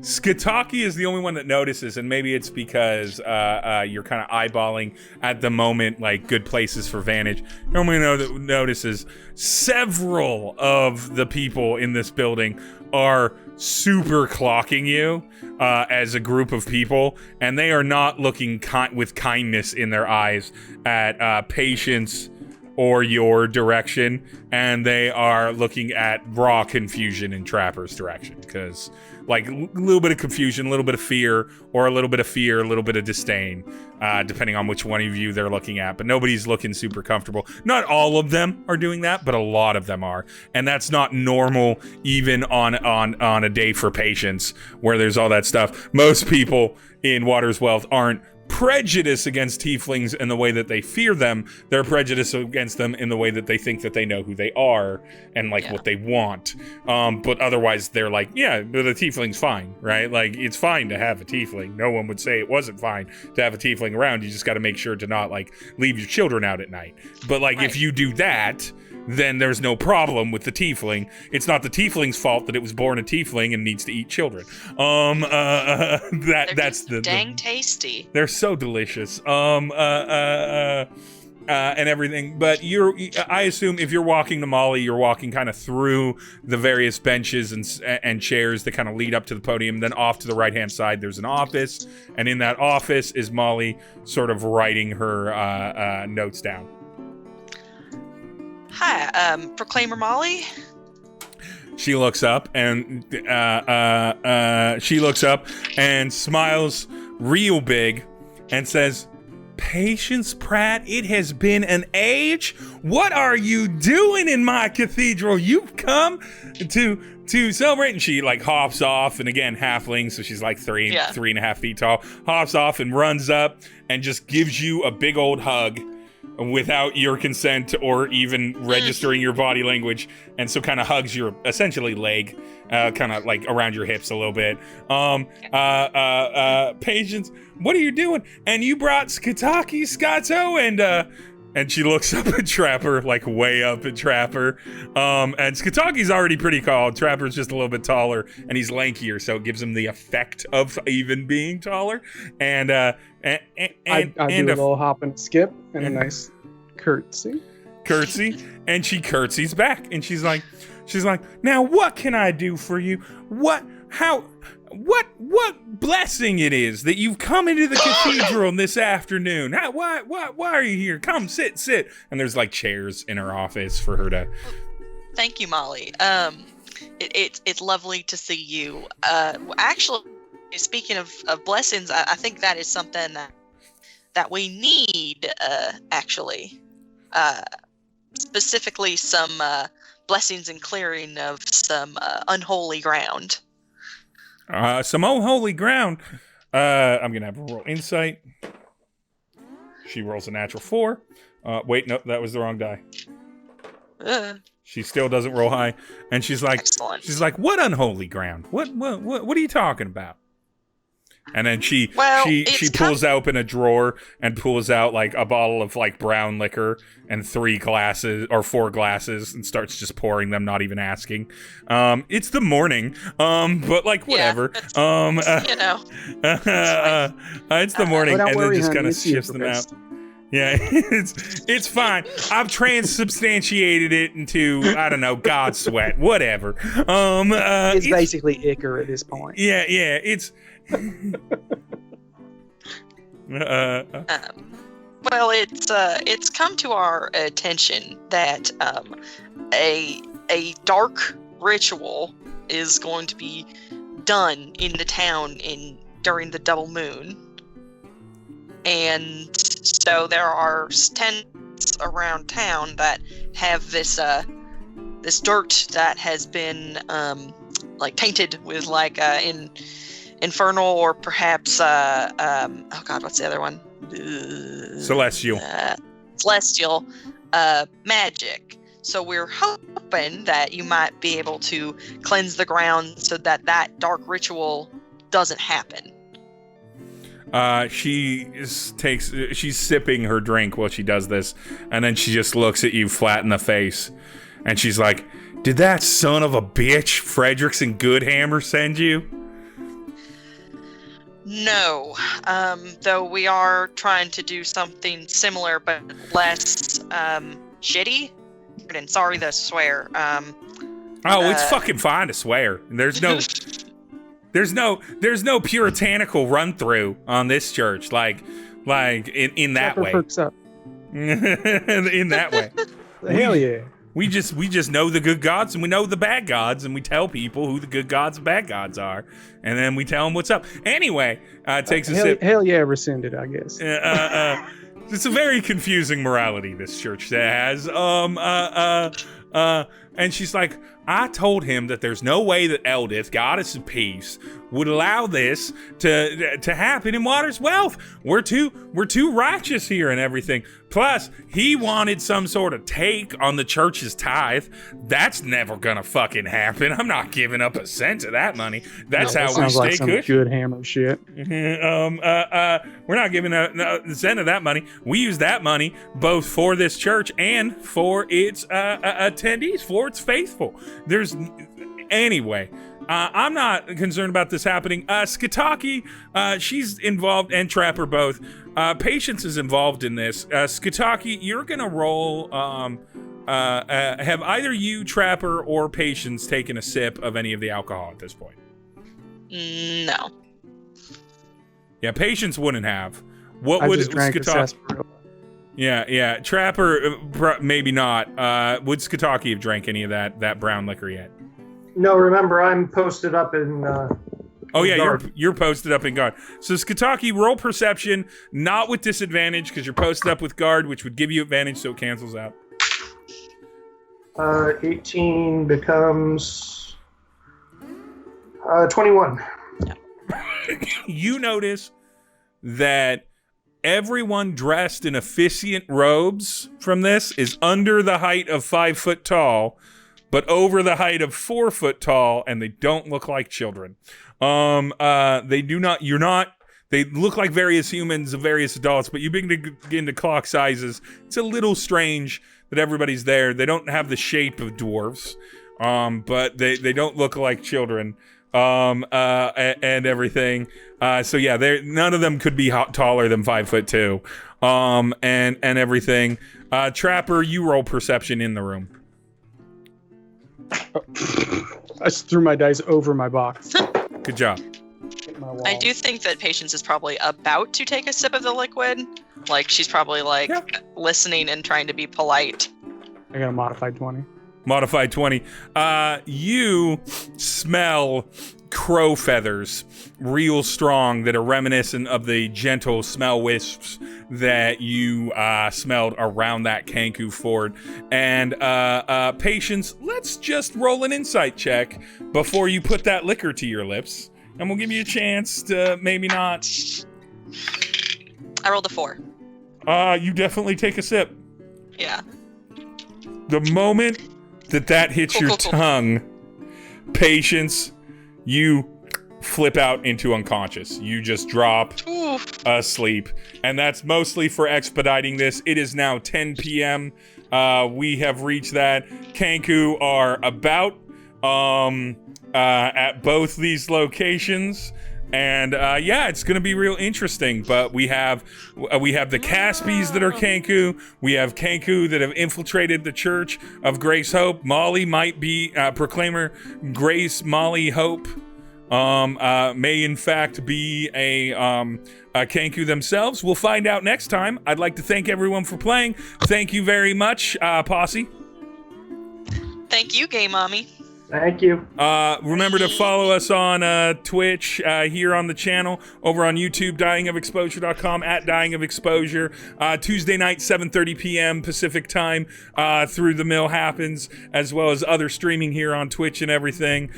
Skataki is the only one that notices, and maybe it's because you're kind of eyeballing at the moment like good places for vantage. The only one that notices several of the people in this building are super clocking you as a group of people, and they are not looking with kindness in their eyes at Patience or your direction, and they are looking at raw confusion in Trapper's direction, because like a little bit of confusion, a little bit of fear, or a little bit of fear, a little bit of disdain, depending on which one of you they're looking at. But nobody's looking super comfortable. Not all of them are doing that, but a lot of them are, and that's not normal even on a day for Patience where there's all that stuff. Most people in Water's Wealth aren't prejudiced against tieflings in the way that they fear them. They're prejudiced against them in the way that they think that they know who they are and like what they want. But otherwise they're like, yeah, but the tiefling's fine, right? Like, it's fine to have a tiefling. No one would say it wasn't fine to have a tiefling around. You just got to make sure to not like leave your children out at night. But like, if you do that, then there's no problem with the tiefling. It's not the tiefling's fault that it was born a tiefling and needs to eat children. That's the dang tasty. They're so delicious. And everything. But I assume if you're walking to Molly, you're walking kind of through the various benches and chairs that kind of lead up to the podium. Then off to the right-hand side, there's an office, and in that office is Molly sort of writing her notes down. Hi, Proclaimer Molly. She looks up and smiles real big and says, "Patience, Pratt, it has been an age. What are you doing in my cathedral? You've come to celebrate." And she like hops off, and again, halfling, so she's like 3.5 feet tall, hops off and runs up and just gives you a big old hug without your consent or even registering your body language, and so kind of hugs your essentially leg, kind of like around your hips a little bit. Patience, what are you doing? And you brought Skataki, Scotto, and she looks up at Trapper, like way up at Trapper. And Skataki's already pretty tall. Trapper's just a little bit taller, and he's lankier, so it gives him the effect of even being taller. And I do a little hop and skip and a nice curtsy, and she curtsies back, and she's like, "Now what can I do for you? What blessing it is that you've come into the cathedral this afternoon. Why are you here? Come, sit." And there's like chairs in her office for her to. Thank you, Molly. It's lovely to see you. Actually, speaking of blessings, I think that is something that we need. Actually, specifically some blessings and clearing of some unholy ground. Some unholy ground. I'm gonna have her roll insight. She rolls a natural 4. Wait, no, that was the wrong die. She still doesn't roll high, and she's like, Excellent. "What unholy ground? What are you talking about?" And then she Well, she it's pulls open a drawer and pulls out like a bottle of like brown liquor and 4 glasses and starts just pouring them, not even asking. It's the morning, but like whatever. you know. It's the morning, don't and worry, then just honey, kind of it's you shifts for them out. best. Yeah, it's fine. I've transubstantiated it into, I don't know, God sweat, whatever. It's basically Icar at this point. Yeah, it's. Well, it's come to our attention that a dark ritual is going to be done in the town during the double moon, and so there are tents around town that have this dirt that has been like tainted with like infernal or perhaps oh god, what's the other one? Celestial magic. So we're hoping that you might be able to cleanse the ground so that dark ritual doesn't happen. She's sipping her drink while she does this, and then she just looks at you flat in the face, and she's like, "Did that son of a bitch Fredericks and Goodhammer send you?" No, though we are trying to do something similar but less shitty. And sorry to swear. It's fucking fine to swear. There's no puritanical run through on this church, like in that way. Perks up. In that way. Hell yeah. We just know the good gods and we know the bad gods, and we tell people who the good gods and bad gods are, and then we tell them what's up. Anyway, takes a sip. Hell yeah, rescinded, I guess. It's a very confusing morality this church has. And she's like, I told him that there's no way that Eldith, goddess of peace, would allow this to happen in Water's Wealth. We're too righteous here and everything. Plus, he wanted some sort of take on the church's tithe. That's never gonna fucking happen. I'm not giving up a cent of that money. That's how we sounds stay like some good. Goodhammer shit. We're not giving a cent of that money. We use that money both for this church and for its attendees, for its faithful. Anyway, I'm not concerned about this happening. Skataki, she's involved, and Trapper both. Patience is involved in this. Skataki, you're gonna roll. Have either you, Trapper, or Patience taken a sip of any of the alcohol at this point? No. Yeah, Patience wouldn't have. What I would just drank a Skataki? sarsaparilla. Yeah. Trapper, maybe not. Would Skataki have drank any of that brown liquor yet? No, remember, I'm posted up in. Oh yeah, guard. you're posted up in guard. So Skataki, roll perception, not with disadvantage because you're posted up with guard, which would give you advantage, so it cancels out. 18 becomes 21. You notice that everyone dressed in officiant robes from this is under the height of 5 foot tall, but over the height of 4 foot tall, and they don't look like children. They do not. You're not. They look like various humans and various adults, but you begin to get into clock sizes. It's a little strange that everybody's there. They don't have the shape of dwarves, but they don't look like children, and everything. So yeah, none of them could be taller than 5'2", and everything. Trapper, you roll perception in the room. I just threw my dice over my box. Good job. I do think that Patience is probably about to take a sip of the liquid. Like, she's probably, listening and trying to be polite. I got a modified 20. Modified 20. You smell crow feathers real strong that are reminiscent of the gentle smell wisps that you smelled around that Kanku fort. And Patience, let's just roll an insight check before you put that liquor to your lips. And we'll give you a chance to maybe not. I rolled a 4. You definitely take a sip. Yeah. The moment that hits your tongue, Patience, you flip out into unconscious. You just drop Oof. asleep. And that's mostly for expediting this. It is now 10 p.m. We have reached that. Kenku are about at both these locations. And yeah, it's gonna be real interesting. But we have the Caspies that are Kenku. We have Kenku that have infiltrated the Church of Grace Hope. Molly might be Proclaimer Grace Molly Hope. May in fact be a Kenku themselves. We'll find out next time. I'd like to thank everyone for playing. Thank you very much, Posse. Thank you, Gay Mommy. Thank you. Remember to follow us on Twitch, here on the channel, over on YouTube, dyingofexposure.com, at dyingofexposure. Tuesday night, 7:30 p.m. Pacific time, Through the Mill happens, as well as other streaming here on Twitch and everything.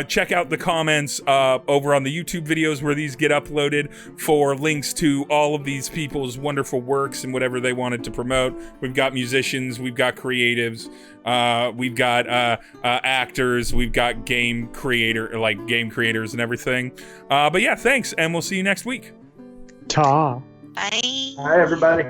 Check out the comments over on the YouTube videos where these get uploaded for links to all of these people's wonderful works and whatever they wanted to promote. We've got musicians, we've got creatives, we've got actors, we've got game creators and everything. But yeah, thanks, and we'll see you next week. Ta. Bye. Hi, everybody.